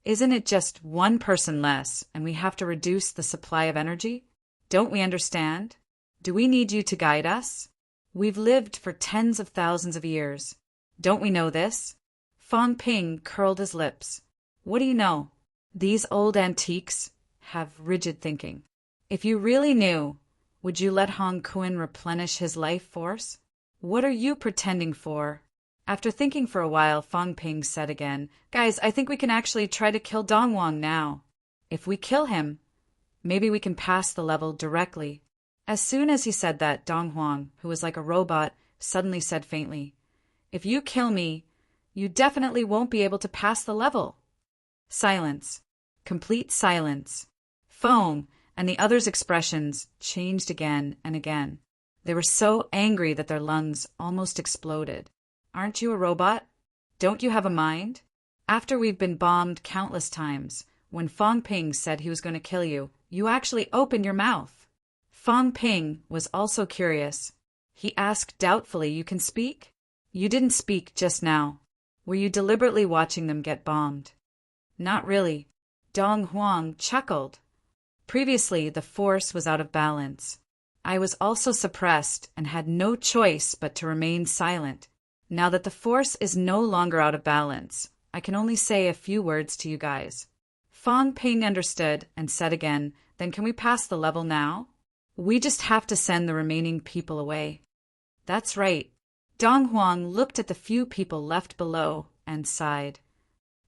A: Isn't it just one person less and we have to reduce the supply of energy? Don't we understand? Do we need you to guide us? We've lived for tens of thousands of years. Don't we know this? Fang Ping curled his lips. What do you know? These old antiques have rigid thinking. If you really knew, would you let Hong Kuin replenish his life force? What are you pretending for? After thinking for a while, Fang Ping said again, "Guys, I think we can actually try to kill Dongwang now. If we kill him, maybe we can pass the level directly." As soon as he said that, Donghuang, who was like a robot, suddenly said faintly, "If you kill me, you definitely won't be able to pass the level." Silence. Complete silence. Feng and the others' expressions changed again and again. They were so angry that their lungs almost exploded. Aren't you a robot? Don't you have a mind? After we've been bombed countless times, when Fang Ping said he was going to kill you, you actually opened your mouth. Fang Ping was also curious. He asked doubtfully, "You can speak?" "You didn't speak just now. Were you deliberately watching them get bombed?" "Not really." Dong Huang chuckled. "Previously, the force was out of balance. I was also suppressed and had no choice but to remain silent. Now that the force is no longer out of balance, I can only say a few words to you guys." Fang Ping understood and said again, "Then can we pass the level now? We just have to send the remaining people away." "That's right." Dong Huang looked at the few people left below and sighed.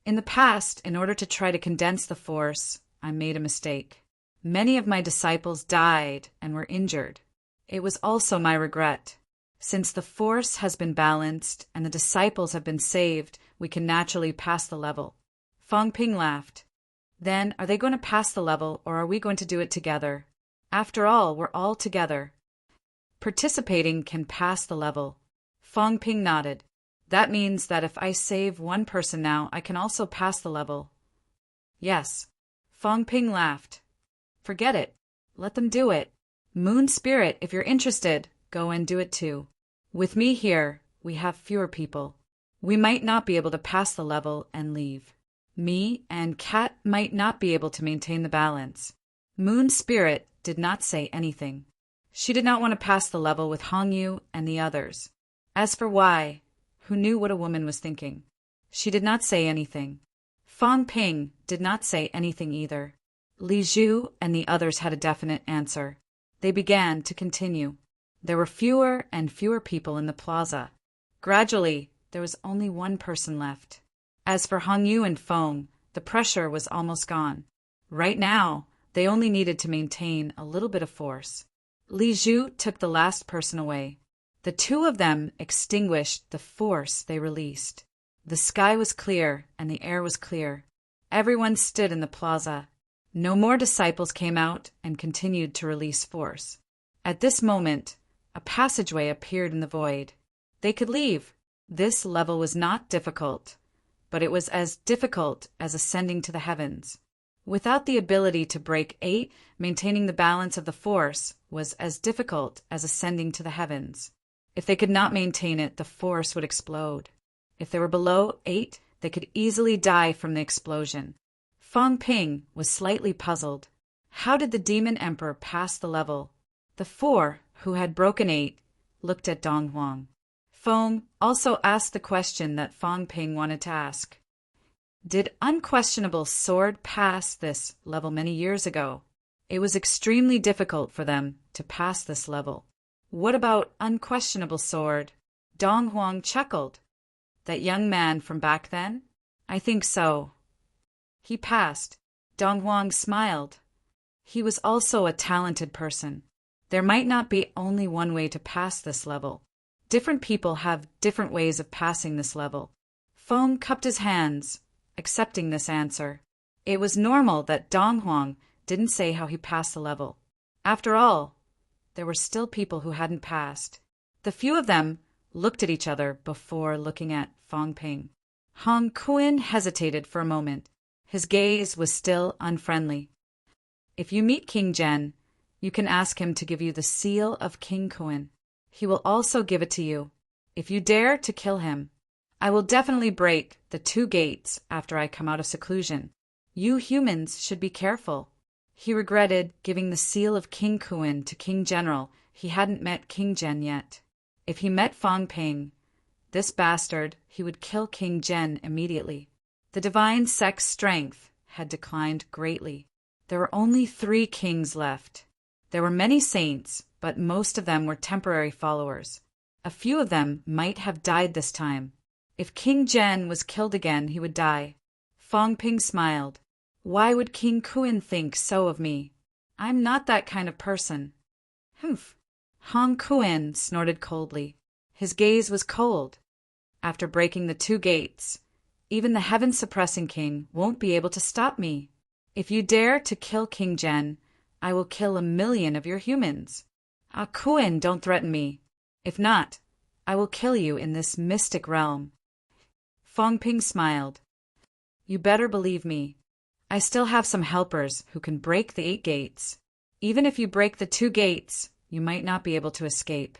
A: "In the past, in order to try to condense the force, I made a mistake. Many of my disciples died and were injured. It was also my regret. Since the force has been balanced and the disciples have been saved, we can naturally pass the level." Fang Ping laughed. "Then, are they going to pass the level, or are we going to do it together? After all, we're all together." "Participating can pass the level." Fang Ping nodded. "That means that if I save one person now, I can also pass the level." "Yes." Fang Ping laughed. "Forget it. Let them do it. Moon Spirit, if you're interested, go and do it too. With me here, we have fewer people. We might not be able to pass the level and leave. Me and Cat might not be able to maintain the balance." Moon Spirit did not say anything. She did not want to pass the level with Hong Yu and the others. As for Wei, who knew what a woman was thinking, she did not say anything. Fang Ping did not say anything either. Li Zhu and the others had a definite answer. They began to continue. There were fewer and fewer people in the plaza. Gradually, there was only one person left. As for Hong Yu and Feng, the pressure was almost gone. Right now, they only needed to maintain a little bit of force. Li Zhu took the last person away. The two of them extinguished the force they released. The sky was clear and the air was clear. Everyone stood in the plaza. No more disciples came out and continued to release force. At this moment, a passageway appeared in the void. They could leave. This level was not difficult, but it was as difficult as ascending to the heavens. Without the ability to break 8, maintaining the balance of the force was as difficult as ascending to the heavens. If they could not maintain it, the force would explode. If they were below 8, they could easily die from the explosion. Fong Ping was slightly puzzled. How did the demon emperor pass the level? The 4, who had broken 8, looked at Dong Huang. Fong also asked the question that Fong Ping wanted to ask. Did Unquestionable Sword pass this level many years ago? It was extremely difficult for them to pass this level. What about Unquestionable Sword? Dong Huang chuckled. That young man from back then? I think so. He passed. Dong Huang smiled. He was also a talented person. There might not be only one way to pass this level. Different people have different ways of passing this level. Fong cupped his hands, accepting this answer. It was normal that Dong Huang didn't say how he passed the level. After all, there were still people who hadn't passed. The few of them looked at each other before looking at Fong Ping. Hong Kuan hesitated for a moment. His gaze was still unfriendly. If you meet King Zhen, you can ask him to give you the seal of King Kuan. He will also give it to you. If you dare to kill him, I will definitely break the 2 gates after I come out of seclusion. You humans should be careful. He regretted giving the seal of King Kuan to King General. He hadn't met King Zhen yet. If he met Fong Ping, this bastard, he would kill King Zhen immediately. The divine sect's strength had declined greatly. There were only 3 kings left. There were many saints, but most of them were temporary followers. A few of them might have died this time. If King Zhen was killed again, he would die. Fong Ping smiled. Why would King Kuan think so of me? I'm not that kind of person. Humph. Hong Kuan snorted coldly. His gaze was cold. After breaking the 2 gates, even the heaven-suppressing king won't be able to stop me. If you dare to kill King Zhen, I will kill 1,000,000 of your humans. Kuan, don't threaten me. If not, I will kill you in this mystic realm. Fong Ping smiled. You better believe me. I still have some helpers who can break the 8 gates. Even if you break the 2 gates, you might not be able to escape.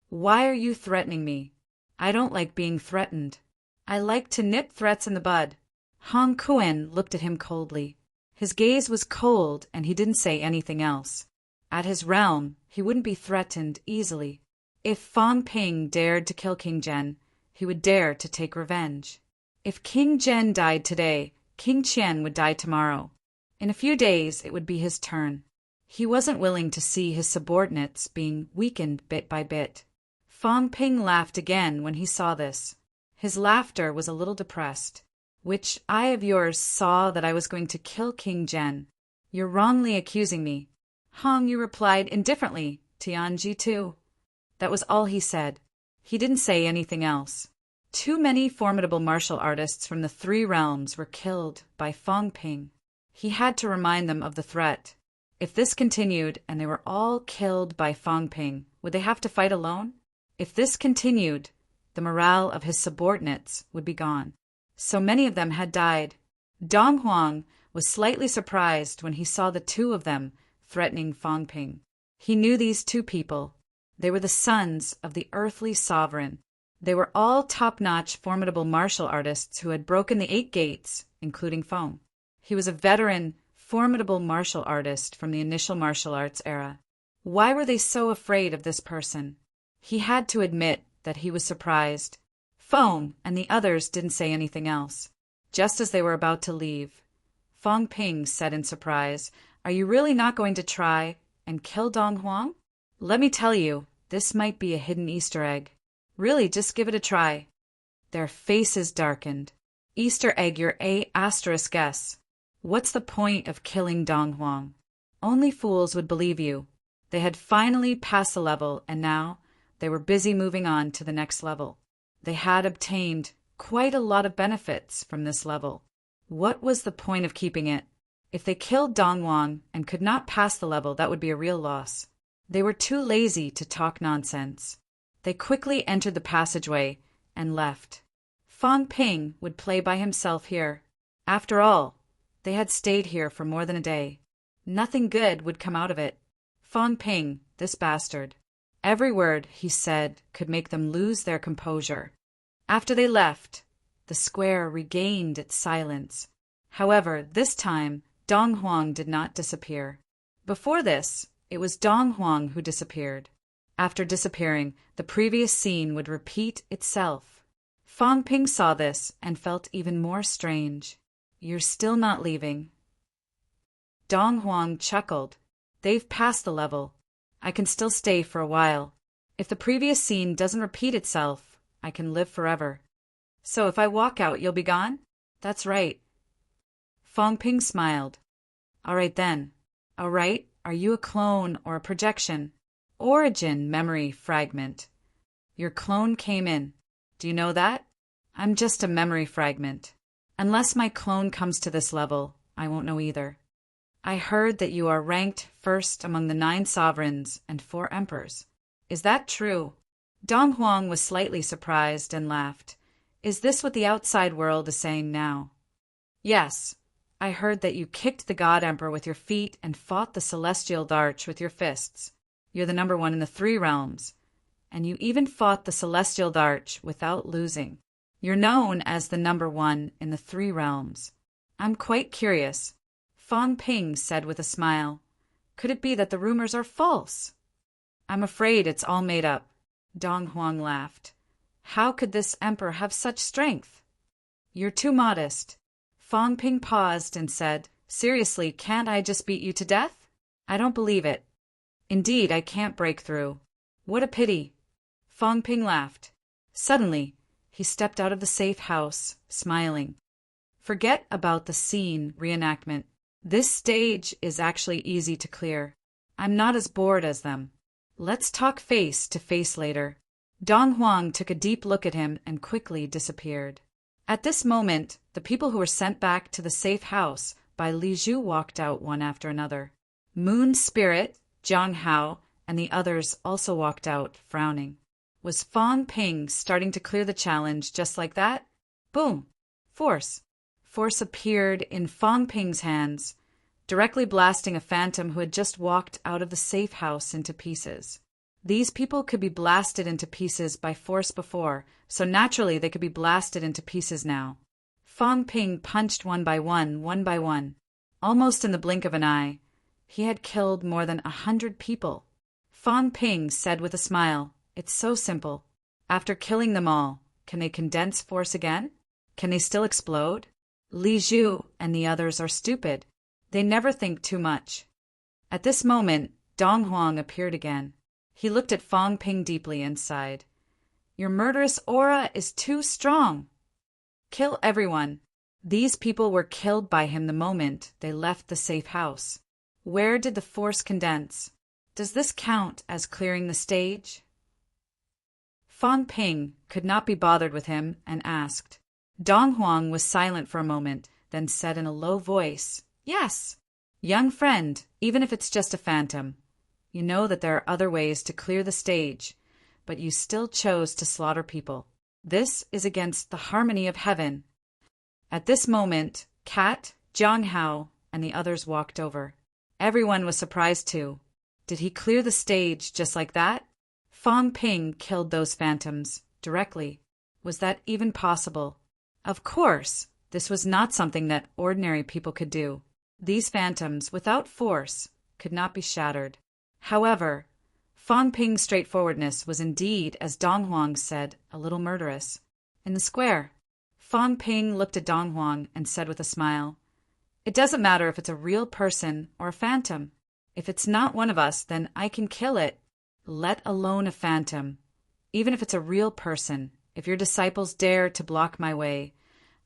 A: Why are you threatening me? I don't like being threatened. I like to nip threats in the bud. Hong Kuan looked at him coldly. His gaze was cold and he didn't say anything else. At his realm, he wouldn't be threatened easily. If Fong Ping dared to kill King Zhen, he would dare to take revenge. If King Zhen died today, King Qian would die tomorrow. In a few days, it would be his turn. He wasn't willing to see his subordinates being weakened bit by bit. Fong Ping laughed again when he saw this. His laughter was a little depressed. Which eye of yours saw that I was going to kill King Zhen? You're wrongly accusing me. Hong, you replied indifferently. Tianji too. That was all he said. He didn't say anything else. Too many formidable martial artists from the 3 realms were killed by Fong Ping. He had to remind them of the threat. If this continued and they were all killed by Fong Ping, would they have to fight alone? If this continued, the morale of his subordinates would be gone. So many of them had died. Dong Huang was slightly surprised when he saw the 2 of them threatening Fong Ping. He knew these 2 people. They were the sons of the earthly sovereign. They were all top-notch, formidable martial artists who had broken the 8 gates, including Fong. He was a veteran, formidable martial artist from the initial martial arts era. Why were they so afraid of this person? He had to admit that he was surprised. Fong and the others didn't say anything else. Just as they were about to leave, Fong Ping said in surprise, "Are you really not going to try and kill Dong Huang? Let me tell you, this might be a hidden Easter egg. Really, just give it a try." Their faces darkened. Easter egg, your A** guess. What's the point of killing Dong Huang? Only fools would believe you. They had finally passed the level, and now they were busy moving on to the next level. They had obtained quite a lot of benefits from this level. What was the point of keeping it? If they killed Dong Huang and could not pass the level, that would be a real loss. They were too lazy to talk nonsense. They quickly entered the passageway and left. Fang Ping would play by himself here. After all, they had stayed here for more than a day. Nothing good would come out of it. Fang Ping, this bastard. Every word he said could make them lose their composure. After they left, the square regained its silence. However, this time, Dong Huang did not disappear. Before this, it was Dong Huang who disappeared. After disappearing, the previous scene would repeat itself. Fang Ping saw this and felt even more strange. You're still not leaving. Dong Huang chuckled. They've passed the level. I can still stay for a while. If the previous scene doesn't repeat itself, I can live forever. So if I walk out, you'll be gone? That's right. Fang Ping smiled. All right then. All right, are you a clone or a projection? Origin memory fragment. Your clone came in. Do you know that? I'm just a memory fragment. Unless my clone comes to this level, I won't know either. I heard that you are ranked first among the 9 sovereigns and 4 emperors. Is that true? Dong Huang was slightly surprised and laughed. Is this what the outside world is saying now? Yes. I heard that you kicked the God Emperor with your feet and fought the Celestial Darch with your fists. You're the number 1 in the 3 realms. And you even fought the Celestial Darch without losing. You're known as the number 1 in the 3 realms. I'm quite curious. Fang Ping said with a smile. Could it be that the rumors are false? I'm afraid it's all made up. Dong Huang laughed. How could this emperor have such strength? You're too modest. Fang Ping paused and said, Seriously, can't I just beat you to death? I don't believe it. Indeed, I can't break through. What a pity. Fang Ping laughed. Suddenly, he stepped out of the safe house, smiling. Forget about the scene reenactment. This stage is actually easy to clear. I'm not as bored as them. Let's talk face to face later. Dong Huang took a deep look at him and quickly disappeared. At this moment, the people who were sent back to the safe house by Li Zhu walked out one after another. Moon Spirit, Jiang Hao, and the others also walked out, frowning. Was Fang Ping starting to clear the challenge just like that? Boom! Force. Force appeared in Fang Ping's hands, directly blasting a phantom who had just walked out of the safe house into pieces. These people could be blasted into pieces by force before, so naturally they could be blasted into pieces now. Fang Ping punched one by one, almost in the blink of an eye. He had killed more than 100 people. Fang Ping said with a smile, It's so simple. After killing them all, can they condense force again? Can they still explode? Li Zhu and the others are stupid. They never think too much. At this moment, Dong Huang appeared again. He looked at Fang Ping deeply and sighed. Your murderous aura is too strong. Kill everyone. These people were killed by him the moment they left the safe house. Where did the force condense? Does this count as clearing the stage? Fang Ping could not be bothered with him and asked. Dong Huang was silent for a moment, then said in a low voice, Yes. Young friend, even if it's just a phantom. You know that there are other ways to clear the stage, but you still chose to slaughter people. This is against the harmony of heaven. At this moment, Cat, Jiang Hao, and the others walked over. Everyone was surprised too. Did he clear the stage just like that? Fang Ping killed those phantoms directly. Was that even possible? Of course, this was not something that ordinary people could do. These phantoms, without force, could not be shattered. However, Fang Ping's straightforwardness was indeed, as Dong Huang said, a little murderous. In the square, Fang Ping looked at Dong Huang and said with a smile, It doesn't matter if it's a real person or a phantom. If it's not one of us, then I can kill it. Let alone a phantom. Even if it's a real person, if your disciples dare to block my way,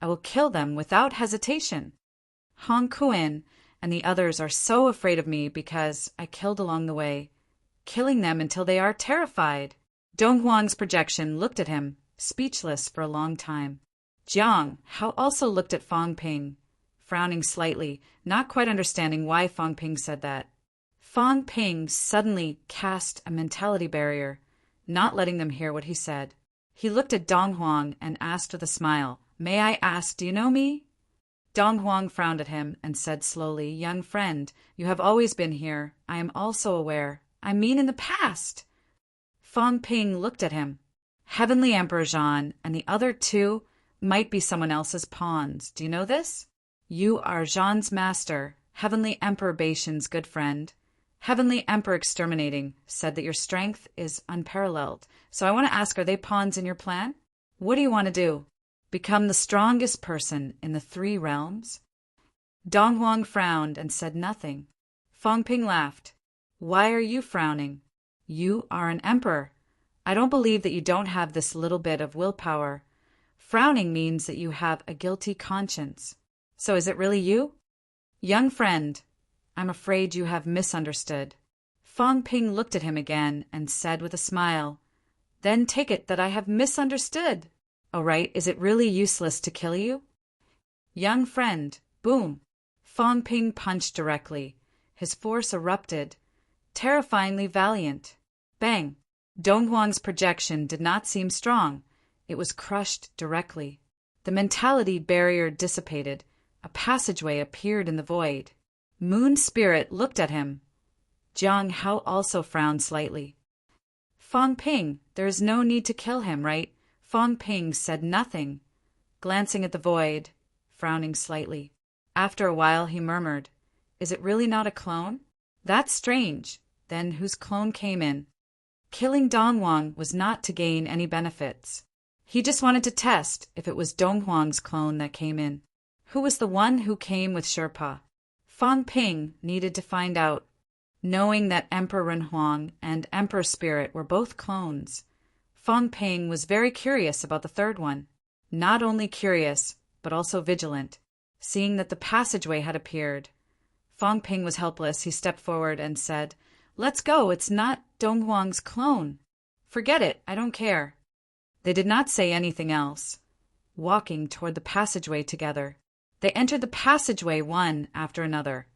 A: I will kill them without hesitation. Hong Kuan and the others are so afraid of me because I killed along the way, killing them until they are terrified. Dong Huang's projection looked at him, speechless for a long time. Jiang Hao also looked at Fang Ping, frowning slightly, not quite understanding why Fang Ping said that. Fang Ping suddenly cast a mentality barrier, not letting them hear what he said. He looked at Dong Huang and asked with a smile, "May I ask, do you know me?" Dong Huang frowned at him and said slowly, "Young friend, you have always been here. I am also aware. I mean in the past." Fang Ping looked at him. Heavenly Emperor Zhan and the other two might be someone else's pawns. Do you know this? You are Zhan's master, Heavenly Emperor Beishan's good friend. Heavenly Emperor Exterminating said that your strength is unparalleled. So I want to ask, are they pawns in your plan? What do you want to do? Become the strongest person in the 3 realms? Dong Huang frowned and said nothing. Fang Ping laughed. Why are you frowning? You are an emperor. I don't believe that you don't have this little bit of willpower. Frowning means that you have a guilty conscience. So is it really you? Young friend, I'm afraid you have misunderstood. Fang Ping looked at him again and said with a smile, Then take it that I have misunderstood. All right, is it really useless to kill you? Young friend, boom. Fang Ping punched directly. His force erupted, terrifyingly valiant. Bang! Dong Huang's projection did not seem strong. It was crushed directly. The mentality barrier dissipated. A passageway appeared in the void. Moon Spirit looked at him. Jiang Hao also frowned slightly. Fang Ping, there is no need to kill him, right? Fang Ping said nothing, glancing at the void, frowning slightly. After a while he murmured, Is it really not a clone? That's strange. Then whose clone came in? Killing Dong Huang was not to gain any benefits. He just wanted to test if it was Dong Huang's clone that came in. Who was the one who came with Sherpa? Fang Ping needed to find out. Knowing that Emperor Ren Huang and Emperor Spirit were both clones, Fang Ping was very curious about the third one. Not only curious, but also vigilant. Seeing that the passageway had appeared, Fang Ping was helpless. He stepped forward and said, Let's go, it's not Dong Huang's clone. Forget it, I don't care. They did not say anything else, walking toward the passageway together. They entered the passageway one after another.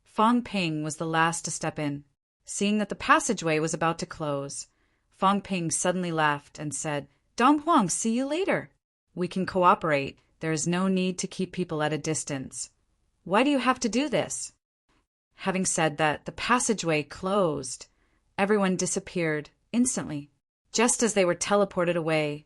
A: Fang Ping was the last to step in. Seeing that the passageway was about to close, Fang Ping suddenly laughed and said, Dong Huang, see you later. We can cooperate. There is no need to keep people at a distance. Why do you have to do this? Having said that, the passageway closed. Everyone disappeared instantly. Just as they were teleported away,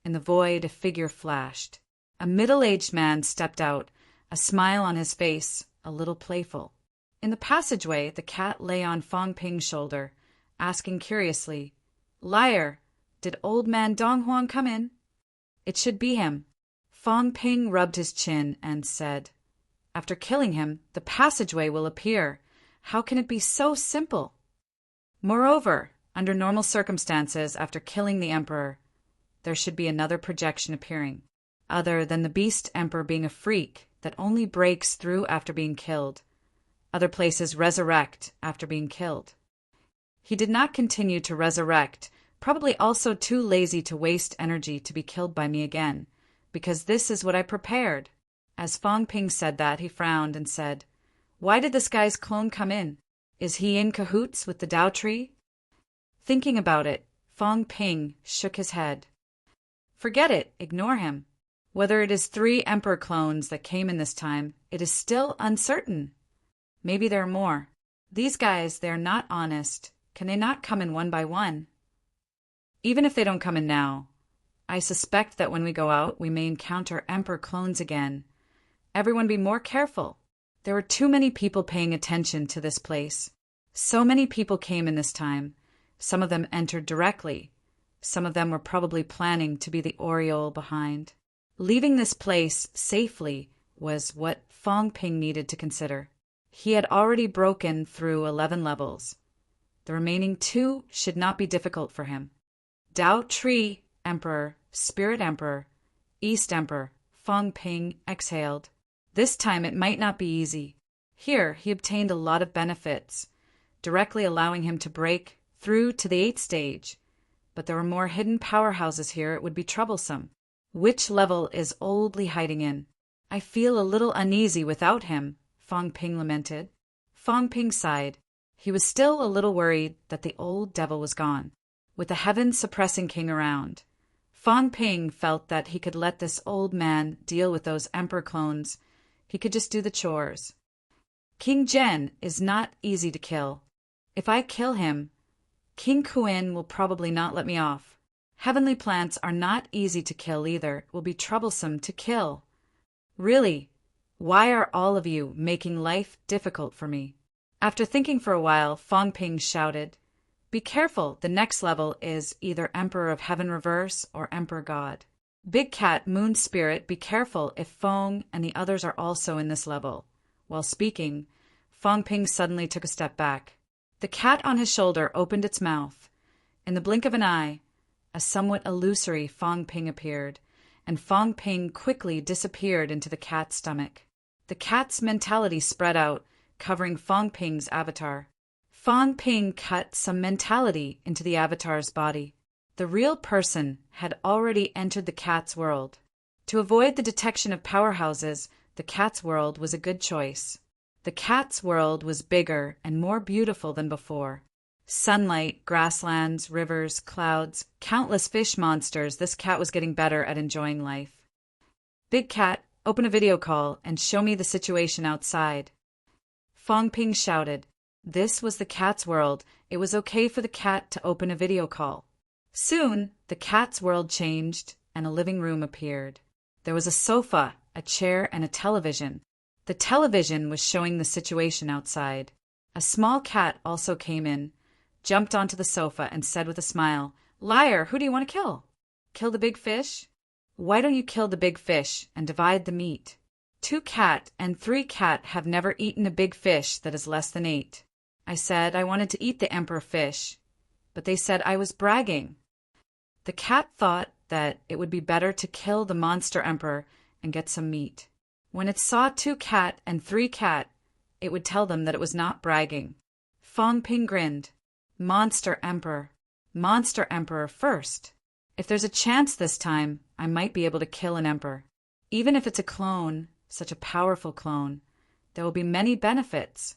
A: in the void a figure flashed. A middle-aged man stepped out, a smile on his face, a little playful. In the passageway, the cat lay on Fang Ping's shoulder, asking curiously, Liar, did old man Dong Huang come in? It should be him. Fang Ping rubbed his chin and said, After killing him, the passageway will appear. How can it be so simple? Moreover, under normal circumstances, after killing the emperor, there should be another projection appearing, other than the beast emperor being a freak that only breaks through after being killed. Other places resurrect after being killed. He did not continue to resurrect, probably also too lazy to waste energy to be killed by me again, because this is what I prepared. As Fang Ping said that, he frowned and said, Why did this guy's clone come in? Is he in cahoots with the Dao Tree? Thinking about it, Fang Ping shook his head. Forget it, ignore him. Whether it is 3 emperor clones that came in this time, it is still uncertain. Maybe there are more. These guys, they are not honest. Can they not come in one by one? Even if they don't come in now, I suspect that when we go out, we may encounter emperor clones again. Everyone be more careful. There were too many people paying attention to this place. So many people came in this time. Some of them entered directly. Some of them were probably planning to be the aureole behind. Leaving this place safely was what Fang Ping needed to consider. He had already broken through 11 levels. The remaining 2 should not be difficult for him. Dao Tree Emperor, Spirit Emperor, East Emperor, Fang Ping exhaled. This time it might not be easy. Here he obtained a lot of benefits, directly allowing him to break through to the 8th stage. but there were more hidden powerhouses here. It would be troublesome. Which level is Old Li hiding in? I feel a little uneasy without him, Fong Ping lamented. Fong Ping sighed. He was still a little worried that the old devil was gone. With the heaven-suppressing king around, Fong Ping felt that he could let this old man deal with those emperor clones. He could just do the chores. King Zhen is not easy to kill. If I kill him, King Kuin will probably not let me off. Heavenly plants are not easy to kill either. It will be troublesome to kill. Really, why are all of you making life difficult for me? After thinking for a while, Fong Ping shouted, "Be careful, the next level is either Emperor of Heaven Reverse or Emperor God. Big Cat, Moon Spirit, be careful if Fong and the others are also in this level." While speaking, Fong Ping suddenly took a step back. The cat on his shoulder opened its mouth. In the blink of an eye, a somewhat illusory Fong Ping appeared, and Fong Ping quickly disappeared into the cat's stomach. The cat's mentality spread out, covering Fong Ping's avatar. Fong Ping cut some mentality into the avatar's body. The real person had already entered the cat's world. To avoid the detection of powerhouses, the cat's world was a good choice. The cat's world was bigger and more beautiful than before. Sunlight, grasslands, rivers, clouds, countless fish monsters. This cat was getting better at enjoying life. Big Cat, open a video call and show me the situation outside. Fong Ping shouted. This was the cat's world. It was okay for the cat to open a video call. Soon, the cat's world changed and a living room appeared. There was a sofa, a chair, and a television. The television was showing the situation outside. A small cat also came in, jumped onto the sofa, and said with a smile, "Liar, who do you want to kill? Kill the big fish? Why don't you kill the big fish and divide the meat? 2 cat and 3 cat have never eaten a big fish that is less than 8. I said I wanted to eat the emperor fish, but they said I was bragging." The cat thought that it would be better to kill the monster emperor and get some meat. When it saw 2 cat and 3 cat, it would tell them that it was not bragging. Fong Ping grinned. Monster Emperor. Monster Emperor first. If there's a chance this time, I might be able to kill an emperor. Even if it's a clone, such a powerful clone, there will be many benefits.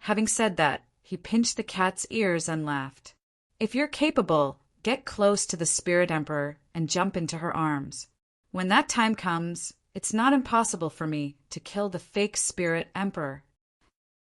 A: Having said that, he pinched the cat's ears and laughed. If you're capable, get close to the Spirit Emperor and jump into her arms. When that time comes, it's not impossible for me to kill the fake Spirit Emperor.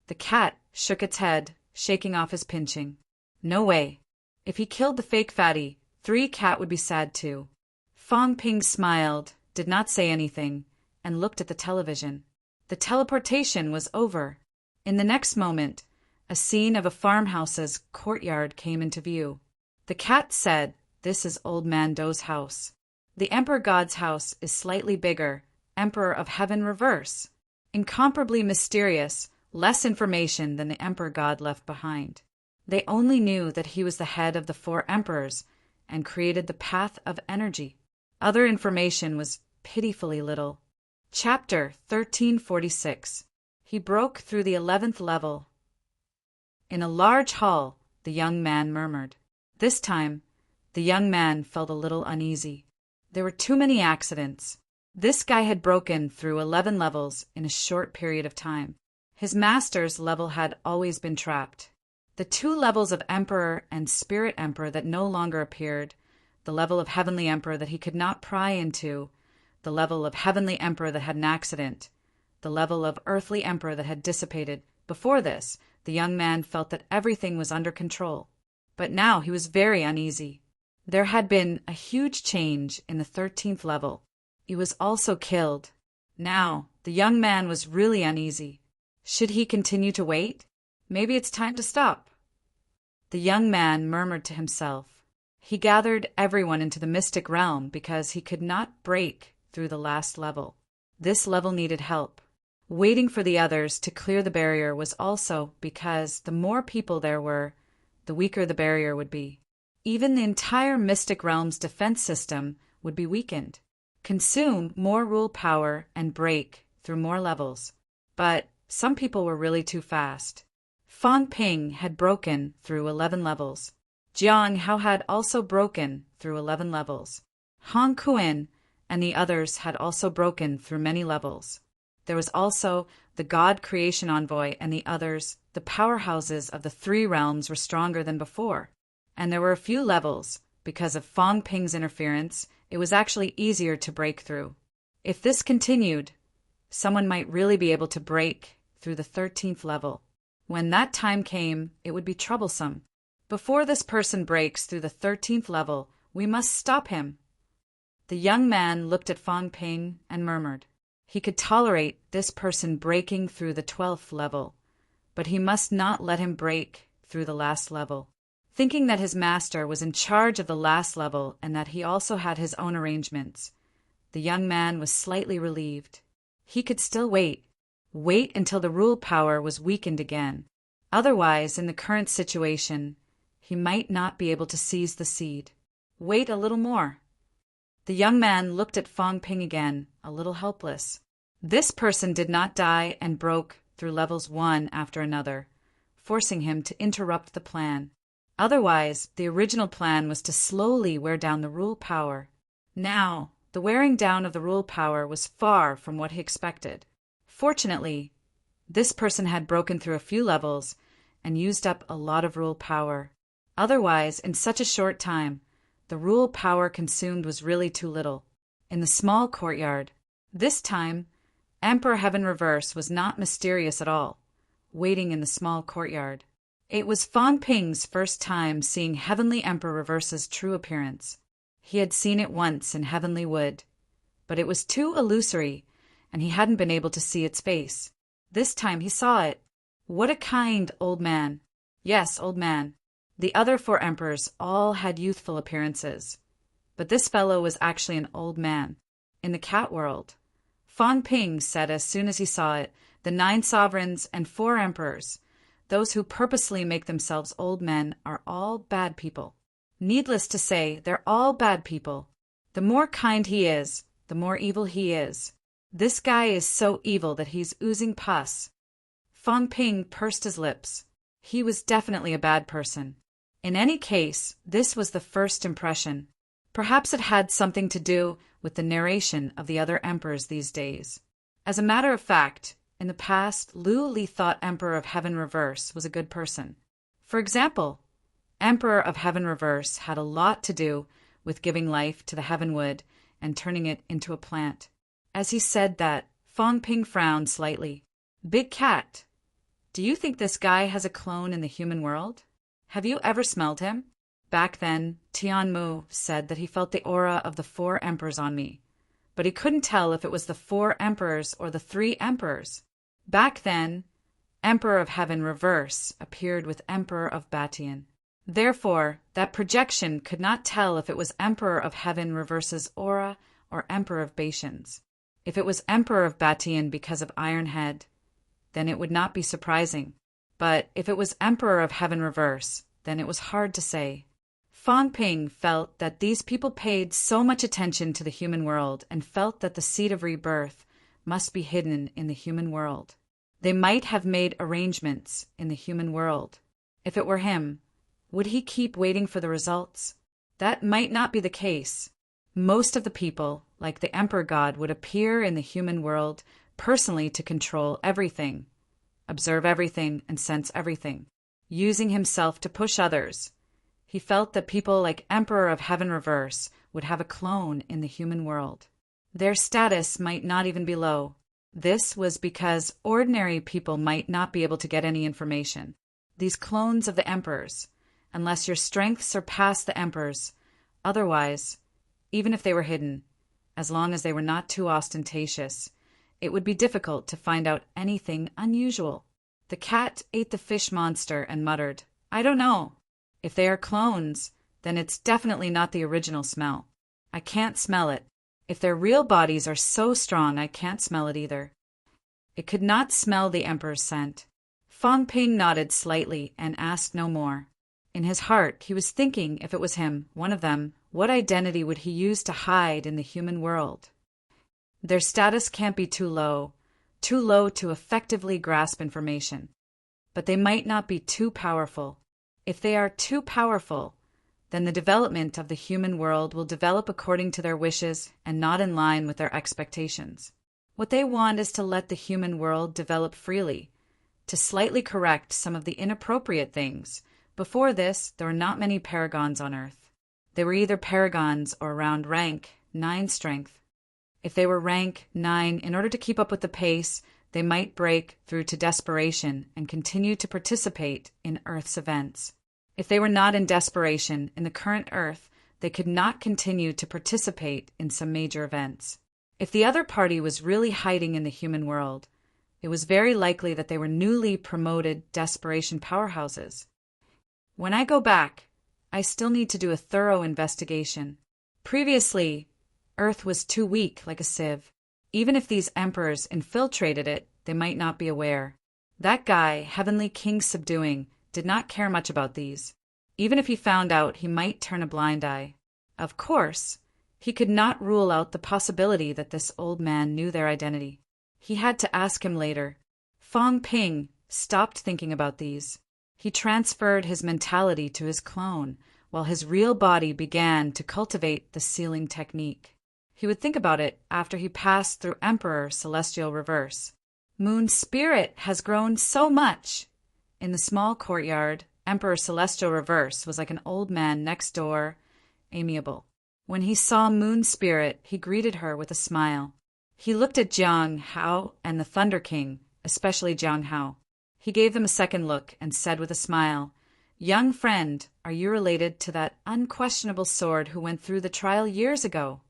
A: The cat shook its head, shaking off his pinching. No way. If he killed the fake fatty, 3 cat would be sad too. Fong Ping smiled, did not say anything, and looked at the television. The teleportation was over. In the next moment, a scene of a farmhouse's courtyard came into view. The cat said, "This is Old Man Do's house. The Emperor God's house is slightly bigger, Emperor of Heaven Reverse. Incomparably mysterious, less information than the Emperor God left behind. They only knew that he was the head of the 4 emperors and created the path of energy. Other information was pitifully little." Chapter 1346. He broke through the 11th level. In a large hall, the young man murmured. This time, the young man felt a little uneasy. There were too many accidents. This guy had broken through 11 levels in a short period of time. His master's level had always been trapped. The 2 levels of Emperor and Spirit Emperor that no longer appeared, the level of Heavenly Emperor that he could not pry into, the level of Heavenly Emperor that had an accident, the level of Earthly Emperor that had dissipated. Before this, the young man felt that everything was under control. But now he was very uneasy. There had been a huge change in the 13th level. He was also killed. Now, the young man was really uneasy. Should he continue to wait? Maybe it's time to stop. The young man murmured to himself. He gathered everyone into the mystic realm because he could not break through the last level. This level needed help. Waiting for the others to clear the barrier was also because the more people there were, the weaker the barrier would be. Even the entire mystic realm's defense system would be weakened. Consume more rule power and break through more levels. But some people were really too fast. Fong Ping had broken through 11 levels. Jiang Hao had also broken through 11 levels. Han Kuan and the others had also broken through many levels. There was also the God Creation Envoy and the others. The powerhouses of the three realms were stronger than before. And there were a few levels. Because of Fang Ping's interference, it was actually easier to break through. If this continued, someone might really be able to break through the 13th level. When that time came, it would be troublesome. Before this person breaks through the 13th level, we must stop him. The young man looked at Fang Ping and murmured. He could tolerate this person breaking through the 12th level, but he must not let him break through the last level. Thinking that his master was in charge of the last level and that he also had his own arrangements, the young man was slightly relieved. He could still wait until the rule power was weakened again. Otherwise, in the current situation, he might not be able to seize the seed. Wait a little more. The young man looked at Fang Ping again, a little helpless. This person did not die and broke through levels one after another, forcing him to interrupt the plan. Otherwise, the original plan was to slowly wear down the rule power. Now, the wearing down of the rule power was far from what he expected. Fortunately, this person had broken through a few levels and used up a lot of rule power. Otherwise, in such a short time, the rule power consumed was really too little. In the small courtyard, this time, Emperor Heaven Reverse was not mysterious at all, waiting in the small courtyard. It was Fang Ping's first time seeing Heavenly Emperor Reverse's true appearance. He had seen it once in Heavenly Wood, but it was too illusory, and he hadn't been able to see its face. This time he saw it. What a kind old man. Yes, old man. The other four emperors all had youthful appearances, but this fellow was actually an old man. In the cat world, Fang Ping said as soon as he saw it, the 9 sovereigns and 4 emperors, those who purposely make themselves old men, are all bad people. Needless to say, they're all bad people. The more kind he is, the more evil he is. This guy is so evil that he's oozing pus. Fang Ping pursed his lips. He was definitely a bad person. In any case, this was the first impression. Perhaps it had something to do with the narration of the other emperors these days. As a matter of fact, in the past, Liu Li thought Emperor of Heaven Reverse was a good person. For example, Emperor of Heaven Reverse had a lot to do with giving life to the Heavenwood and turning it into a plant. As he said that, Fang Ping frowned slightly. Big Cat, do you think this guy has a clone in the human world? Have you ever smelled him? Back then, Tianmu said that he felt the aura of the 4 emperors on me, but he couldn't tell if it was the 4 emperors or the 3 emperors. Back then, Emperor of Heaven Reverse appeared with Emperor of Batian. Therefore, that projection could not tell if it was Emperor of Heaven Reverse's aura or Emperor of Batian's. If it was Emperor of Batian because of Iron Head, then it would not be surprising. But if it was Emperor of Heaven Reverse, then it was hard to say. Fang Ping felt that these people paid so much attention to the human world and felt that the seed of rebirth must be hidden in the human world. They might have made arrangements in the human world. If it were him, would he keep waiting for the results? That might not be the case. Most of the people, like the Emperor God, would appear in the human world personally to control everything, observe everything, and sense everything, using himself to push others. He felt that people like Emperor of Heaven Reverse would have a clone in the human world. Their status might not even be low. This was because ordinary people might not be able to get any information. These clones of the emperors, unless your strength surpassed the emperors, otherwise, even if they were hidden, as long as they were not too ostentatious, it would be difficult to find out anything unusual. The cat ate the fish monster and muttered, I don't know. If they are clones, then it's definitely not the original smell. I can't smell it. If their real bodies are so strong, I can't smell it either. It could not smell the emperor's scent. Fang Ping nodded slightly and asked no more. In his heart, he was thinking if it was him, one of them, what identity would he use to hide in the human world? Their status can't be too low to effectively grasp information. But they might not be too powerful. If they are too powerful, then the development of the human world will develop according to their wishes and not in line with their expectations. What they want is to let the human world develop freely, to slightly correct some of the inappropriate things. Before this, there were not many paragons on Earth. They were either paragons or around rank 9 strength. If they were rank 9, in order to keep up with the pace, they might break through to desperation and continue to participate in Earth's events. If they were not in desperation in the current Earth, they could not continue to participate in some major events. If the other party was really hiding in the human world, it was very likely that they were newly promoted desperation powerhouses. When I go back, I still need to do a thorough investigation. Previously, Earth was too weak, like a sieve. Even if these emperors infiltrated it, they might not be aware. That guy, Heavenly King Subduing, did not care much about these. Even if he found out, he might turn a blind eye. Of course, he could not rule out the possibility that this old man knew their identity. He had to ask him later. Fong Ping stopped thinking about these. He transferred his mentality to his clone, while his real body began to cultivate the sealing technique. He would think about it after he passed through Emperor Celestial Reverse. Moon Spirit has grown so much. In the small courtyard, Emperor Celestial Reverse was like an old man next door, amiable. When he saw Moon Spirit, he greeted her with a smile. He looked at Jiang Hao and the Thunder King, especially Jiang Hao. He gave them a second look and said with a smile, "Young friend, are you related to that unquestionable sword who went through the trial years ago?"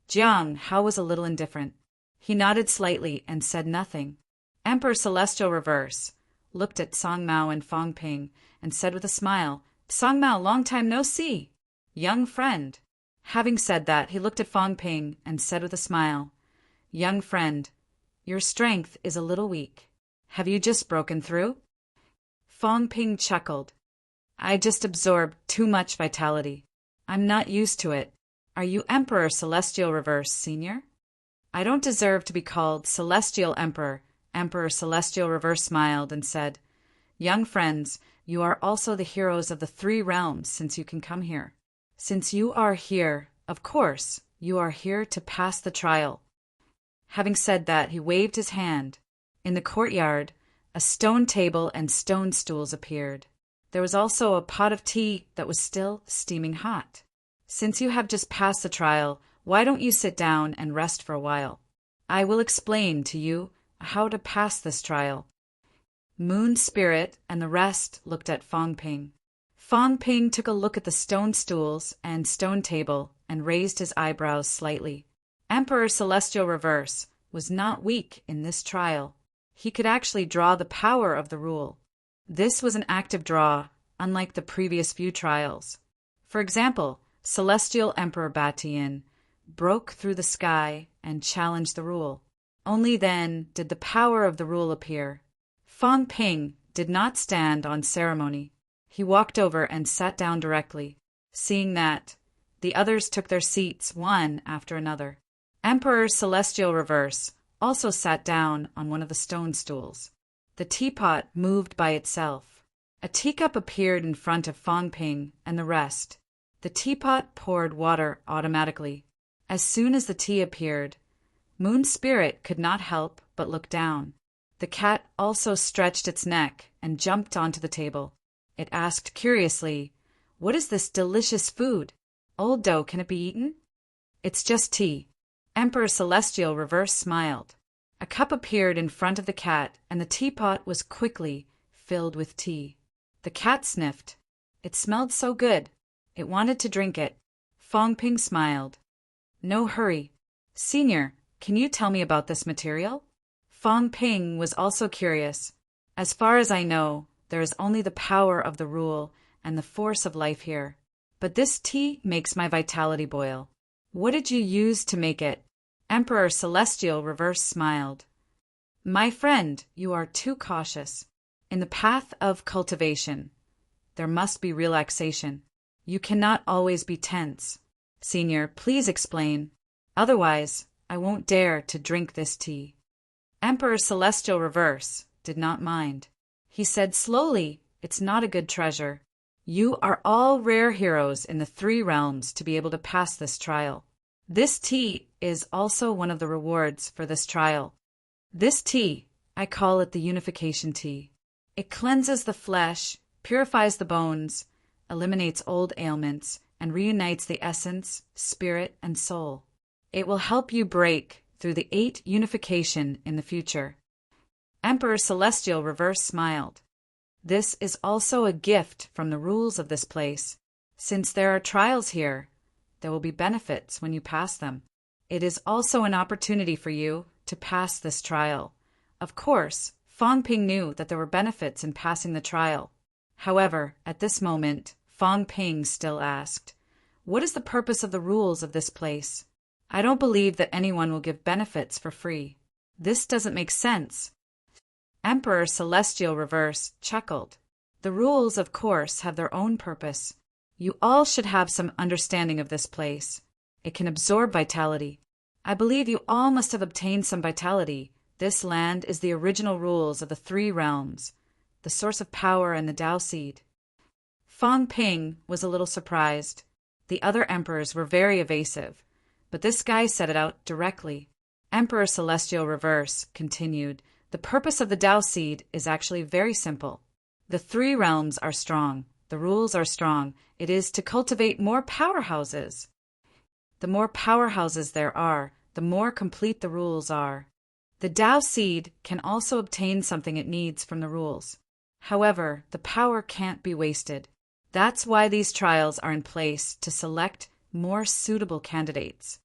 A: Jiang Hao was a little indifferent. He nodded slightly and said nothing. Emperor Celestial Reverse looked at Song Mao and Fong Ping and said with a smile, "Song Mao, long time no see. Young friend." Having said that, he looked at Fong Ping and said with a smile, "Young friend, your strength is a little weak. Have you just broken through?" Fong Ping chuckled. "I just absorbed too much vitality. I'm not used to it. Are you Emperor Celestial Reverse, Senior?" "I don't deserve to be called Celestial Emperor." Emperor Celestial Reverse smiled and said, "Young friends, you are also the heroes of the 3 realms since you can come here. Since you are here, of course, you are here to pass the trial." Having said that, he waved his hand. In the courtyard, a stone table and stone stools appeared. There was also a pot of tea that was still steaming hot. "Since you have just passed the trial, why don't you sit down and rest for a while? I will explain to you how to pass this trial." Moon Spirit and the rest looked at Fong Ping. Fong Ping took a look at the stone stools and stone table and raised his eyebrows slightly. Emperor Celestial Reverse was not weak in this trial. He could actually draw the power of the rule. This was an active draw, unlike the previous few trials. For example, Celestial Emperor Batian broke through the sky and challenged the rule. Only then did the power of the rule appear. Fong Ping did not stand on ceremony. He walked over and sat down directly. Seeing that, the others took their seats one after another. Emperor Celestial Reverse also sat down on one of the stone stools. The teapot moved by itself. A teacup appeared in front of Fong Ping and the rest. The teapot poured water automatically. As soon as the tea appeared, Moon Spirit could not help but look down. The cat also stretched its neck and jumped onto the table. It asked curiously, "What is this delicious food? Old dough, can it be eaten?" "It's just tea." Emperor Celestial Reverse smiled. A cup appeared in front of the cat, and the teapot was quickly filled with tea. The cat sniffed. It smelled so good. It wanted to drink it. Fong Ping smiled. "No hurry. Senior, can you tell me about this material?" Fong Ping was also curious. "As far as I know, there is only the power of the rule and the force of life here. But this tea makes my vitality boil. What did you use to make it?" Emperor Celestial Reverse smiled. "My friend, you are too cautious. In the path of cultivation, there must be relaxation. You cannot always be tense. Senior, please explain. Otherwise, I won't dare to drink this tea." Emperor Celestial Reverse did not mind. He said slowly, "It's not a good treasure. You are all rare heroes in the 3 realms to be able to pass this trial. This tea is also one of the rewards for this trial. This tea, I call it the unification tea. It cleanses the flesh, purifies the bones, eliminates old ailments, and reunites the essence, spirit, and soul. It will help you break through the 8 unification in the future. Emperor Celestial Reverse smiled. This is also a gift from the rules of this place. Since there are trials here, there will be benefits when you pass them. It is also an opportunity for you to pass this trial. Of course, Fong Ping knew that there were benefits in passing the trial. However, at this moment, Fong Ping still asked, "What is the purpose of the rules of this place? I don't believe that anyone will give benefits for free. This doesn't make sense." Emperor Celestial Reverse chuckled. "The rules, of course, have their own purpose. You all should have some understanding of this place. It can absorb vitality. I believe you all must have obtained some vitality. This land is the original rules of the 3 realms, the source of power and the Tao seed." Fong Ping was a little surprised. The other emperors were very evasive, but this guy said it out directly. Emperor Celestial Reverse continued, "The purpose of the Tao seed is actually very simple. The 3 realms are strong. The rules are strong. It is to cultivate more powerhouses. The more powerhouses there are, the more complete the rules are. The Tao seed can also obtain something it needs from the rules. However, the power can't be wasted. That's why these trials are in place to select more suitable candidates.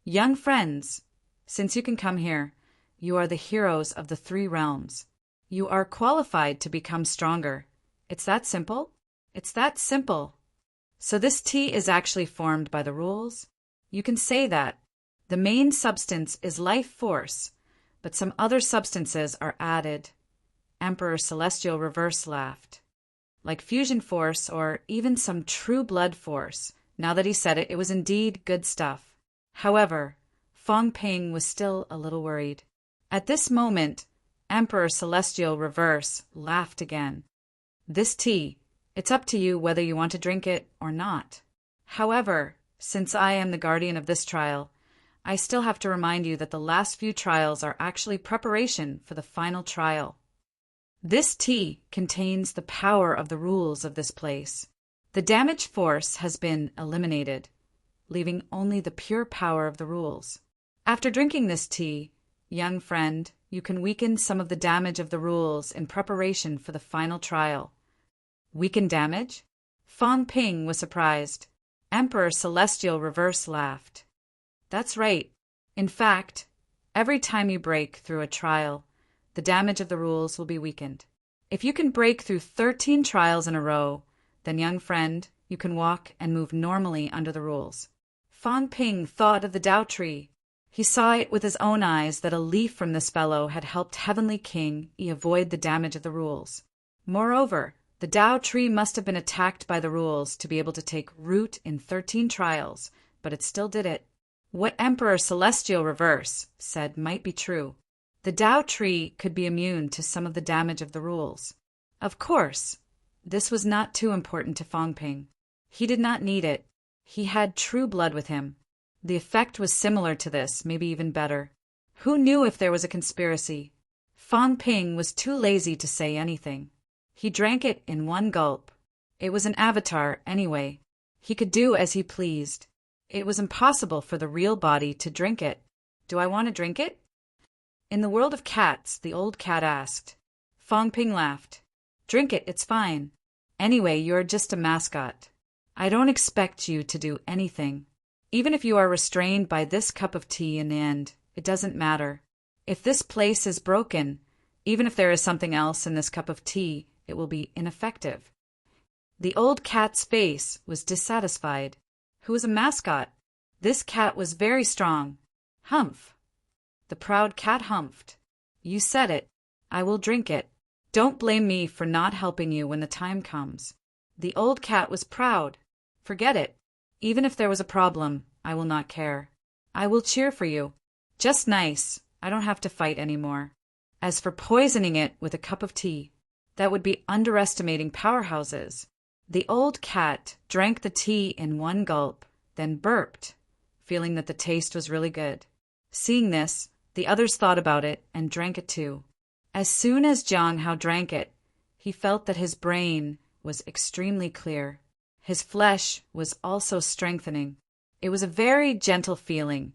A: Young friends, since you can come here, you are the heroes of the 3 realms. You are qualified to become stronger. It's that simple? It's that simple. So this tea is actually formed by the rules? You can say that. The main substance is life force, but some other substances are added." Emperor Celestial Reverse laughed. "Like fusion force or even some true blood force." Now that he said it, it was indeed good stuff. However, Fong Ping was still a little worried. At this moment, Emperor Celestial Reverse laughed again. "This tea, it's up to you whether you want to drink it or not. However, since I am the guardian of this trial, I still have to remind you that the last few trials are actually preparation for the final trial. This tea contains the power of the rules of this place. The damage force has been eliminated, leaving only the pure power of the rules. After drinking this tea, young friend, you can weaken some of the damage of the rules in preparation for the final trial." "Weaken damage?" Fong Ping was surprised. Emperor Celestial Reverse laughed. "That's right. In fact, every time you break through a trial, the damage of the rules will be weakened. If you can break through 13 trials in a row, then, young friend, you can walk and move normally under the rules." Fong Ping thought of the Tao tree. He saw it with his own eyes that a leaf from this fellow had helped Heavenly King avoid the damage of the rules. Moreover, the Tao tree must have been attacked by the rules to be able to take root in 13 trials, but it still did it. What Emperor Celestial Reverse said might be true. The Tao tree could be immune to some of the damage of the rules. Of course, this was not too important to Fong Ping. He did not need it. He had true blood with him. The effect was similar to this, maybe even better. Who knew if there was a conspiracy? Fong Ping was too lazy to say anything. He drank it in one gulp. It was an avatar, anyway. He could do as he pleased. It was impossible for the real body to drink it. "Do I want to drink it?" In the world of cats, the old cat asked. Fong Ping laughed. "Drink it, it's fine. Anyway, you're just a mascot. I don't expect you to do anything. Even if you are restrained by this cup of tea in the end, it doesn't matter. If this place is broken, even if there is something else in this cup of tea, it will be ineffective." The old cat's face was dissatisfied. Who was a mascot? This cat was very strong. Humph. The proud cat humphed. "You said it. I will drink it. Don't blame me for not helping you when the time comes." The old cat was proud. "Forget it. Even if there was a problem, I will not care. I will cheer for you. Just nice. I don't have to fight anymore. As for poisoning it with a cup of tea, that would be underestimating powerhouses. The old cat drank the tea in one gulp, then burped, feeling that the taste was really good. Seeing this, the others thought about it and drank it too. As soon as Jiang Hao drank it, he felt that his brain was extremely clear. His flesh was also strengthening. It was a very gentle feeling,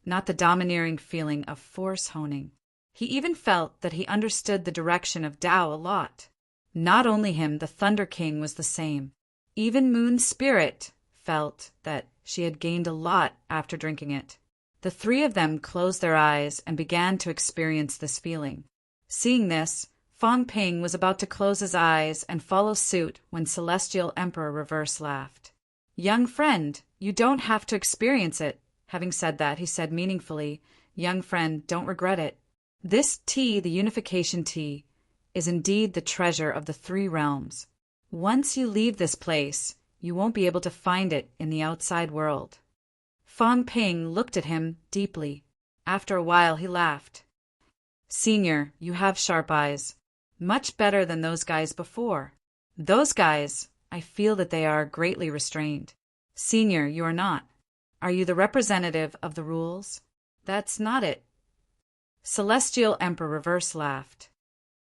A: not the domineering feeling of force honing. He even felt that he understood the direction of Tao a lot. Not only him, the Thunder King was the same. Even Moon Spirit felt that she had gained a lot after drinking it. The three of them closed their eyes and began to experience this feeling. Seeing this, Fang Ping was about to close his eyes and follow suit when Celestial Emperor Reverse laughed. "Young friend, you don't have to experience it." Having said that, he said meaningfully, "Young friend, don't regret it. This tea, the Unification Tea, is indeed the treasure of the three realms. Once you leave this place, you won't be able to find it in the outside world." Fang Ping looked at him deeply. After a while, he laughed. "Senior, you have sharp eyes. Much better than those guys before. Those guys, I feel that they are greatly restrained. Senior, you are not. Are you the representative of the rules?" "That's not it." Celestial Emperor Reverse laughed.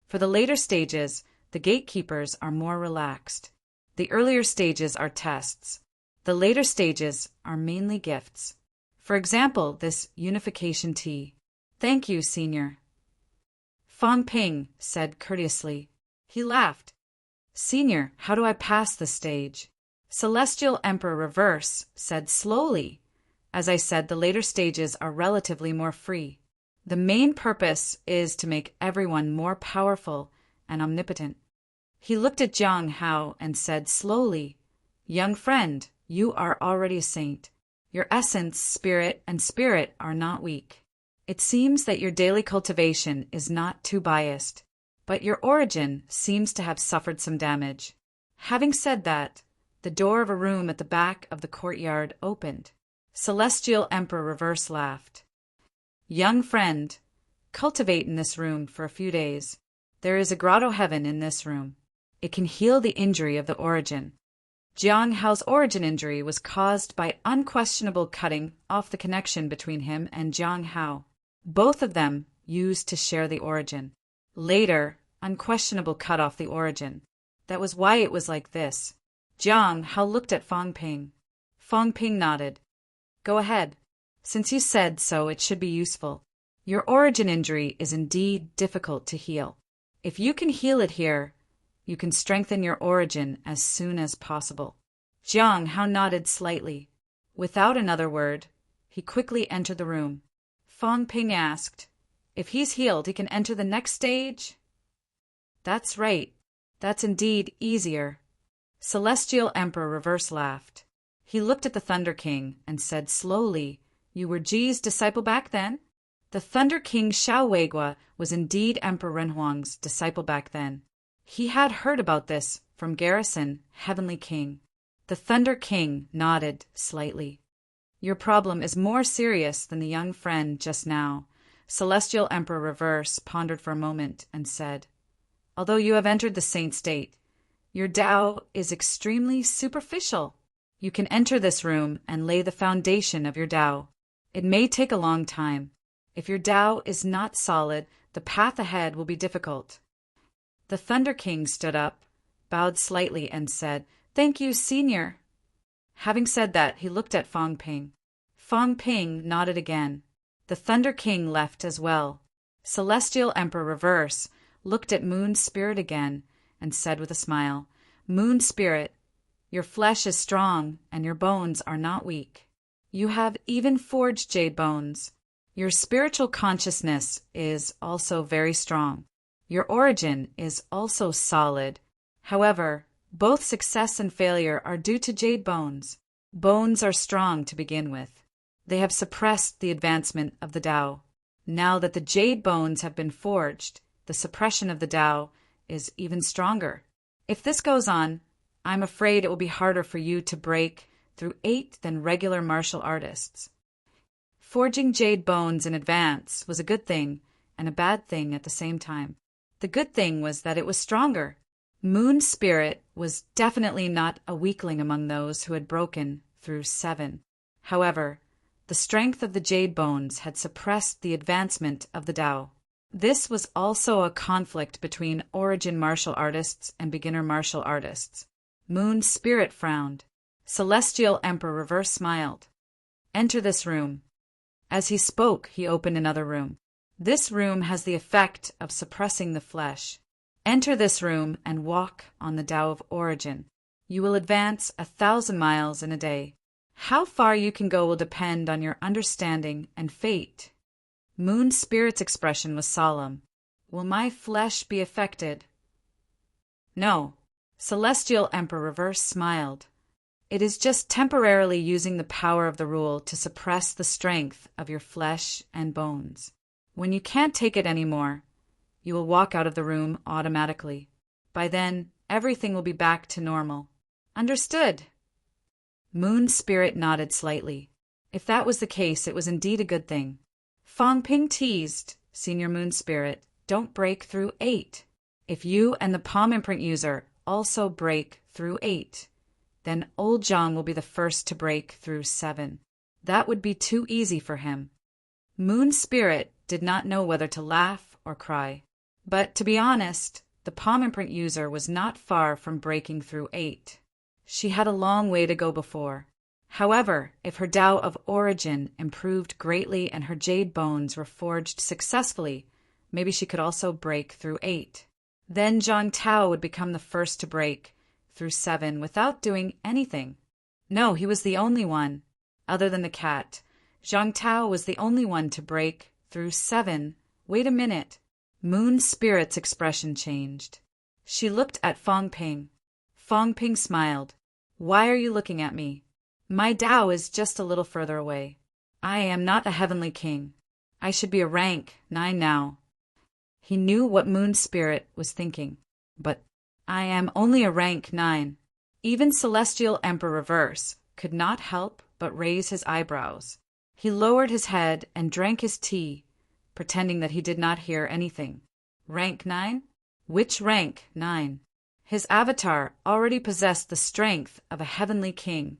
A: For the later stages, the gatekeepers are more relaxed. The earlier stages are tests. The later stages are mainly gifts. For example, this Unification Tea. "Thank you, Senior." Fang Ping said courteously. He laughed. "Senior, how do I pass this stage?" Celestial Emperor Reverse said slowly. "As I said, the later stages are relatively more free. The main purpose is to make everyone more powerful and omnipotent." He looked at Jiang Hao and said slowly, "Young friend, you are already a saint. Your essence, spirit, and spirit are not weak. It seems that your daily cultivation is not too biased, but your origin seems to have suffered some damage." Having said that, the door of a room at the back of the courtyard opened. Celestial Emperor Reverse laughed. "Young friend, cultivate in this room for a few days. There is a grotto heaven in this room. It can heal the injury of the origin." Jiang Hao's origin injury was caused by unquestionable cutting off the connection between him and Jiang Hao. Both of them used to share the origin. Later, unquestionable cut off the origin. That was why it was like this. Jiang Hao looked at Fang Ping. Fang Ping nodded. "Go ahead. Since you said so, it should be useful. Your origin injury is indeed difficult to heal. If you can heal it here, you can strengthen your origin as soon as possible." Jiang Hao nodded slightly. Without another word, he quickly entered the room. Fang Ping asked, "If he's healed, he can enter the next stage?" "That's right. That's indeed easier." Celestial Emperor Reverse laughed. He looked at the Thunder King and said slowly, "You were Ji's disciple back then?" The Thunder King Xiao Weigua was indeed Emperor Renhuang's disciple back then. He had heard about this from Garrison, Heavenly King. The Thunder King nodded slightly. "Your problem is more serious than the young friend just now." Celestial Emperor Reverse pondered for a moment and said, "Although you have entered the saint state, your Tao is extremely superficial. You can enter this room and lay the foundation of your Tao. It may take a long time. If your Tao is not solid, the path ahead will be difficult." The Thunder King stood up, bowed slightly, and said, "Thank you, Senior." Having said that, he looked at Fang Ping. Fang Ping nodded again. The Thunder King left as well. Celestial Emperor Reverse looked at Moon Spirit again and said with a smile, "Moon Spirit, your flesh is strong and your bones are not weak. You have even forged jade bones. Your spiritual consciousness is also very strong. Your origin is also solid. However, both success and failure are due to jade bones. Bones are strong to begin with. They have suppressed the advancement of the Tao. Now that the jade bones have been forged, the suppression of the Tao is even stronger. If this goes on, I'm afraid it will be harder for you to break through 8 than regular martial artists." Forging jade bones in advance was a good thing and a bad thing at the same time. The good thing was that it was stronger. Moon Spirit was definitely not a weakling among those who had broken through 7. However, the strength of the jade bones had suppressed the advancement of the Tao. This was also a conflict between origin martial artists and beginner martial artists. Moon Spirit frowned. Celestial Emperor Reverse smiled. Enter this room. As he spoke, he opened another room. This room has the effect of suppressing the flesh. Enter this room and walk on the Tao of Origin. You will advance 1,000 miles in a day. How far you can go will depend on your understanding and fate. Moon Spirit's expression was solemn. Will my flesh be affected? No. Celestial Emperor Reverse smiled. It is just temporarily using the power of the rule to suppress the strength of your flesh and bones. When you can't take it anymore, you will walk out of the room automatically. By then, everything will be back to normal. Understood? Moon Spirit nodded slightly. If that was the case, it was indeed a good thing. Fong Ping teased, Senior Moon Spirit, don't break through 8. If you and the palm imprint user also break through 8, then old Zhang will be the first to break through 7. That would be too easy for him. Moon Spirit did not know whether to laugh or cry. But to be honest, the palm imprint user was not far from breaking through 8. She had a long way to go before. However, if her Tao of Origin improved greatly and her jade bones were forged successfully, maybe she could also break through 8. Then Zhang Tao would become the first to break through 7 without doing anything. No, he was the only one. Other than the cat, Zhang Tao was the only one to break through 7. Wait a minute. Moon Spirit's expression changed. She looked at Fong Ping. Fong Ping smiled. Why are you looking at me? My Tao is just a little further away. I am not a heavenly king. I should be a rank 9 now. He knew what Moon Spirit was thinking. But I am only a rank 9. Even Celestial Emperor Reverse could not help but raise his eyebrows. He lowered his head and drank his tea, pretending that he did not hear anything. Rank 9? Which rank 9? His avatar already possessed the strength of a heavenly king.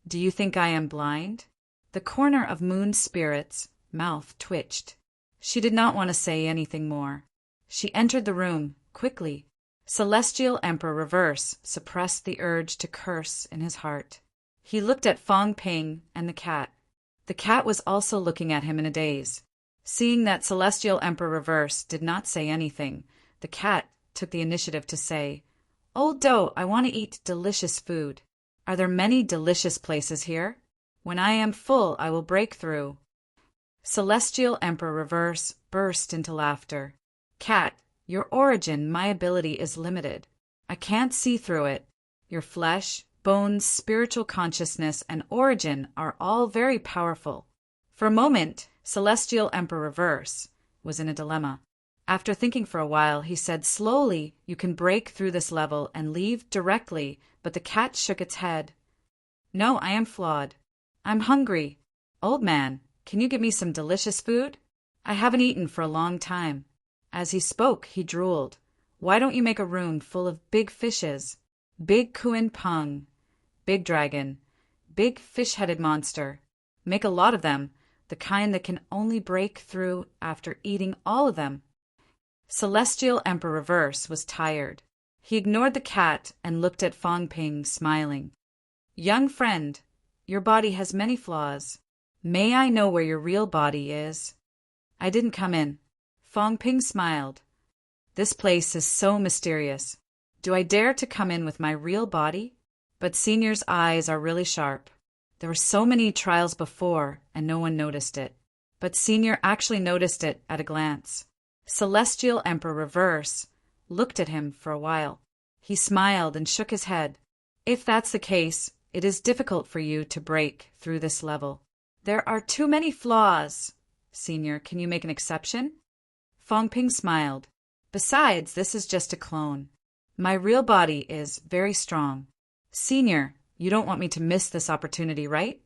A: Do you think I am blind? The corner of Moon Spirit's mouth twitched. She did not want to say anything more. She entered the room quickly. Celestial Emperor Reverse suppressed the urge to curse in his heart. He looked at Fong Ping and the cat. The cat was also looking at him in a daze. Seeing that Celestial Emperor Reverse did not say anything, the cat took the initiative to say, Old Doe, I want to eat delicious food. Are there many delicious places here? When I am full, I will break through. Celestial Emperor Reverse burst into laughter. Cat, your origin, my ability is limited. I can't see through it. Your flesh, bones, spiritual consciousness, and origin are all very powerful. For a moment, Celestial Emperor Reverse was in a dilemma. After thinking for a while, he said slowly, you can break through this level and leave directly, but the cat shook its head. No, I am flawed. I'm hungry. Old man, can you give me some delicious food? I haven't eaten for a long time. As he spoke, he drooled. Why don't you make a room full of big fishes? Big Kuan Pung, big dragon, big fish-headed monster. Make a lot of them, the kind that can only break through after eating all of them. Celestial Emperor Reverse was tired. He ignored the cat and looked at Fong Ping, smiling. Young friend, your body has many flaws. May I know where your real body is? I didn't come in. Fong Ping smiled. This place is so mysterious. Do I dare to come in with my real body? But Senior's eyes are really sharp. There were so many trials before, and no one noticed it. But Senior actually noticed it at a glance. Celestial Emperor Reverse looked at him for a while. He smiled and shook his head. If that's the case, it is difficult for you to break through this level. There are too many flaws. Senior, can you make an exception? Fong Ping smiled. Besides, this is just a clone. My real body is very strong. Senior, you don't want me to miss this opportunity, right?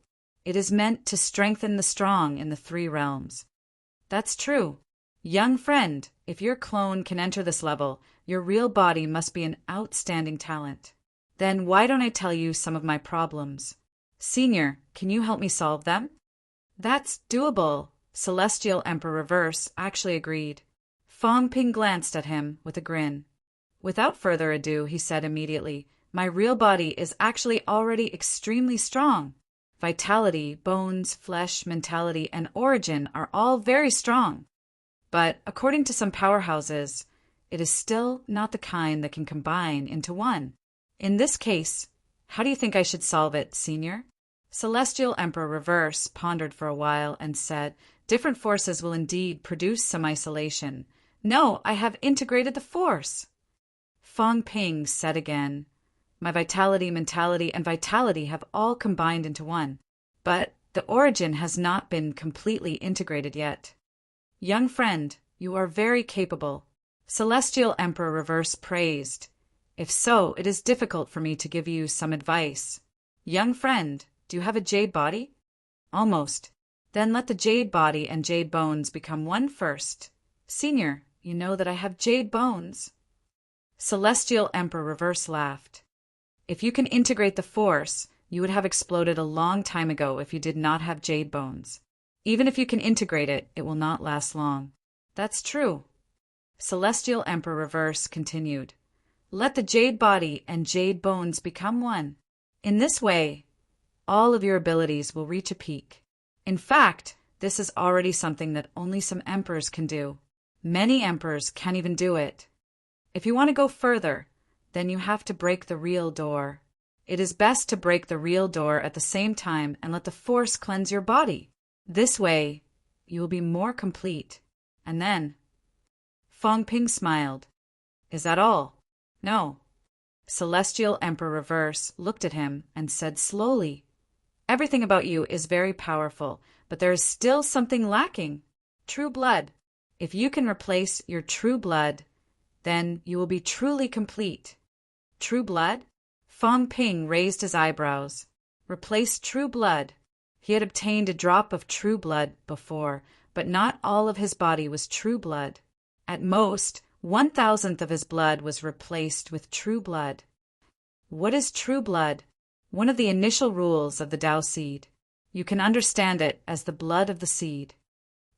A: It is meant to strengthen the strong in the 3 realms. That's true. Young friend, If your clone can enter this level, your real body must be an outstanding talent. Then why don't I tell you some of my problems? Senior, can you help me solve them? That's doable, Celestial Emperor Reverse actually agreed. Fong Ping glanced at him with a grin. Without further ado, he said immediately, my real body is actually already extremely strong. Vitality, bones, flesh, mentality, and origin are all very strong. But according to some powerhouses, it is still not the kind that can combine into one. In this case, how do you think I should solve it, Senior? Celestial Emperor Reverse pondered for a while and said, different forces will indeed produce some isolation. No, I have integrated the force. Fong Ping said again, my vitality, mentality, and vitality have all combined into one, but the origin has not been completely integrated yet. Young friend, you are very capable. Celestial Emperor Reverse praised. If so, it is difficult for me to give you some advice. Young friend, do you have a jade body? Almost. Then let the jade body and jade bones become one first. Senior, you know that I have jade bones. Celestial Emperor Reverse laughed. If you can integrate the force, you would have exploded a long time ago if you did not have jade bones. Even if you can integrate it, it will not last long. That's true. Celestial Emperor Reverse continued. Let the jade body and jade bones become one. In this way, all of your abilities will reach a peak. In fact, this is already something that only some emperors can do. Many emperors can't even do it. If you want to go further, then you have to break the real door. It is best to break the real door at the same time and let the force cleanse your body. This way, you will be more complete. And then, Fong Ping smiled. Is that all? No. Celestial Emperor Reverse looked at him and said slowly, everything about you is very powerful, but there is still something lacking. True blood. If you can replace your true blood, then you will be truly complete. True blood? Fong Ping raised his eyebrows. Replace true blood. He had obtained a drop of true blood before, but not all of his body was true blood. At most, 1,000th of his blood was replaced with true blood. What is true blood? One of the initial rules of the Tao seed. You can understand it as the blood of the seed.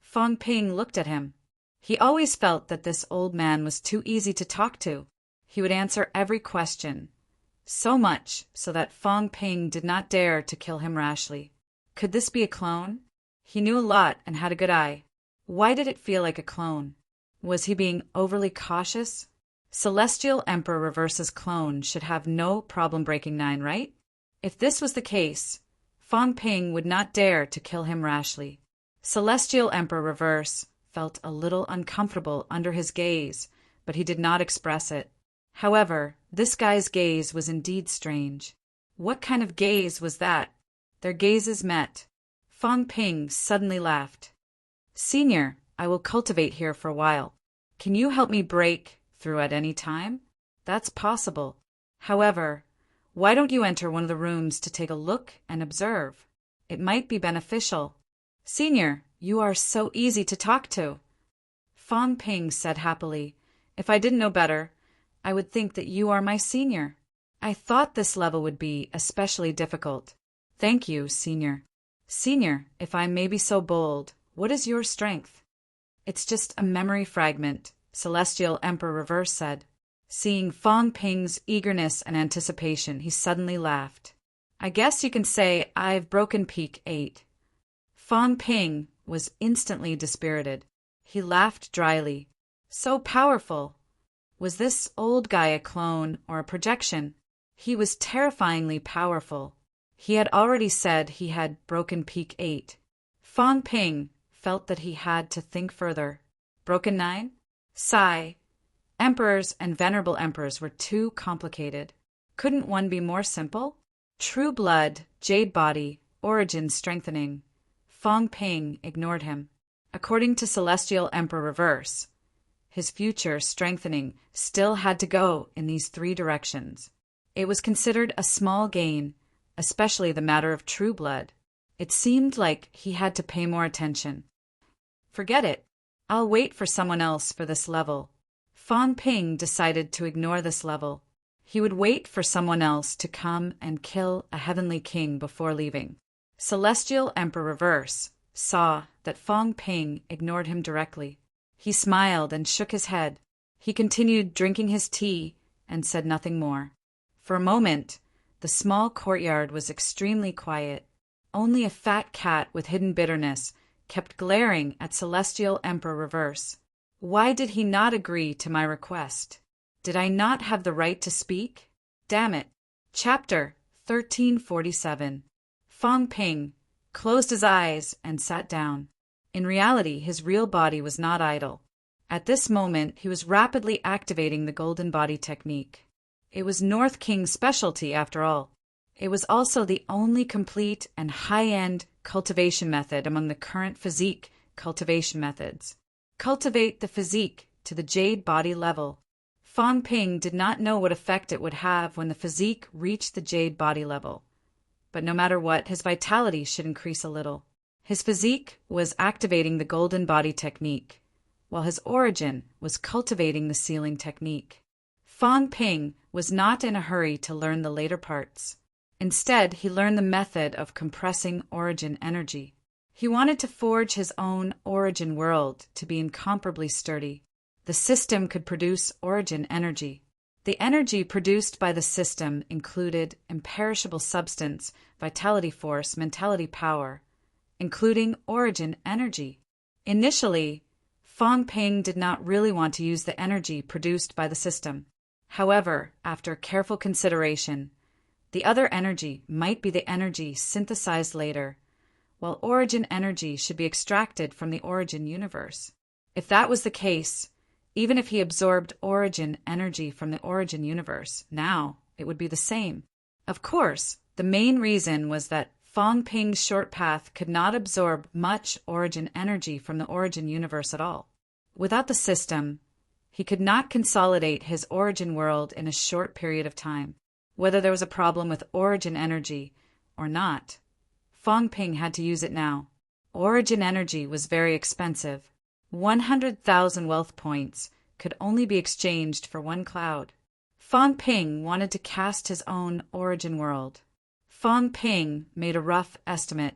A: Fong Ping looked at him. He always felt that this old man was too easy to talk to. He would answer every question. So much so that Fong Ping did not dare to kill him rashly. Could this be a clone? He knew a lot and had a good eye. Why did it feel like a clone? Was he being overly cautious? Celestial Emperor Reverse's clone should have no problem breaking 9, right? If this was the case, Fong Ping would not dare to kill him rashly. Celestial Emperor Reverse felt a little uncomfortable under his gaze, but he did not express it. However, this guy's gaze was indeed strange. What kind of gaze was that? Their gazes met. Fong Ping suddenly laughed. Senior, I will cultivate here for a while. Can you help me break through at any time? That's possible. However, why don't you enter one of the rooms to take a look and observe? It might be beneficial. Senior, you are so easy to talk to. Fong Ping said happily, if I didn't know better, I would think that you are my senior. I thought this level would be especially difficult. Thank you, Senior. Senior, if I may be so bold, what is your strength? It's just a memory fragment, Celestial Emperor Reverse said. Seeing Fong Ping's eagerness and anticipation, he suddenly laughed. I guess you can say I've broken peak 8. Fong Ping was instantly dispirited. He laughed dryly. So powerful. Was this old guy a clone or a projection? He was terrifyingly powerful. He had already said he had broken peak 8. Fong Ping felt that he had to think further. Broken 9? Sigh. Emperors and venerable emperors were too complicated. Couldn't one be more simple? True blood, jade body, origin strengthening. Fong Ping ignored him. According to Celestial Emperor Reverse, his future strengthening still had to go in these 3 directions. It was considered a small gain, especially the matter of true blood. It seemed like he had to pay more attention. Forget it. I'll wait for someone else for this level. Fang Ping decided to ignore this level. He would wait for someone else to come and kill a heavenly king before leaving. Celestial Emperor Reverse saw that Fang Ping ignored him directly. He smiled and shook his head. He continued drinking his tea and said nothing more. For a moment, the small courtyard was extremely quiet. Only a fat cat with hidden bitterness kept glaring at Celestial Emperor Reverse. Why did he not agree to my request? Did I not have the right to speak? Damn it. Chapter 1347. Fang Ping closed his eyes and sat down. In reality, his real body was not idle. At this moment, he was rapidly activating the golden body technique. It was North King's specialty, after all. It was also the only complete and high-end cultivation method among the current physique cultivation methods. Cultivate the physique to the jade body level. Fang Ping did not know what effect it would have when the physique reached the jade body level. But no matter what, his vitality should increase a little. His physique was activating the golden body technique, while his origin was cultivating the sealing technique. Fang Ping was not in a hurry to learn the later parts. Instead, he learned the method of compressing origin energy. He wanted to forge his own origin world to be incomparably sturdy. The system could produce origin energy. The energy produced by the system included imperishable substance, vitality force, mentality power, including origin energy. Initially, Fang Ping did not really want to use the energy produced by the system. However, after careful consideration, the other energy might be the energy synthesized later, while origin energy should be extracted from the origin universe. If that was the case, even if he absorbed origin energy from the origin universe, now it would be the same. Of course, the main reason was that Fang Ping's short path could not absorb much origin energy from the origin universe at all. Without the system, he could not consolidate his origin world in a short period of time. Whether there was a problem with origin energy or not, Fang Ping had to use it now. Origin energy was very expensive. 100,000 wealth points could only be exchanged for one cloud. Fang Ping wanted to cast his own origin world. Fang Ping made a rough estimate.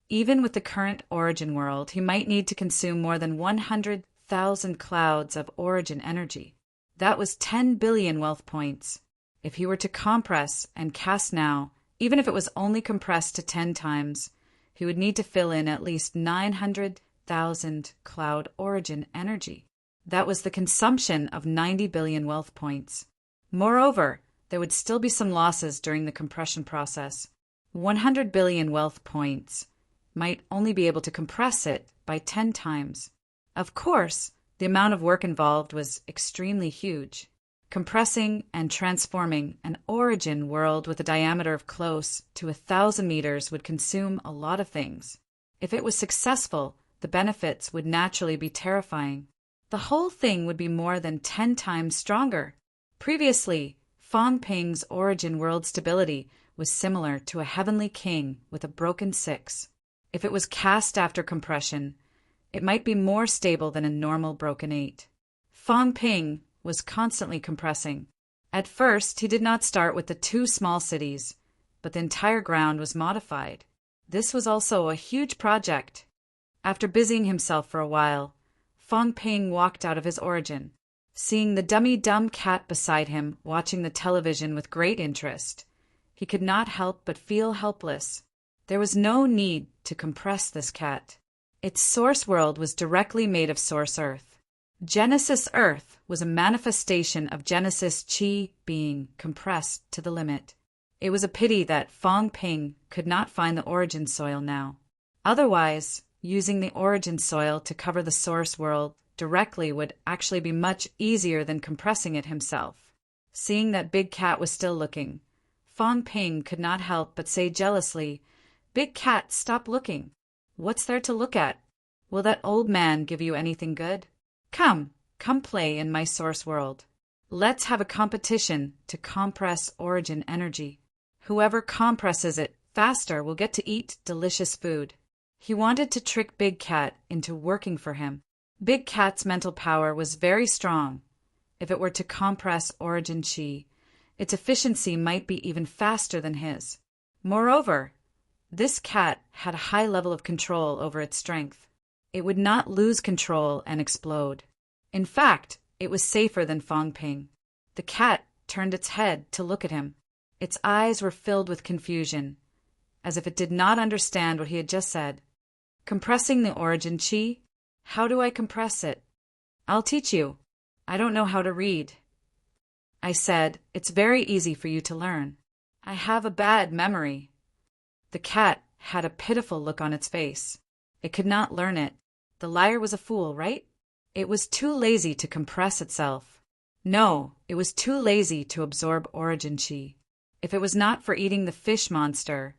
A: Even with the current origin world, he might need to consume more than 100,000 clouds of origin energy. That was 10 billion wealth points. If he were to compress and cast now, even if it was only compressed to 10 times, he would need to fill in at least 900,000 cloud origin energy. That was the consumption of 90 billion wealth points. Moreover, there would still be some losses during the compression process. 100 billion wealth points might only be able to compress it by 10 times. Of course, the amount of work involved was extremely huge. Compressing and transforming an origin world with a diameter of close to 1,000 meters would consume a lot of things. If it was successful, the benefits would naturally be terrifying. The whole thing would be more than 10 times stronger. Previously, Fang Ping's origin world stability was similar to a heavenly king with a broken 6. If it was cast after compression, it might be more stable than a normal broken 8. Fang Ping was constantly compressing. At first, he did not start with the 2 small cities, but the entire ground was modified. This was also a huge project. After busying himself for a while, Fang Ping walked out of his origin, seeing the dumb cat beside him watching the television with great interest. He could not help but feel helpless. There was no need to compress this cat. Its source world was directly made of source earth. Genesis Earth was a manifestation of Genesis Chi being compressed to the limit. It was a pity that Fang Ping could not find the origin soil now. Otherwise, using the origin soil to cover the source world directly would actually be much easier than compressing it himself. Seeing that Big Cat was still looking, Fang Ping could not help but say jealously, "Big Cat, stop looking. What's there to look at? Will that old man give you anything good? Come play in my source world. Let's have a competition to compress origin energy. Whoever compresses it faster will get to eat delicious food." He wanted to trick Big Cat into working for him. Big Cat's mental power was very strong. If it were to compress origin chi, its efficiency might be even faster than his. Moreover, this cat had a high level of control over its strength. It would not lose control and explode. In fact, it was safer than Fong Ping. The cat turned its head to look at him. Its eyes were filled with confusion, as if it did not understand what he had just said. Compressing the origin chi? How do I compress it? I'll teach you. I don't know how to read. I said, it's very easy for you to learn. I have a bad memory. The cat had a pitiful look on its face. It could not learn it. The liar was a fool, right? It was too lazy to compress itself. No, it was too lazy to absorb origin chi. If it was not for eating the fish monster,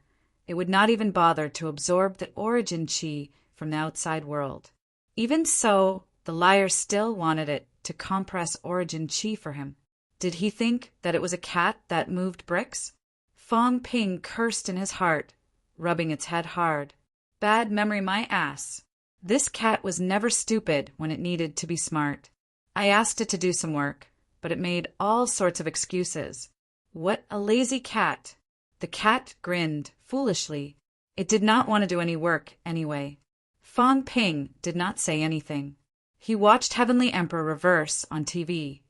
A: it would not even bother to absorb the origin chi from the outside world. Even so, the liar still wanted it to compress origin chi for him. Did he think that it was a cat that moved bricks? Fong Ping cursed in his heart, rubbing its head hard. Bad memory my ass. This cat was never stupid when it needed to be smart. I asked it to do some work, but it made all sorts of excuses. What a lazy cat! The cat grinned foolishly. It did not want to do any work anyway. Fong Ping did not say anything. He watched Heavenly Emperor reverse on TV,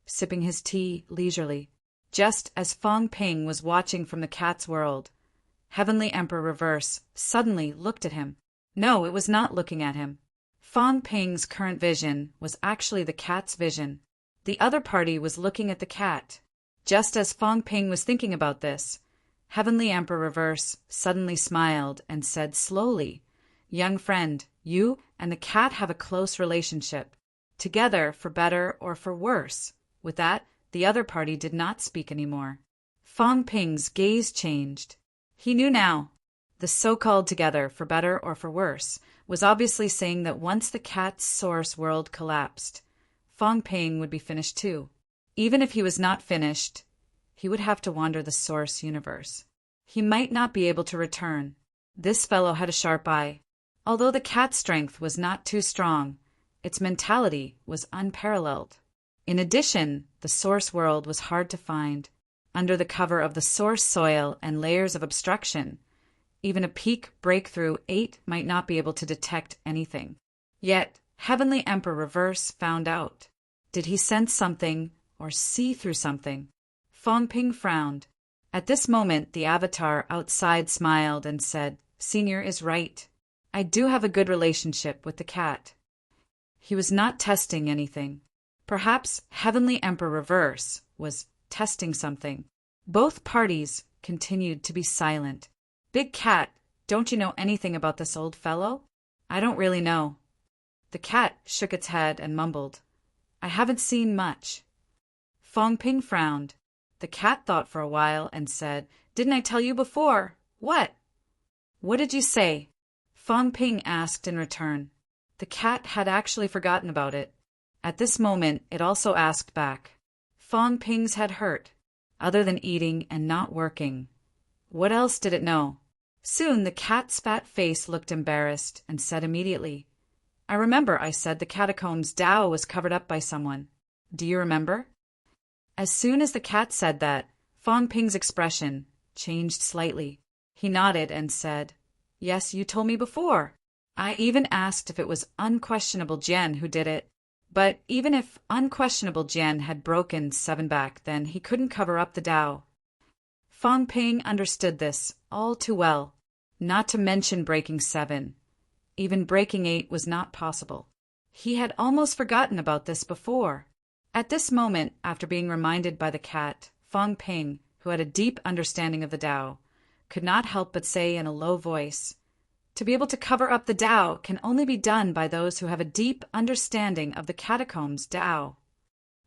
A: sipping his tea leisurely. Just as Fong Ping was watching from the cat's world, Heavenly Emperor Reverse suddenly looked at him. No, it was not looking at him. Fong Ping's current vision was actually the cat's vision. The other party was looking at the cat. Just as Fong Ping was thinking about this, Heavenly Emperor Reverse suddenly smiled and said slowly, "Young friend, you and the cat have a close relationship, together for better or for worse." With that, the other party did not speak anymore. Fong Ping's gaze changed. He knew now. The so-called together for better or for worse was obviously saying that once the cat's source world collapsed, Fong Ping would be finished too. Even if he was not finished, he would have to wander the source universe. He might not be able to return. This fellow had a sharp eye. Although the cat's strength was not too strong, its mentality was unparalleled. In addition, the source world was hard to find. Under the cover of the source soil and layers of obstruction, even a peak breakthrough 8 might not be able to detect anything. Yet, Heavenly Emperor Reverse found out. Did he sense something or see through something? Fong Ping frowned. At this moment, the avatar outside smiled and said, "Senior is right. I do have a good relationship with the cat." He was not testing anything. Perhaps Heavenly Emperor Reverse was testing something. Both parties continued to be silent. "Big Cat, don't you know anything about this old fellow?" "I don't really know." The cat shook its head and mumbled, "I haven't seen much." Fong Ping frowned. The cat thought for a while and said, "Didn't I tell you before?" "What?" "What did you say?" Fong Ping asked in return. The cat had actually forgotten about it. At this moment, it also asked back. Fong Ping's head hurt. Other than eating and not working, what else did it know? Soon the cat's fat face looked embarrassed and said immediately, "I remember I said the catacombs Tao was covered up by someone. Do you remember?" As soon as the cat said that, Fong Ping's expression changed slightly. He nodded and said, "Yes, you told me before. I even asked if it was unquestionable Jian who did it. But even if unquestionable Jian had broken 7 back, then he couldn't cover up the Tao." Fong Ping understood this all too well. Not to mention breaking 7. Even breaking 8 was not possible. He had almost forgotten about this before. At this moment, after being reminded by the cat, Fong Ping, who had a deep understanding of the Tao, could not help but say in a low voice, "To be able to cover up the Tao can only be done by those who have a deep understanding of the catacombs Tao."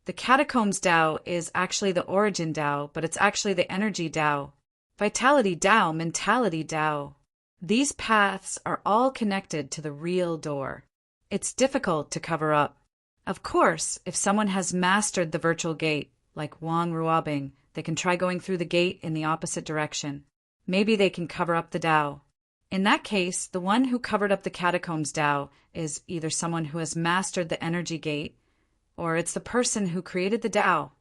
A: The catacombs Tao is actually the origin Tao, but it's actually the energy Tao. Vitality Tao, mentality Tao. These paths are all connected to the real door. It's difficult to cover up. Of course, if someone has mastered the virtual gate, like Wang Ruobing, they can try going through the gate in the opposite direction. Maybe they can cover up the Tao. In that case, the one who covered up the catacombs Tao is either someone who has mastered the energy gate, or it's the person who created the Tao.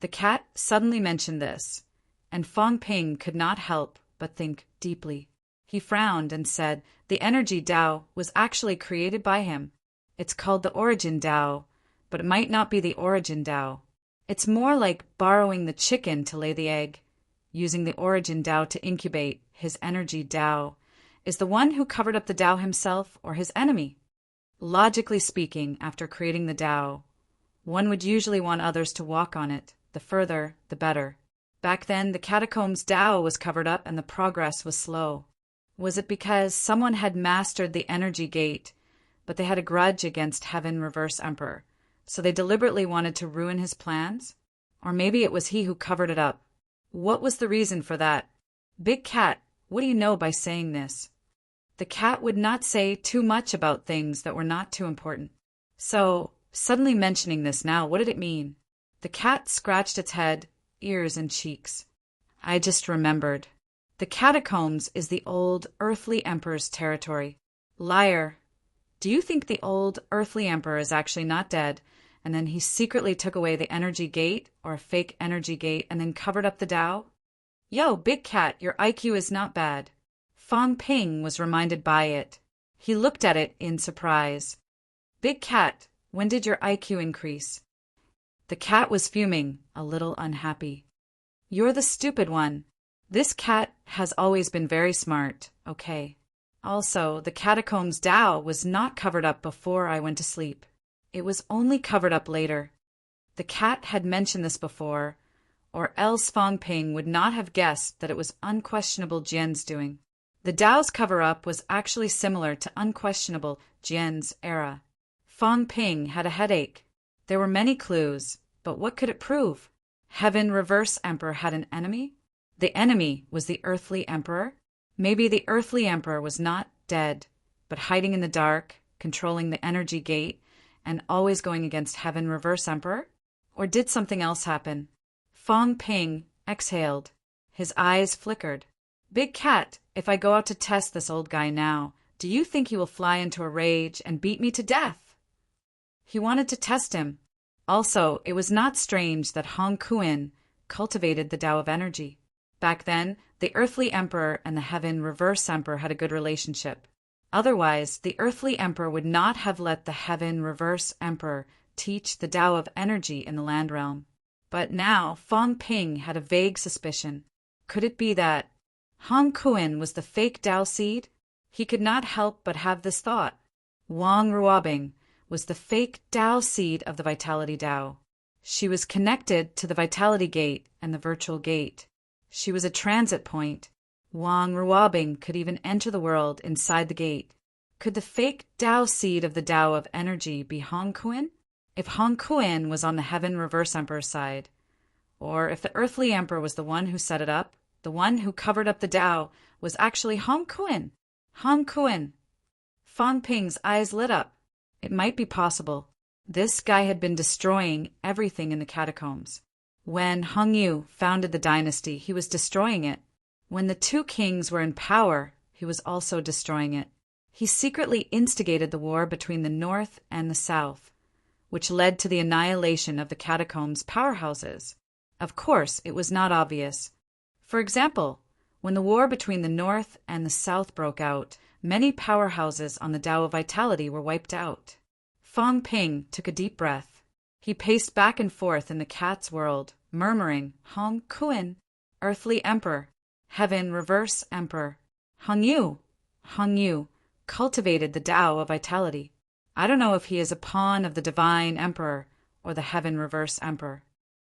A: The cat suddenly mentioned this, and Fong Ping could not help but think deeply. He frowned and said, the energy Tao was actually created by him. It's called the origin Tao, but it might not be the origin Tao. It's more like borrowing the chicken to lay the egg, using the origin Tao to incubate his energy Tao. Is the one who covered up the Tao himself or his enemy? Logically speaking, after creating the Tao, one would usually want others to walk on it. The further, the better. Back then, the catacombs Tao was covered up and the progress was slow. Was it because someone had mastered the energy gate, but they had a grudge against Heaven Reverse Emperor, so they deliberately wanted to ruin his plans? Or maybe it was he who covered it up. What was the reason for that? Big Cat, what do you know by saying this? The cat would not say too much about things that were not too important. So, suddenly mentioning this now, what did it mean? The cat scratched its head, ears, and cheeks. I just remembered. The catacombs is the old earthly emperor's territory. Liar. Do you think the old earthly emperor is actually not dead, and then he secretly took away the energy gate, or a fake energy gate, and then covered up the Tao? Yo, Big Cat, your IQ is not bad. Fong Ping was reminded by it. He looked at it in surprise. Big Cat, when did your IQ increase? The cat was fuming, a little unhappy. You're the stupid one. This cat has always been very smart, okay? Also, the catacombs Tao was not covered up before I went to sleep. It was only covered up later. The cat had mentioned this before, or else Fong Ping would not have guessed that it was unquestionable Jian's doing. The Tao's cover-up was actually similar to unquestionable Jian's era. Fong Ping had a headache. There were many clues, but what could it prove? Heaven Reverse Emperor had an enemy? The enemy was the earthly emperor? Maybe the earthly emperor was not dead, but hiding in the dark, controlling the energy gate, and always going against Heaven Reverse Emperor? Or did something else happen? Fong Ping exhaled. His eyes flickered. Big Cat, if I go out to test this old guy now, do you think he will fly into a rage and beat me to death? He wanted to test him. Also, it was not strange that Hong Kuan cultivated the Tao of energy. Back then, the earthly emperor and the Heaven Reverse Emperor had a good relationship. Otherwise, the earthly emperor would not have let the Heaven Reverse Emperor teach the Tao of energy in the land realm. But now, Fong Ping had a vague suspicion. Could it be that Hong Kuan was the fake Tao seed? He could not help but have this thought. Wang Ruobing was the fake Tao seed of the Vitality Tao. She was connected to the Vitality Gate and the Virtual Gate. She was a transit point. Wang Ruobing could even enter the world inside the gate. Could the fake Tao seed of the Tao of energy be Hong Kuan? If Hong Kuan was on the Heaven Reverse Emperor's side, or if the earthly emperor was the one who set it up, the one who covered up the Tao was actually Hong Kuan. Hong Kuan. Fong Ping's eyes lit up. It might be possible. This guy had been destroying everything in the catacombs. When Hong Yu founded the dynasty, he was destroying it. When the two kings were in power, he was also destroying it. He secretly instigated the war between the North and the South, which led to the annihilation of the catacombs' powerhouses. Of course, it was not obvious. For example, when the war between the North and the South broke out, many powerhouses on the Tao of Vitality were wiped out. Fong Ping took a deep breath. He paced back and forth in the cat's world, murmuring, Hong Kuan, Earthly Emperor, Heaven Reverse Emperor. Hong Yu cultivated the Tao of Vitality. I don't know if he is a pawn of the Divine Emperor or the Heaven Reverse Emperor.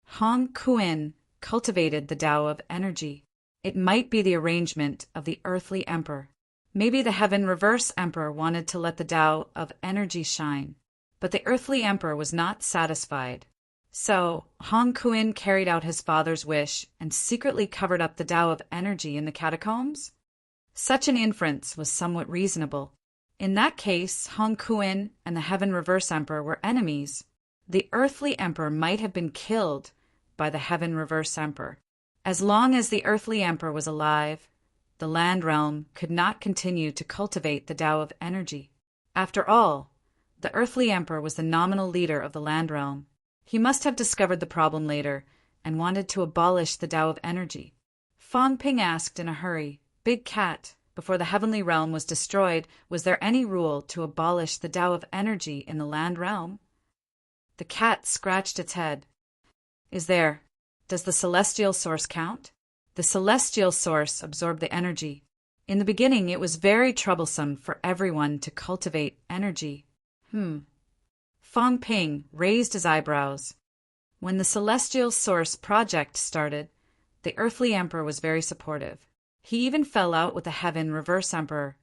A: Hong Kuan cultivated the Tao of energy. It might be the arrangement of the earthly emperor. Maybe the Heaven Reverse Emperor wanted to let the Tao of energy shine, but the earthly emperor was not satisfied. So, Hong Kuan carried out his father's wish and secretly covered up the Tao of energy in the catacombs? Such an inference was somewhat reasonable. In that case, Hong Kuan and the Heaven Reverse Emperor were enemies. The earthly emperor might have been killed by the Heaven Reverse Emperor. As long as the earthly emperor was alive, the land realm could not continue to cultivate the Tao of energy. After all, the earthly emperor was the nominal leader of the land realm. He must have discovered the problem later and wanted to abolish the Tao of energy. Fang Ping asked in a hurry, "Big Cat, before the heavenly realm was destroyed, was there any rule to abolish the Tao of energy in the land realm?" The cat scratched its head. "Is there? Does the celestial source count?" The celestial source absorbed the energy. In the beginning, it was very troublesome for everyone to cultivate energy. Fang Ping raised his eyebrows. When the celestial source project started, the earthly emperor was very supportive. He even fell out with the heaven reverse emperor.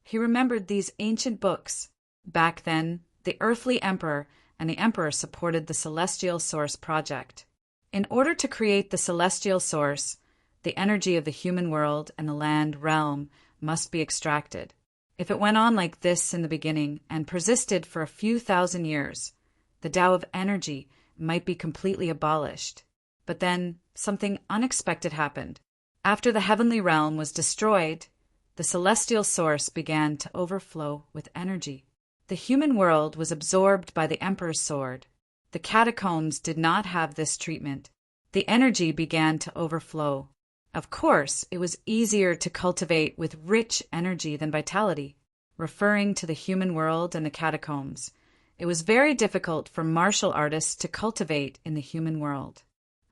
A: He remembered these ancient books. Back then, the earthly emperor and the emperor supported the celestial source project. In order to create the celestial source, the energy of the human world and the land realm must be extracted. If it went on like this in the beginning and persisted for a few thousand years, the Tao of energy might be completely abolished. But then something unexpected happened. After the heavenly realm was destroyed, the celestial source began to overflow with energy. The human world was absorbed by the emperor's sword. The catacombs did not have this treatment. The energy began to overflow. Of course, it was easier to cultivate with rich energy than vitality. Referring to the human world and the catacombs, it was very difficult for martial artists to cultivate in the human world.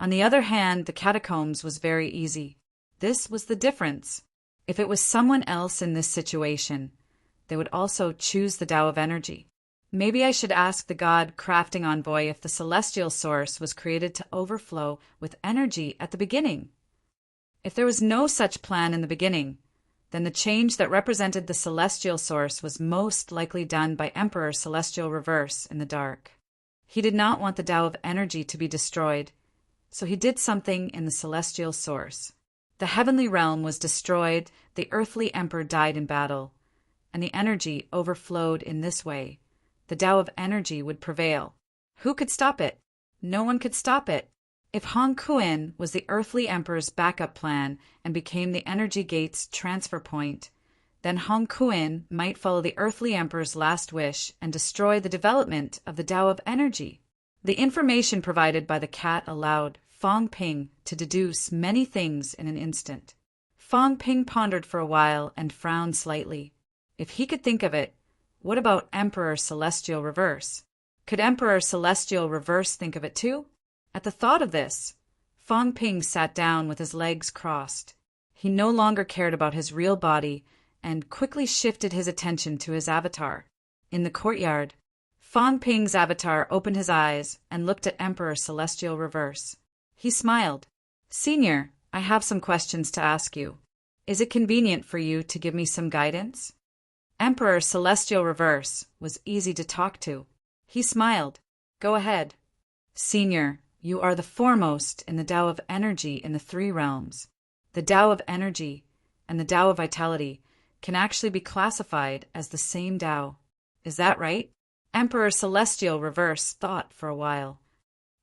A: On the other hand, the catacombs was very easy. This was the difference. If it was someone else in this situation, they would also choose the Tao of energy. Maybe I should ask the God crafting envoy if the celestial source was created to overflow with energy at the beginning. If there was no such plan in the beginning, then the change that represented the celestial source was most likely done by Emperor Celestial Reverse in the dark. He did not want the Tao of energy to be destroyed, so he did something in the celestial source. The heavenly realm was destroyed, the earthly emperor died in battle, and the energy overflowed in this way. The Tao of energy would prevail. Who could stop it? No one could stop it. If Hong Kuan was the earthly emperor's backup plan and became the energy gate's transfer point, then Hong Kuan might follow the earthly emperor's last wish and destroy the development of the Tao of energy. The information provided by the cat allowed Fang Ping to deduce many things in an instant. Fang Ping pondered for a while and frowned slightly. If he could think of it, what about Emperor Celestial Reverse? Could Emperor Celestial Reverse think of it too? At the thought of this, Fang Ping sat down with his legs crossed. He no longer cared about his real body and quickly shifted his attention to his avatar. In the courtyard, Fang Ping's avatar opened his eyes and looked at Emperor Celestial Reverse. He smiled. "Senior, I have some questions to ask you. Is it convenient for you to give me some guidance?" Emperor Celestial Reverse was easy to talk to. He smiled. "Go ahead." "Senior, you are the foremost in the Tao of energy in the three realms. The Tao of energy and the Tao of vitality can actually be classified as the same Tao. Is that right?" Emperor Celestial Reverse thought for a while.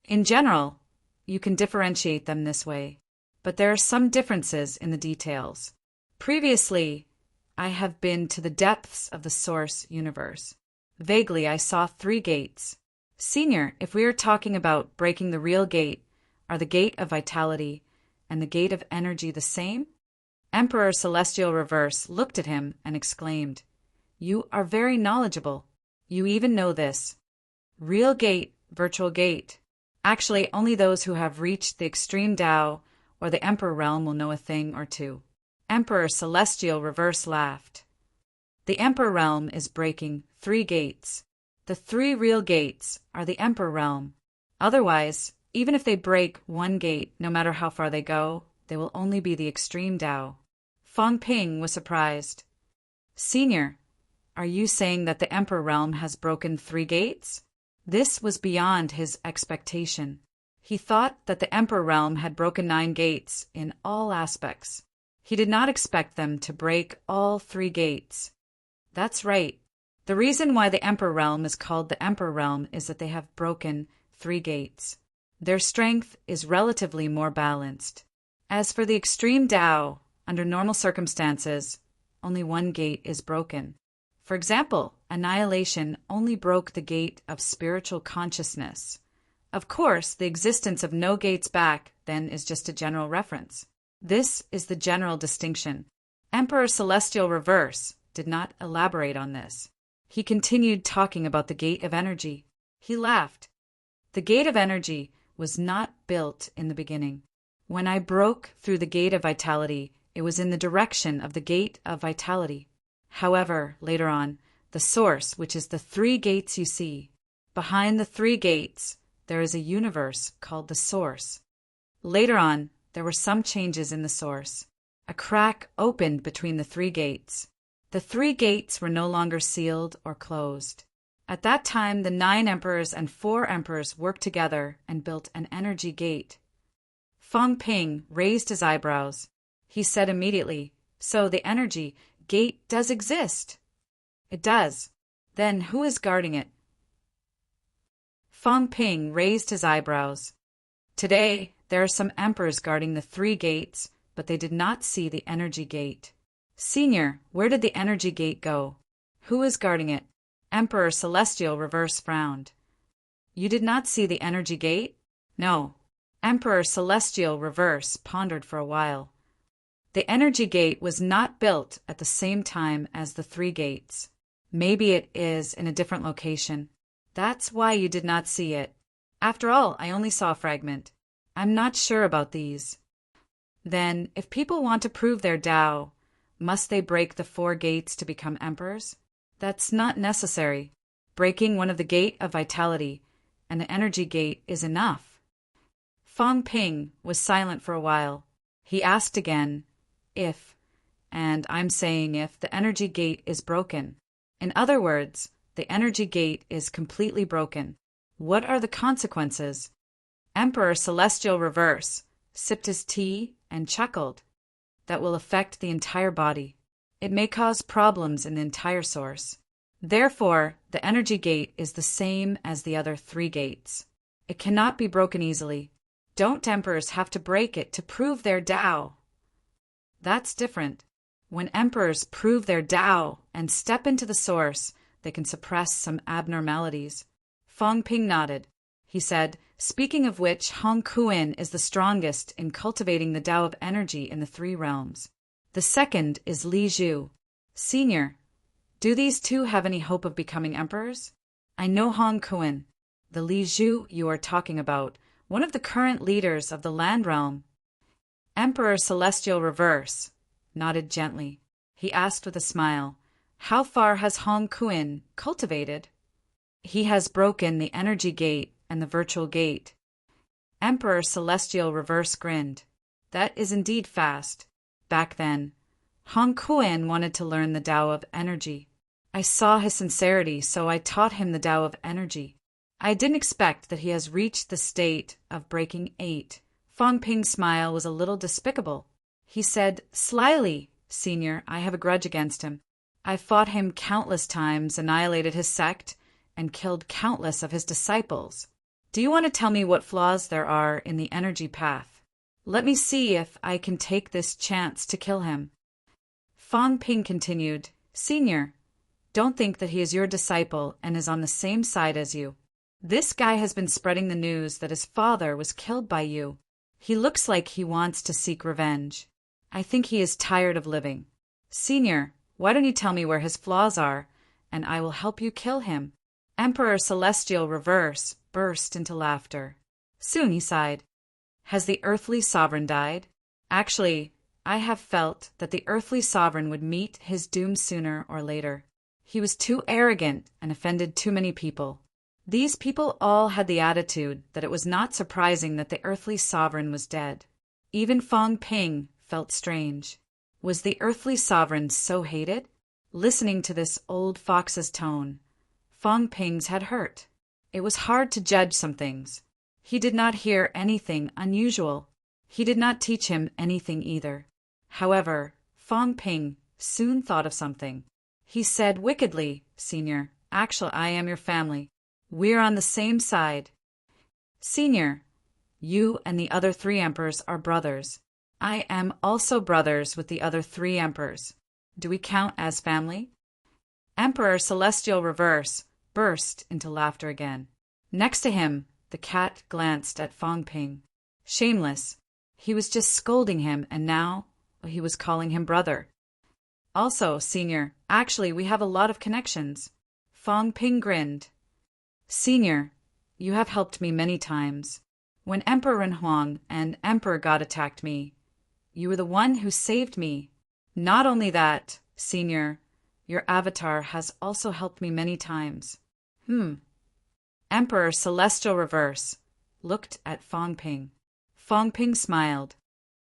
A: "In general, you can differentiate them this way, but there are some differences in the details. Previously, I have been to the depths of the Source universe. Vaguely, I saw 3 gates. Senior, if we are talking about breaking the real gate, are the gate of vitality and the gate of energy the same?" Emperor Celestial Reverse looked at him and exclaimed, "You are very knowledgeable. You even know this. Real gate, virtual gate. Actually, only those who have reached the extreme Tao or the Emperor realm will know a thing or two." Emperor Celestial Reverse laughed. "The Emperor realm is breaking 3 gates. The 3 real gates are the Emperor realm. Otherwise, even if they break 1 gate, no matter how far they go, they will only be the extreme Tao." Fang Ping was surprised. "Senior, are you saying that the Emperor realm has broken 3 gates?" This was beyond his expectation. He thought that the Emperor realm had broken 9 gates in all aspects. He did not expect them to break all 3 gates. That's right. The reason why the Emperor realm is called the Emperor realm is that they have broken 3 gates. Their strength is relatively more balanced. As for the extreme Tao, Under normal circumstances, only one gate is broken. For example, annihilation only broke the gate of spiritual consciousness. Of course, the existence of no gates back then is just a general reference. This is the general distinction. Emperor Celestial Reverse did not elaborate on this. He continued talking about the gate of energy. He laughed. The gate of energy was not built in the beginning. When I broke through the gate of vitality, it was in the direction of the gate of vitality. However, later on, the source, which is the three gates you see, behind the three gates, there is a universe called the source. Later on, there were some changes in the source. A crack opened between the three gates. The three gates were no longer sealed or closed. At that time, the 9 emperors and 4 emperors worked together and built an energy gate. Fang Ping raised his eyebrows. He said immediately, "So the energy gate does exist?" "It does." "Then who is guarding it?" Fang Ping raised his eyebrows. "Today, there are some emperors guarding the 3 gates, but they did not see the energy gate." "Senior, where did the energy gate go? Who is guarding it?" Emperor Celestial Reverse frowned. "You did not see the energy gate?" "No." Emperor Celestial Reverse pondered for a while. "The energy gate was not built at the same time as the 3 gates. Maybe it is in a different location. That's why you did not see it. After all, I only saw a fragment. I'm not sure about these." "Then, if people want to prove their Tao, must they break the 4 gates to become emperors?" "That's not necessary. Breaking one of the gate of vitality and the energy gate is enough." Fang Ping was silent for a while. He asked again, "If, and I'm saying if, the energy gate is broken. In other words, the energy gate is completely broken. What are the consequences?" Emperor Celestial Reverse sipped his tea and chuckled. "That will affect the entire body. It may cause problems in the entire source. Therefore, the energy gate is the same as the other 3 gates. It cannot be broken easily. Don't emperors have to break it to prove their Tao?" "That's different. When emperors prove their Tao and step into the source, they can suppress some abnormalities." Fang Ping nodded. He said, "Speaking of which, Hong Kuin is the strongest in cultivating the Tao of energy in the 3 realms. The second is Li Zhu. Senior, do these 2 have any hope of becoming emperors?" "I know Hong Kuin, the Li Zhu you are talking about, one of the current leaders of the land realm." Emperor Celestial Reverse nodded gently. He asked with a smile, "How far has Hong Kuin cultivated?" "He has broken the energy gate and the virtual gate." Emperor Celestial Reverse grinned. "That is indeed fast. Back then, Hong Kuin wanted to learn the Tao of energy. I saw his sincerity, so I taught him the Tao of energy. I didn't expect that he has reached the state of breaking 8. Fang Ping's smile was a little despicable. He said, "Slyly, Senior, I have a grudge against him. I fought him countless times, annihilated his sect, and killed countless of his disciples. Do you want to tell me what flaws there are in the energy path? Let me see if I can take this chance to kill him." Fang Ping continued, "Senior, don't think that he is your disciple and is on the same side as you. This guy has been spreading the news that his father was killed by you. He looks like he wants to seek revenge. I think he is tired of living. Senior, why don't you tell me where his flaws are, and I will help you kill him?" Emperor Celestial Reverse burst into laughter. Soon he sighed. "Has the earthly sovereign died? Actually, I have felt that the earthly sovereign would meet his doom sooner or later. He was too arrogant and offended too many people. These people all had the attitude that it was not surprising that the earthly sovereign was dead. Even Fang Ping felt strange. Was the earthly sovereign so hated? Listening to this old fox's tone, Fang Ping's head hurt. It was hard to judge some things. He did not hear anything unusual. He did not teach him anything either. However, Fang Ping soon thought of something. He said wickedly, "Senior, actually I am your family. We're on the same side. Senior, you and the other 3 emperors are brothers. I am also brothers with the other 3 emperors. Do we count as family? Emperor Celestial Reverse burst into laughter again. Next to him, the cat glanced at Fong Ping. Shameless. He was just scolding him, and now he was calling him brother. Also, Senior, actually we have a lot of connections. Fong Ping grinned. Senior, you have helped me many times. When Emperor Renhuang and Emperor God attacked me, you were the one who saved me. Not only that, Senior, your avatar has also helped me many times. Emperor Celestial Reverse looked at Fong Ping. Fong Ping smiled.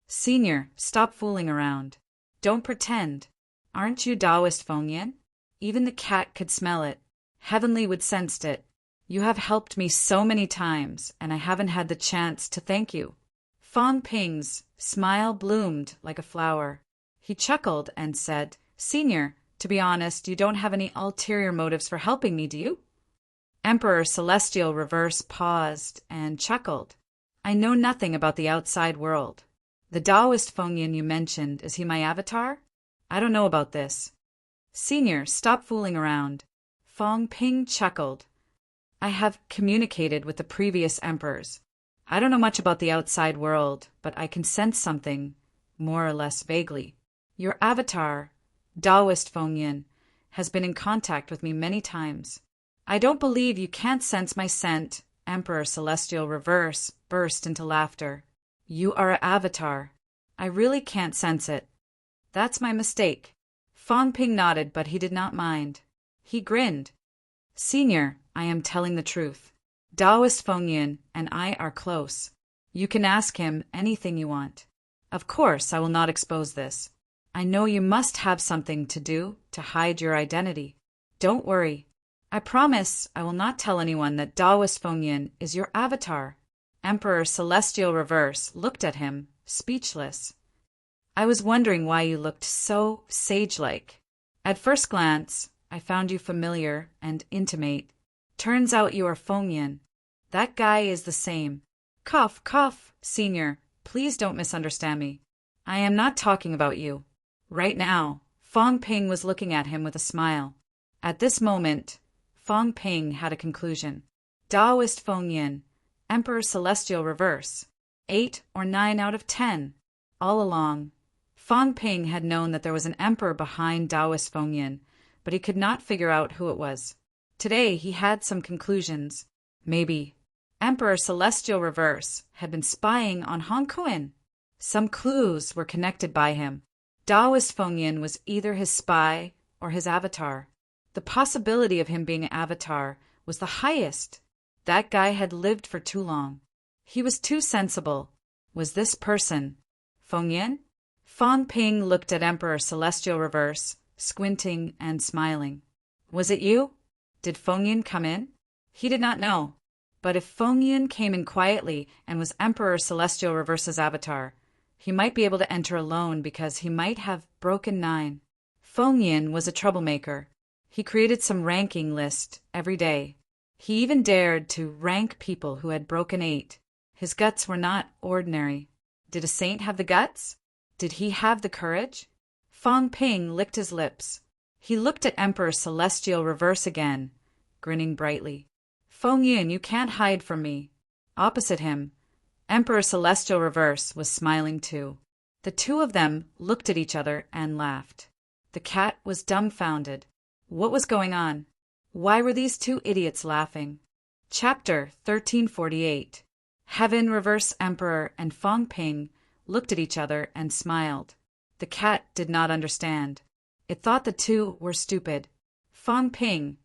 A: Senior, stop fooling around. Don't pretend. Aren't you Taoist Feng Yin? Even the cat could smell it. Heavenly would sensed it. You have helped me so many times, and I haven't had the chance to thank you. Fong Ping's smile bloomed like a flower. He chuckled and said, Senior, to be honest, you don't have any ulterior motives for helping me, do you? Emperor Celestial Reverse paused and chuckled. I know nothing about the outside world. The Taoist Feng Yin you mentioned, is he my avatar? I don't know about this. Senior, stop fooling around. Fong Ping chuckled. I have communicated with the previous emperors. I don't know much about the outside world, but I can sense something, more or less vaguely. Your avatar, Taoist Feng Yin, has been in contact with me many times. I don't believe you can't sense my scent. Emperor Celestial Reverse burst into laughter. You are an avatar. I really can't sense it. That's my mistake. Fong Ping nodded, but he did not mind. He grinned. Senior, I am telling the truth. Taoist Feng Yin and I are close. You can ask him anything you want. Of course, I will not expose this. I know you must have something to do to hide your identity. Don't worry. I promise I will not tell anyone that Taoist Feng Yin is your avatar. Emperor Celestial Reverse looked at him, speechless. I was wondering why you looked so sage-like. At first glance, I found you familiar and intimate. Turns out you are Feng Yin. That guy is the same. Cough, cough, Senior. Please don't misunderstand me. I am not talking about you. Right now, Fong Ping was looking at him with a smile. At this moment, Fong Ping had a conclusion. Taoist Feng Yin, Emperor Celestial Reverse. 8 or 9 out of 10. All along, Fong Ping had known that there was an emperor behind Taoist Feng Yin, but he could not figure out who it was. Today he had some conclusions. Maybe Emperor Celestial Reverse had been spying on Hong Kong. Some clues were connected by him. Taoist Feng Yin was either his spy or his avatar. The possibility of him being an avatar was the highest. That guy had lived for too long. He was too sensible. Was this person Feng Yin? Fong Ping looked at Emperor Celestial Reverse, squinting and smiling. Was it you? Did Feng Yin come in? He did not know. But if Feng Yin came in quietly and was Emperor Celestial Reverse's avatar, he might be able to enter alone because he might have broken 9. Feng Yin was a troublemaker. He created some ranking list every day. He even dared to rank people who had broken 8. His guts were not ordinary. Did a saint have the guts? Did he have the courage? Fong Ping licked his lips. He looked at Emperor Celestial Reverse again, grinning brightly. Feng Yin, you can't hide from me. Opposite him, Emperor Celestial Reverse was smiling too. The two of them looked at each other and laughed. The cat was dumbfounded. What was going on? Why were these two idiots laughing? Chapter 1348. Heaven Reverse Emperor and Fong Ping looked at each other and smiled. The cat did not understand. It thought the two were stupid. Fong Ping,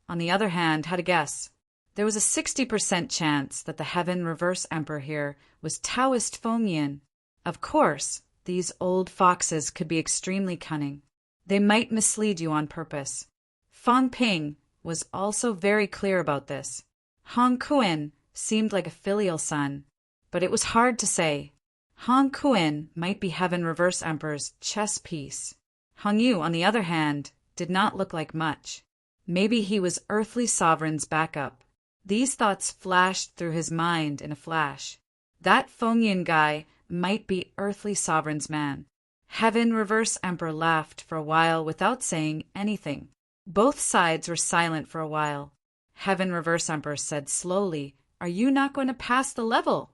A: on the other hand, had a guess. There was a 60% chance that the Heaven Reverse Emperor here was Taoist Feng Yin. Of course, these old foxes could be extremely cunning. They might mislead you on purpose. Fong Ping was also very clear about this. Hong Kong seemed like a filial son, but it was hard to say. Hong Kong might be Heaven Reverse Emperor's chess piece. Hong Yu, on the other hand, did not look like much. Maybe he was Earthly Sovereign's backup. These thoughts flashed through his mind in a flash. That Feng Yin guy might be earthly sovereign's man. Heaven Reverse Emperor laughed for a while without saying anything. Both sides were silent for a while. Heaven Reverse Emperor said slowly, "Are you not going to pass the level?"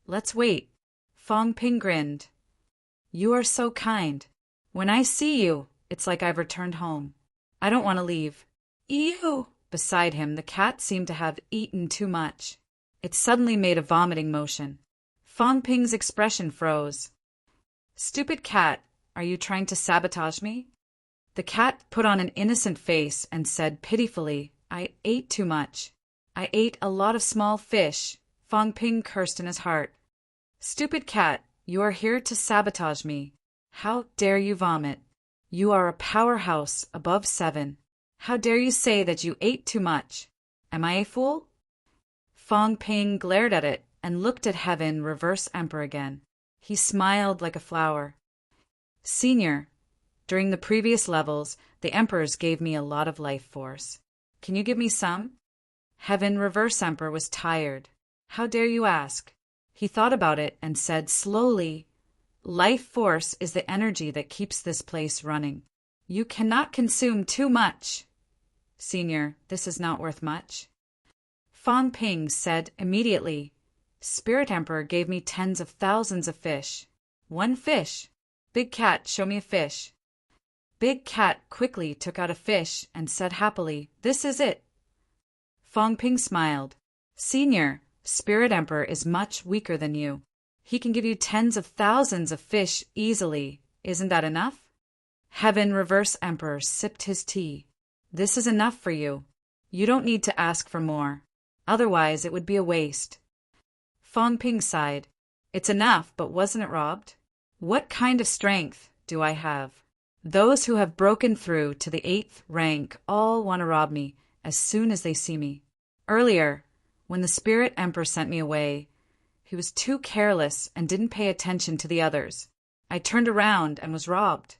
A: "Let's wait." Fong Ping grinned. "You are so kind. When I see you, it's like I've returned home. I don't want to leave." Ew! Beside him, the cat seemed to have eaten too much. It suddenly made a vomiting motion. Fong Ping's expression froze. "Stupid cat, are you trying to sabotage me?" The cat put on an innocent face and said pitifully, "I ate too much. I ate a lot of small fish." Fong Ping cursed in his heart. "Stupid cat, you are here to sabotage me. How dare you vomit? You are a powerhouse above 7. How dare you say that you ate too much? Am I a fool?" Fong Ping glared at it and looked at Heaven Reverse Emperor again. He smiled like a flower. "Senior, during the previous levels, the emperors gave me a lot of life force. Can you give me some?" Heaven Reverse Emperor was tired. "How dare you ask?" He thought about it and said slowly, "Life force is the energy that keeps this place running. You cannot consume too much." "Senior, this is not worth much." Fong Ping said immediately, "Spirit Emperor gave me tens of thousands of fish." "One fish? Big cat, show me a fish." Big cat quickly took out a fish and said happily, "This is it." Fong Ping smiled. "Senior, Spirit Emperor is much weaker than you. He can give you tens of thousands of fish easily. Isn't that enough?" Heaven Reverse Emperor sipped his tea. "This is enough for you. You don't need to ask for more. Otherwise it would be a waste." Fong Ping sighed. "It's enough, but wasn't it robbed? What kind of strength do I have? Those who have broken through to the 8th rank all want to rob me as soon as they see me. Earlier, when the Spirit Emperor sent me away, he was too careless and didn't pay attention to the others. I turned around and was robbed.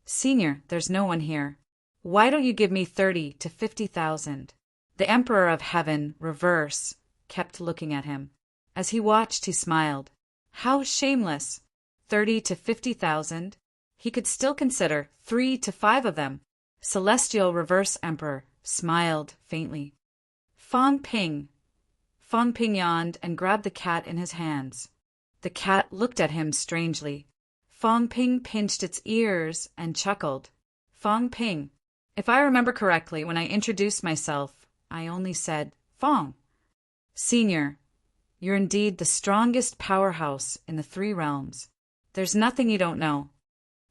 A: Senior, there's no one here. Why don't you give me 30 to 50,000? The Emperor of Heaven, Reverse, kept looking at him. As he watched, he smiled. How shameless! 30 to 50,000? He could still consider 3 to 5 of them. Celestial Reverse Emperor smiled faintly. Fong Ping yawned and grabbed the cat in his hands. The cat looked at him strangely. Fong Ping pinched its ears and chuckled. Fong Ping, if I remember correctly, when I introduced myself, I only said, Fong. Senior, you're indeed the strongest powerhouse in the 3 realms. There's nothing you don't know.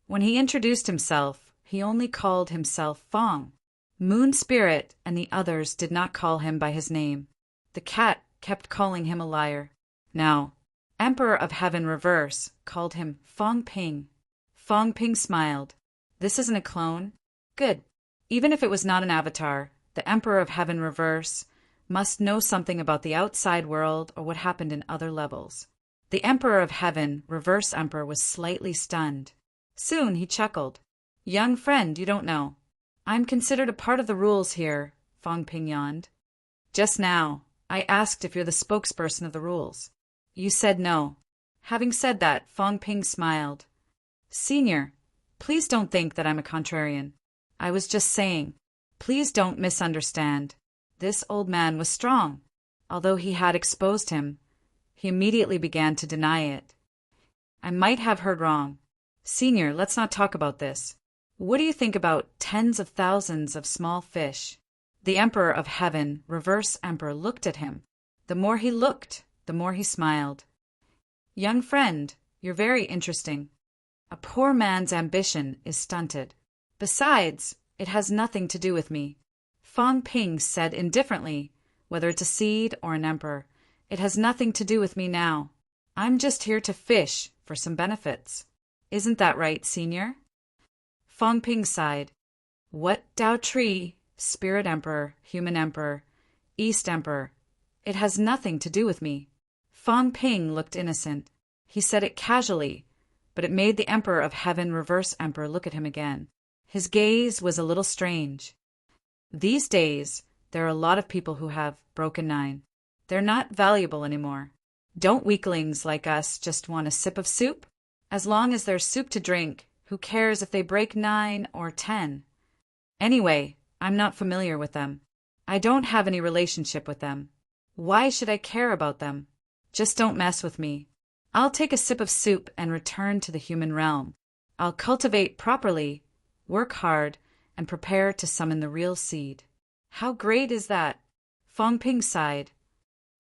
A: When he introduced himself, he only called himself Fong. Moon Spirit and the others did not call him by his name. The cat kept calling him a liar. Now, Emperor of Heaven Reverse called him Fong Ping. Fong Ping smiled. This isn't a clone? Good. Even if it was not an avatar, the Emperor of Heaven Reverse must know something about the outside world or what happened in other levels. The Emperor of Heaven Reverse Emperor was slightly stunned. Soon he chuckled. Young friend, you don't know. I'm considered a part of the rules here, Fong Ping yawned. Just now, I asked if you're the spokesperson of the rules. You said no. Having said that, Fong Ping smiled. Senior, please don't think that I'm a contrarian. I was just saying, please don't misunderstand. This old man was strong. Although he had exposed him, he immediately began to deny it. I might have heard wrong. Senior, let's not talk about this. What do you think about tens of thousands of small fish? The Emperor of Heaven, Reverse Emperor, looked at him. The more he looked, the more he smiled. Young friend, you're very interesting. A poor man's ambition is stunted. Besides, it has nothing to do with me. Fong Ping said indifferently, whether it's a seed or an emperor, it has nothing to do with me now. I'm just here to fish for some benefits. Isn't that right, Senior? Fong Ping sighed. What Dao Tree, Spirit Emperor, Human Emperor, East Emperor, it has nothing to do with me. Fong Ping looked innocent. He said it casually, but it made the Emperor of Heaven Reverse Emperor look at him again. His gaze was a little strange. These days, there are a lot of people who have broken 9. They're not valuable anymore. Don't weaklings like us just want a sip of soup? As long as there's soup to drink, who cares if they break 9 or 10? Anyway, I'm not familiar with them. I don't have any relationship with them. Why should I care about them? Just don't mess with me. I'll take a sip of soup and return to the human realm. I'll cultivate properly, work hard, and prepare to summon the real seed. How great is that? Fong Ping sighed.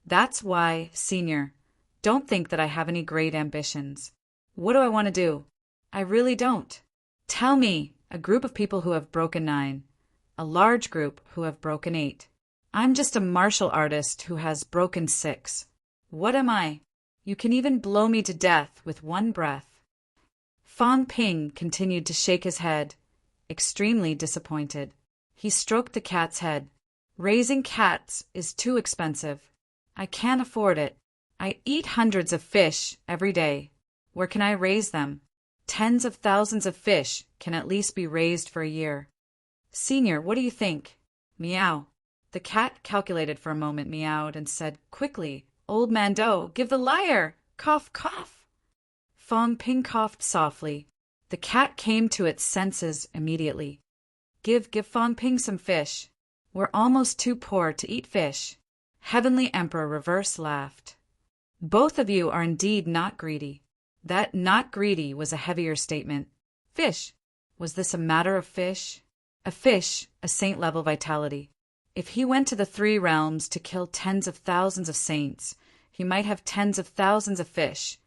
A: That's why, Senior, don't think that I have any great ambitions. What do I want to do? I really don't. Tell me, a group of people who have broken 9, a large group who have broken 8. I'm just a martial artist who has broken 6. What am I? You can even blow me to death with one breath. Fong Ping continued to shake his head, extremely disappointed. He stroked the cat's head. Raising cats is too expensive. I can't afford it. I eat hundreds of fish every day. Where can I raise them? Tens of thousands of fish can at least be raised for a year. Senior, what do you think? Meow. The cat calculated for a moment, meowed, and said quickly, Old man Doe, give the liar! Cough, cough! Fong Ping coughed softly. The cat came to its senses immediately. Give Fong Ping some fish. We're almost too poor to eat fish. Heavenly Emperor Reverse laughed. Both of you are indeed not greedy. That not greedy was a heavier statement. Fish. Was this a matter of fish? A fish, a saint-level vitality. If he went to the 3 realms to kill tens of thousands of saints, he might have tens of thousands of fish,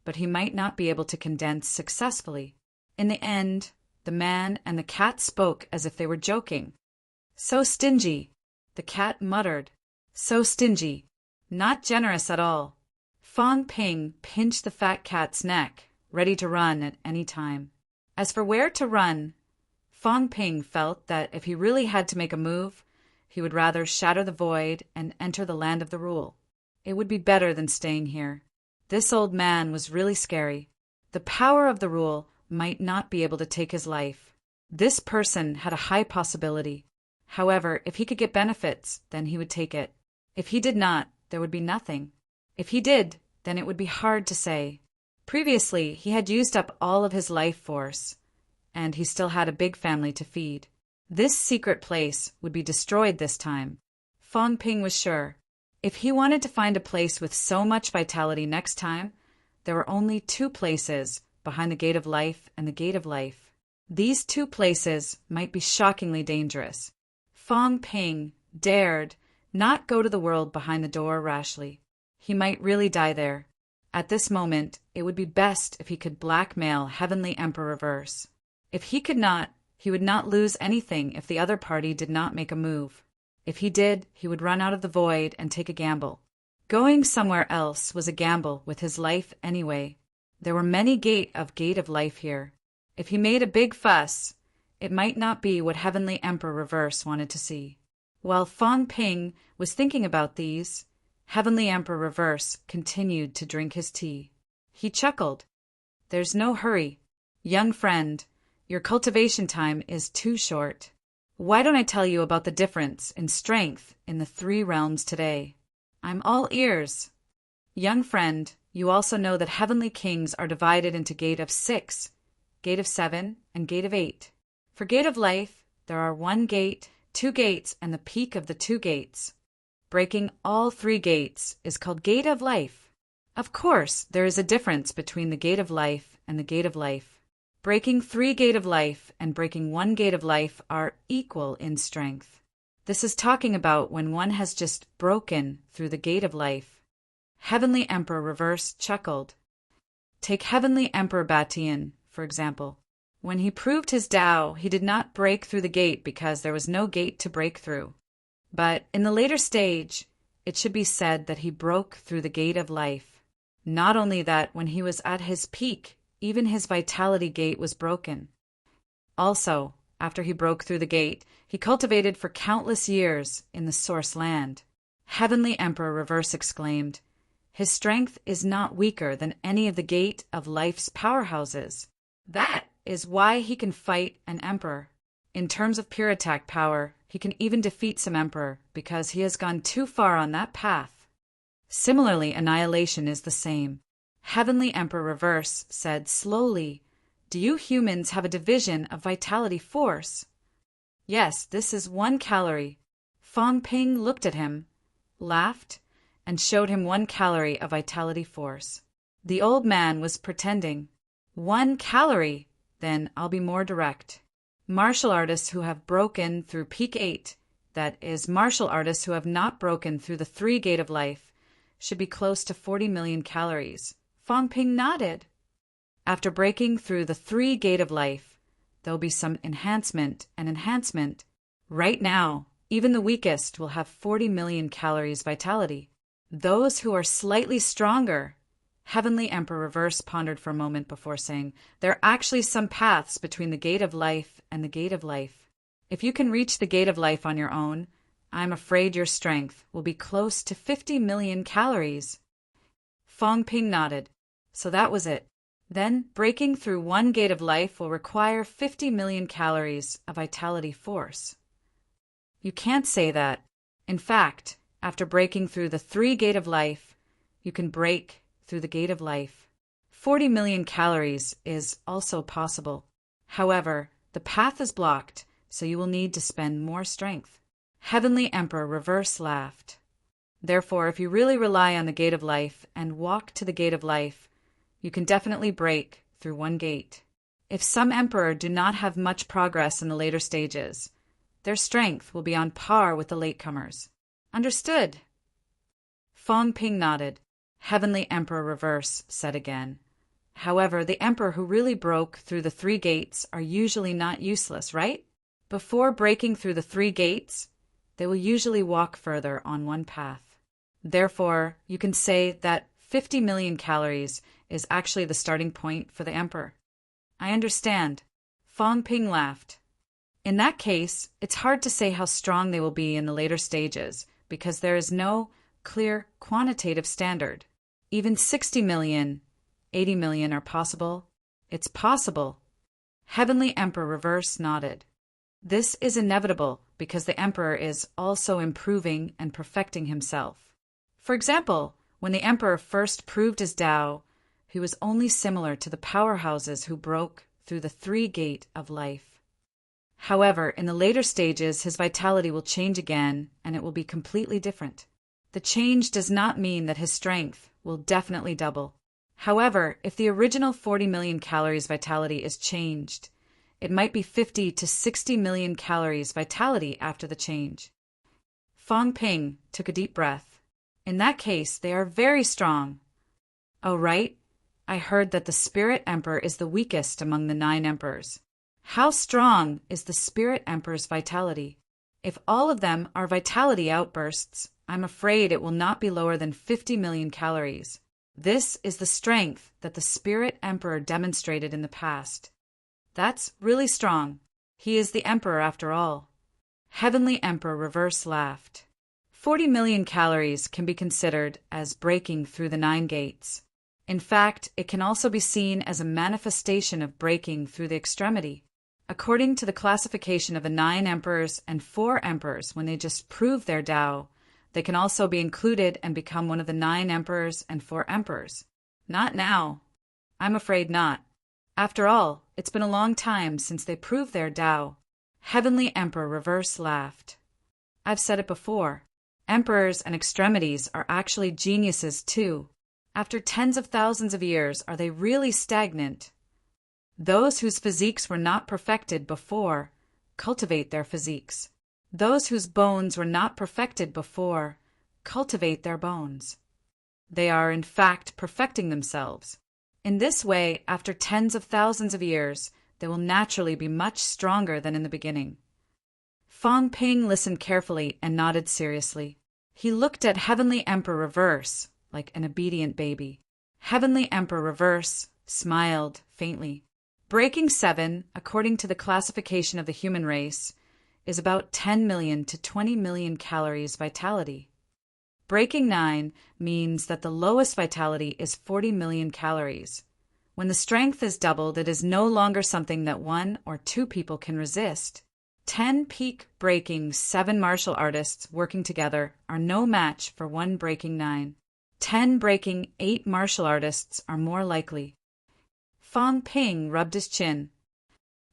A: but he might not be able to condense successfully. In the end, the man and the cat spoke as if they were joking. So stingy, the cat muttered. So stingy. Not generous at all. Fong Ping pinched the fat cat's neck, ready to run at any time. As for where to run, Fong Ping felt that if he really had to make a move, he would rather shatter the void and enter the land of the rule. It would be better than staying here. This old man was really scary. The power of the rule might not be able to take his life. This person had a high possibility. However, if he could get benefits, then he would take it. If he did not, there would be nothing. If he did, then it would be hard to say. Previously, he had used up all of his life force, and he still had a big family to feed. This secret place would be destroyed this time. Fong Ping was sure. If he wanted to find a place with so much vitality next time, there were only 2 places behind the Gate of Life and the Gate of Life. These 2 places might be shockingly dangerous. Fong Ping dared not go to the world behind the door rashly. He might really die there. At this moment, it would be best if he could blackmail Heavenly Emperor Reverse. If he could not, he would not lose anything if the other party did not make a move. If he did, he would run out of the void and take a gamble. Going somewhere else was a gamble with his life anyway. There were many Gate of Life here. If he made a big fuss, it might not be what Heavenly Emperor Reverse wanted to see. While Fong Ping was thinking about these, Heavenly Emperor Reverse continued to drink his tea. He chuckled. There's no hurry. Young friend, your cultivation time is too short. Why don't I tell you about the difference in strength in the 3 realms today? I'm all ears. Young friend, you also know that heavenly kings are divided into Gate of 6, Gate of 7, and Gate of 8. For Gate of Life, there are 1 gate, 2 gates, and the peak of the 2 gates. Breaking all 3 gates is called Gate of Life. Of course, there is a difference between the Gate of Life and the Gate of Life. Breaking 3 Gate of Life and breaking 1 Gate of Life are equal in strength. This is talking about when one has just broken through the Gate of Life. Heavenly Emperor Reverse chuckled. Take Heavenly Emperor Batian, for example. When he proved his Tao, he did not break through the gate because there was no gate to break through. But in the later stage, it should be said that he broke through the Gate of Life. Not only that, when he was at his peak, even his vitality gate was broken. Also, after he broke through the gate, he cultivated for countless years in the Source Land. Heavenly Emperor Reverse exclaimed, his strength is not weaker than any of the Gate of Life's powerhouses. That is why he can fight an emperor. In terms of pure attack power, he can even defeat some emperor because he has gone too far on that path. Similarly, annihilation is the same. Heavenly Emperor Reverse said slowly, "Do you humans have a division of vitality force?" "Yes, this is 1 calorie." Fong Ping looked at him, laughed, and showed him 1 calorie of vitality force. The old man was pretending. 1 calorie? Then I'll be more direct. Martial artists who have broken through peak 8, that is, martial artists who have not broken through the 3 gate of life, should be close to 40 million calories. Fong Ping nodded. After breaking through the 3 gate of life, there'll be some enhancement and enhancement. Right now, even the weakest will have 40 million calories vitality. Those who are slightly stronger, Heavenly Emperor Reverse pondered for a moment before saying, there are actually some paths between the gate of life and the gate of life. If you can reach the gate of life on your own, I'm afraid your strength will be close to 50 million calories. Fong Ping nodded. So that was it. Then, breaking through 1 gate of life will require 50 million calories of vitality force. You can't say that. In fact, after breaking through the 3 gate of life, you can break through the gate of life. 40 million calories is also possible. However, the path is blocked, so you will need to spend more strength. Heavenly Emperor Reverse laughed. Therefore, if you really rely on the gate of life and walk to the gate of life, you can definitely break through 1 gate. If some emperor do not have much progress in the later stages, their strength will be on par with the latecomers. Understood? Fong Ping nodded. Heavenly Emperor Reverse said again. However, the emperor who really broke through the 3 gates are usually not useless, right? Before breaking through the 3 gates, they will usually walk further on 1 path. Therefore, you can say that 50 million calories is actually the starting point for the emperor. I understand. Fong Ping laughed. In that case, it's hard to say how strong they will be in the later stages because there is no clear quantitative standard. Even 60 million, 80 million are possible. It's possible. Heavenly Emperor Reverse nodded. This is inevitable because the emperor is also improving and perfecting himself. For example, when the emperor first proved his Tao, he was only similar to the powerhouses who broke through the 3 gate of life. However, in the later stages, his vitality will change again, and it will be completely different. The change does not mean that his strength will definitely double. However, if the original 40 million calories vitality is changed, it might be 50 to 60 million calories vitality after the change. Fong Ping took a deep breath. In that case, they are very strong. Oh, right. I heard that the Spirit Emperor is the weakest among the 9 emperors. How strong is the Spirit Emperor's vitality? If all of them are vitality outbursts, I'm afraid it will not be lower than 50 million calories. This is the strength that the Spirit Emperor demonstrated in the past. That's really strong. He is the Emperor after all. Heavenly Emperor Reverse laughed. 40 million calories can be considered as breaking through the 9 gates. In fact, it can also be seen as a manifestation of breaking through the extremity. According to the classification of the 9 emperors and 4 emperors when they just prove their Tao, they can also be included and become one of the 9 emperors and 4 emperors. Not now. I'm afraid not. After all, it's been a long time since they proved their Tao. Heavenly Emperor Reverse laughed. I've said it before. Emperors and extremities are actually geniuses too. After tens of thousands of years, are they really stagnant? Those whose physiques were not perfected before cultivate their physiques. Those whose bones were not perfected before cultivate their bones. They are, in fact, perfecting themselves. In this way, after tens of thousands of years, they will naturally be much stronger than in the beginning. Fong Ping listened carefully and nodded seriously. He looked at Heavenly Emperor Reverse like an obedient baby. Heavenly Emperor Reverse smiled faintly. Breaking 7, according to the classification of the human race, is about 10 million to 20 million calories vitality. Breaking 9 means that the lowest vitality is 40 million calories. When the strength is doubled, it is no longer something that 1 or 2 people can resist. 10 peak breaking 7 martial artists working together are no match for 1 breaking 9. 10 breaking 8 martial artists are more likely. Fang Ping rubbed his chin.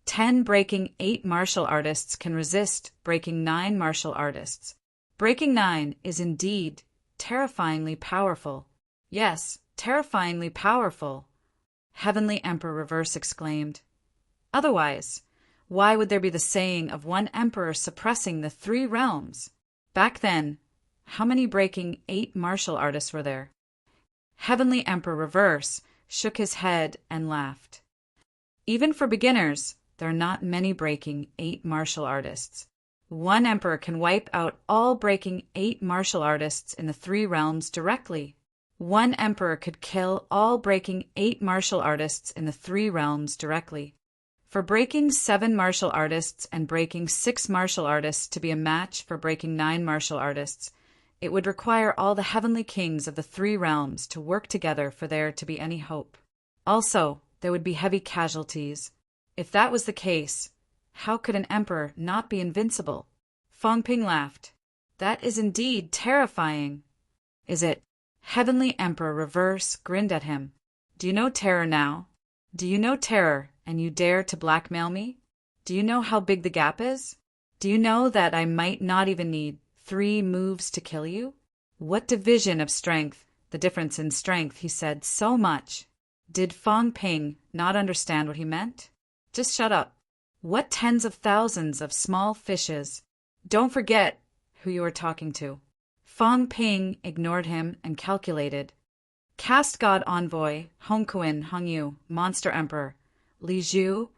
A: 10 breaking 8 martial artists can resist breaking 9 martial artists. Breaking 9 is indeed terrifyingly powerful. Yes, terrifyingly powerful, Heavenly Emperor Reverse exclaimed. Otherwise, why would there be the saying of one emperor suppressing the 3 realms? Back then, how many breaking 8 martial artists were there? Heavenly Emperor Reverse shook his head and laughed. Even for beginners, there are not many breaking 8 martial artists. One emperor can wipe out all breaking 8 martial artists in the 3 realms directly. One emperor could kill all breaking 8 martial artists in the 3 realms directly. For breaking 7 martial artists and breaking 6 martial artists to be a match for breaking 9 martial artists, it would require all the heavenly kings of the 3 realms to work together for there to be any hope. Also, there would be heavy casualties. If that was the case, how could an emperor not be invincible? Fang Ping laughed. That is indeed terrifying. Is it? Heavenly Emperor Reverse grinned at him. Do you know terror now? Do you know terror, and you dare to blackmail me? Do you know how big the gap is? Do you know that I might not even need 3 moves to kill you? What division of strength, the difference in strength, he said so much. Did Fang Ping not understand what he meant? Just shut up. What tens of thousands of small fishes? Don't forget who you are talking to. Fang Ping ignored him and calculated. Caste God Envoy, Hongkuin Hongyu, Monster Emperor, Li Zhu,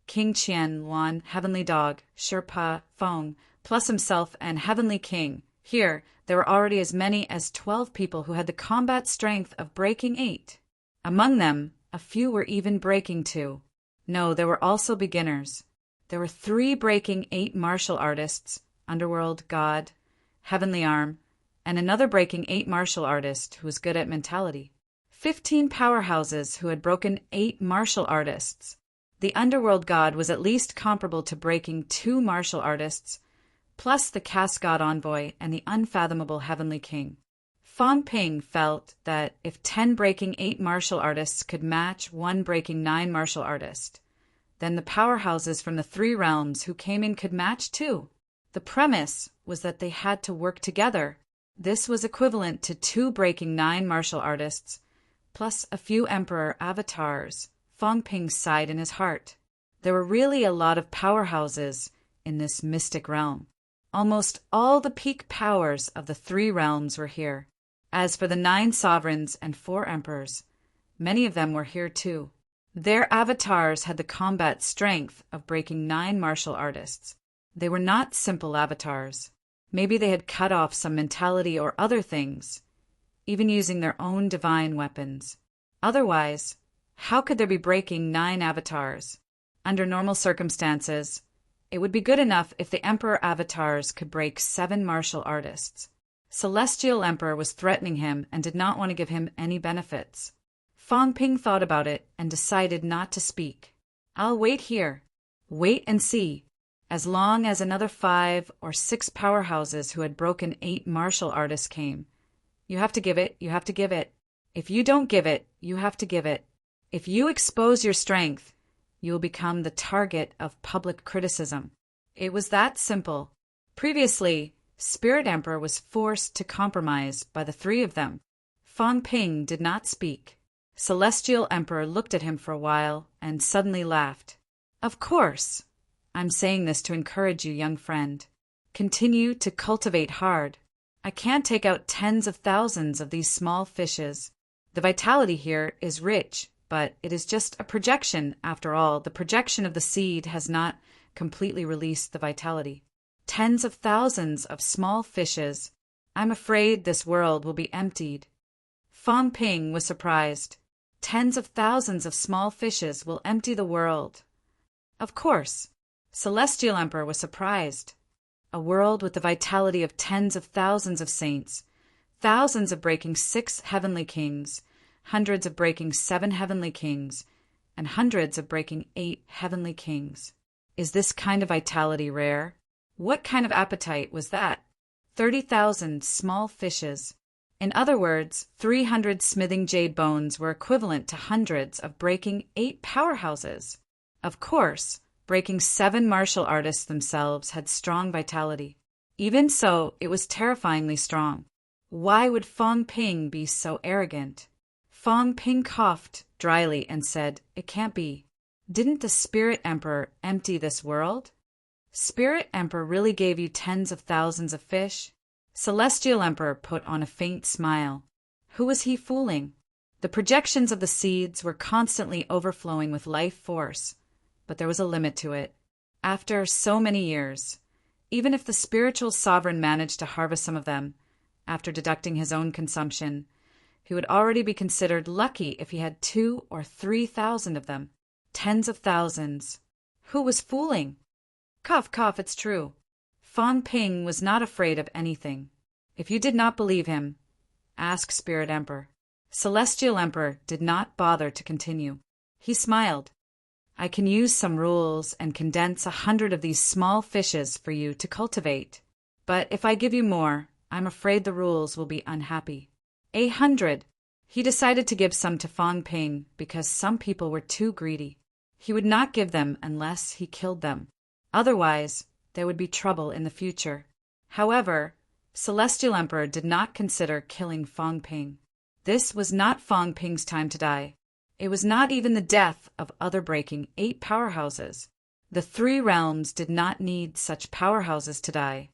A: King Qian Luan, Heavenly Dog, Sherpa Feng, plus himself and Heavenly King. Here, there were already as many as 12 people who had the combat strength of breaking 8. Among them, a few were even breaking 2. No, there were also beginners. There were 3 breaking 8 martial artists, Underworld God, Heavenly Arm, and another breaking 8 martial artist who was good at mentality. 15 powerhouses who had broken 8 martial artists. The Underworld God was at least comparable to breaking 2 martial artists, plus the Caste God Envoy and the unfathomable Heavenly King. Fang Ping felt that if 10 breaking 8 martial artists could match 1 breaking 9 martial artist, then the powerhouses from the 3 realms who came in could match too. The premise was that they had to work together. This was equivalent to 2 breaking 9 martial artists, plus a few emperor avatars. Fang Ping sighed in his heart. There were really a lot of powerhouses in this mystic realm. Almost all the peak powers of the 3 realms were here. As for the 9 sovereigns and 4 emperors, many of them were here too. Their avatars had the combat strength of breaking 9 martial artists. They were not simple avatars. Maybe they had cut off some mentality or other things, even using their own divine weapons. Otherwise, how could there be breaking 9 avatars? Under normal circumstances, it would be good enough if the Emperor avatars could break 7 martial artists. Celestial Emperor was threatening him and did not want to give him any benefits. Fang Ping thought about it and decided not to speak. I'll wait here. Wait and see. As long as another 5 or 6 powerhouses who had broken 8 martial artists came. You have to give it, you have to give it. If you don't give it, you have to give it. If you expose your strength, you will become the target of public criticism. It was that simple. Previously, Spirit Emperor was forced to compromise by the 3 of them. Fang Ping did not speak. Celestial Emperor looked at him for a while and suddenly laughed. Of course. I'm saying this to encourage you, young friend. Continue to cultivate hard. I can't take out tens of thousands of these small fishes. The vitality here is rich, but it is just a projection. After all, the projection of the seed has not completely released the vitality. Tens of thousands of small fishes. I'm afraid this world will be emptied. Fang Ping was surprised. Tens of thousands of small fishes will empty the world. Of course. Celestial Emperor was surprised. A world with the vitality of tens of thousands of saints, thousands of breaking 6 heavenly kings, hundreds of breaking 7 heavenly kings, and hundreds of breaking 8 heavenly kings. Is this kind of vitality rare? What kind of appetite was that? 30,000 small fishes. In other words, 300 smithing jade bones were equivalent to hundreds of breaking 8 powerhouses. Of course, breaking 7 martial artists themselves had strong vitality. Even so, it was terrifyingly strong. Why would Fong Ping be so arrogant? Fong Ping coughed dryly and said, "It can't be. Didn't the Spirit Emperor empty this world?" Spirit Emperor really gave you tens of thousands of fish? Celestial Emperor put on a faint smile. Who was he fooling? The projections of the seeds were constantly overflowing with life force, but there was a limit to it. After so many years, even if the spiritual sovereign managed to harvest some of them, after deducting his own consumption, he would already be considered lucky if he had 2,000 or 3,000 of them. Tens of thousands. Who was fooling? Cough, cough, it's true. Fong Ping was not afraid of anything. If you did not believe him, ask Spirit Emperor. Celestial Emperor did not bother to continue. He smiled. I can use some rules and condense 100 of these small fishes for you to cultivate. But if I give you more, I'm afraid the rules will be unhappy. 100. He decided to give some to Fong Ping because some people were too greedy. He would not give them unless he killed them. Otherwise, there would be trouble in the future. However, Celestial Emperor did not consider killing Fong Ping. This was not Fong Ping's time to die. It was not even the death of other breaking 8 powerhouses. The 3 realms did not need such powerhouses to die.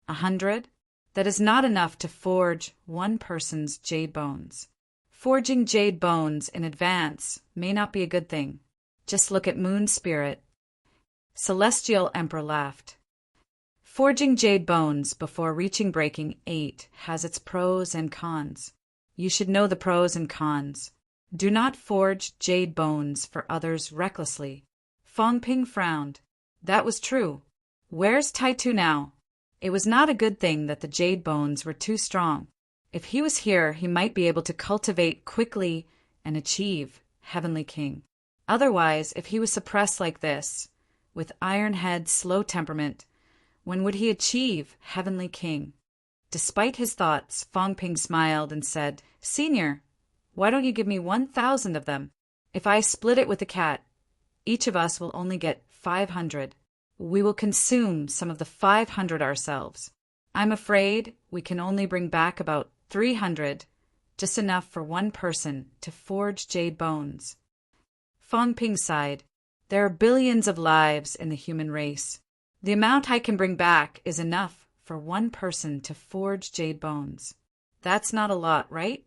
A: 100? That is not enough to forge one person's jade bones. Forging jade bones in advance may not be a good thing. Just look at Moon Spirit. Celestial Emperor laughed. Forging jade bones before reaching breaking 8 has its pros and cons. You should know the pros and cons. Do not forge jade bones for others recklessly. Fong Ping frowned. That was true. Where's Taitu now? It was not a good thing that the jade bones were too strong. If he was here, he might be able to cultivate quickly and achieve Heavenly King. Otherwise, if he was suppressed like this, with iron head, slow temperament, when would he achieve Heavenly King? Despite his thoughts, Fong Ping smiled and said, Senior, why don't you give me 1,000 of them? If I split it with the cat, each of us will only get 500. We will consume some of the 500 ourselves. I'm afraid we can only bring back about 300, just enough for one person to forge jade bones. Fong Ping sighed. There are billions of lives in the human race. The amount I can bring back is enough for one person to forge jade bones. That's not a lot, right?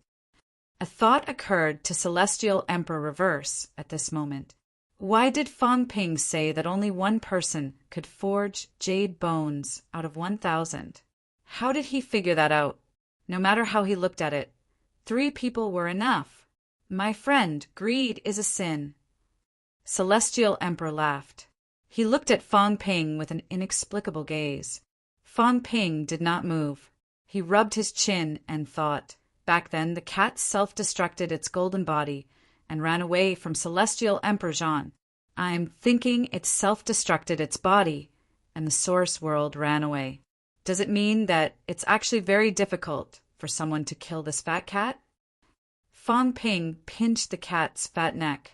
A: A thought occurred to Celestial Emperor Reverse at this moment. Why did Fong Ping say that only one person could forge jade bones out of 1,000? How did he figure that out? No matter how he looked at it, 3 people were enough. My friend, greed is a sin. Celestial Emperor laughed. He looked at Fong Ping with an inexplicable gaze. Fong Ping did not move. He rubbed his chin and thought. Back then, the cat self-destructed its golden body and ran away from Celestial Emperor Zhan. I'm thinking it self-destructed its body, and the source world ran away. Does it mean that it's actually very difficult for someone to kill this fat cat? Fong Ping pinched the cat's fat neck.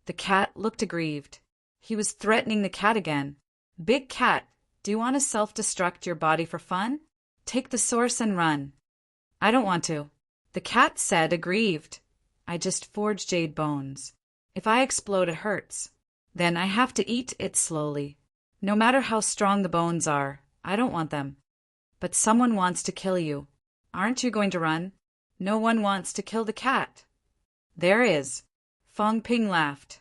A: The cat looked aggrieved. He was threatening the cat again. Big cat, do you want to self-destruct your body for fun? Take the source and run. I don't want to. The cat said, aggrieved. I just forged jade bones. If I explode, it hurts. Then I have to eat it slowly. No matter how strong the bones are, I don't want them. But someone wants to kill you. Aren't you going to run? No one wants to kill the cat. There is. Fong Ping laughed.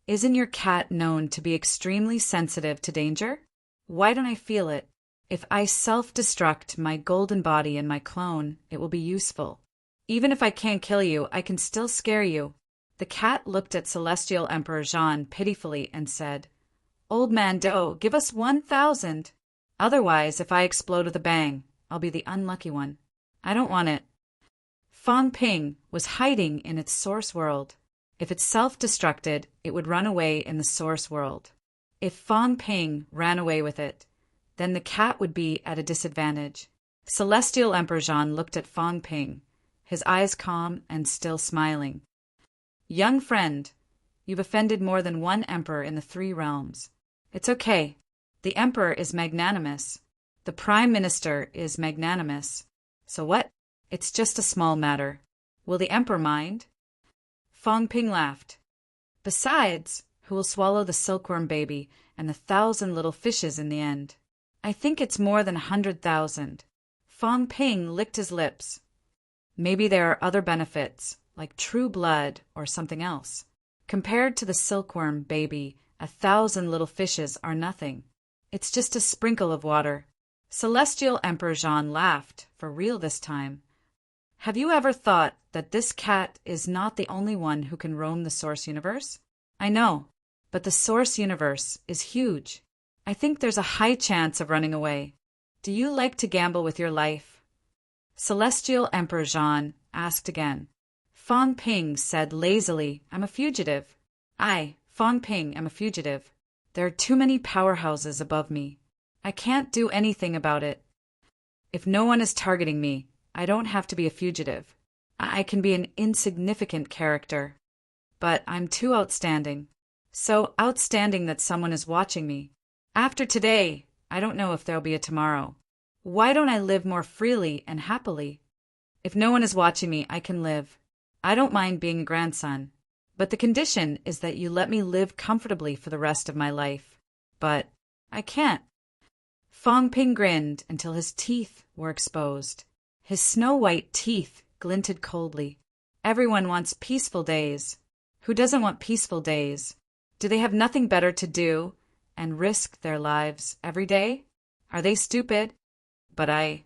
A: Isn't your cat known to be extremely sensitive to danger? Why don't I feel it? If I self-destruct my golden body and my clone, it will be useful. Even if I can't kill you, I can still scare you. The cat looked at Celestial Emperor Zhan pitifully and said, Old man Do, give us 1,000. Otherwise, if I explode with a bang, I'll be the unlucky one. I don't want it. Fong Ping was hiding in its source world. If it self-destructed, it would run away in the source world. If Fong Ping ran away with it, then the cat would be at a disadvantage. Celestial Emperor Zhan looked at Fang Ping, his eyes calm and still smiling. Young friend, you've offended more than one emperor in the 3 realms. It's okay. The emperor is magnanimous. The prime minister is magnanimous. So what? It's just a small matter. Will the emperor mind? Fang Ping laughed. Besides, who will swallow the silkworm baby and the 1,000 little fishes in the end? I think it's more than 100,000. Fang Ping licked his lips. Maybe there are other benefits, like true blood or something else. Compared to the silkworm baby, 1,000 little fishes are nothing. It's just a sprinkle of water. Celestial Emperor Zhan laughed, for real this time. Have you ever thought that this cat is not the only one who can roam the Source Universe? I know, but the Source Universe is huge. I think there's a high chance of running away. Do you like to gamble with your life? Celestial Emperor Zhan asked again. Fang Ping said lazily, I'm a fugitive. I, Fang Ping, am a fugitive. There are too many powerhouses above me. I can't do anything about it. If no one is targeting me, I don't have to be a fugitive. I can be an insignificant character. But I'm too outstanding. So outstanding that someone is watching me. After today, I don't know if there'll be a tomorrow. Why don't I live more freely and happily? If no one is watching me, I can live. I don't mind being a grandson. But the condition is that you let me live comfortably for the rest of my life. But I can't. Fang Ping grinned until his teeth were exposed. His snow-white teeth glinted coldly. Everyone wants peaceful days. Who doesn't want peaceful days? Do they have nothing better to do and risk their lives every day? Are they stupid? But I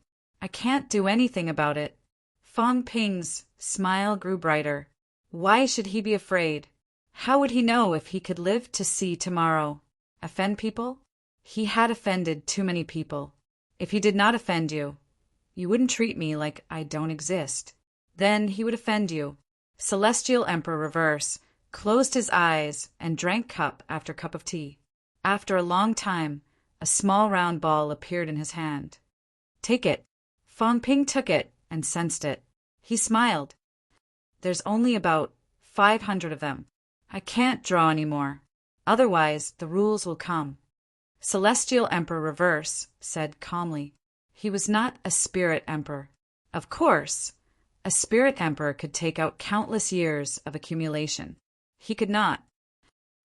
A: can't do anything about it. Fang Ping's smile grew brighter. Why should he be afraid? How would he know if he could live to see tomorrow? Offend people? He had offended too many people. If he did not offend you, you wouldn't treat me like I don't exist. Then he would offend you. Celestial Emperor Reverse closed his eyes and drank cup after cup of tea. After a long time, a small round ball appeared in his hand. Take it. Fang Ping took it and sensed it. He smiled. There's only about 500 of them. I can't draw any more. Otherwise, the rules will come. Celestial Emperor Reverse said calmly. He was not a spirit emperor. Of course, a spirit emperor could take out countless years of accumulation. He could not.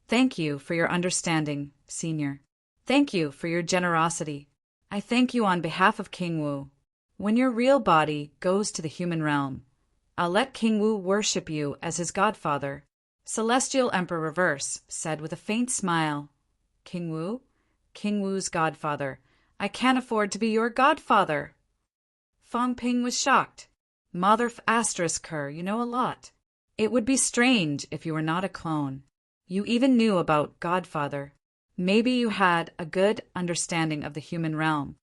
A: Thank you for your understanding, Senior. Thank you for your generosity. I thank you on behalf of King Wu. When your real body goes to the human realm, I'll let King Wu worship you as his godfather. Celestial Emperor Reverse said with a faint smile. King Wu? King Wu's godfather. I can't afford to be your godfather. Fang Ping was shocked. Mother asterisk her, you know a lot. It would be strange if you were not a clone. You even knew about godfather. Maybe you had a good understanding of the human realm.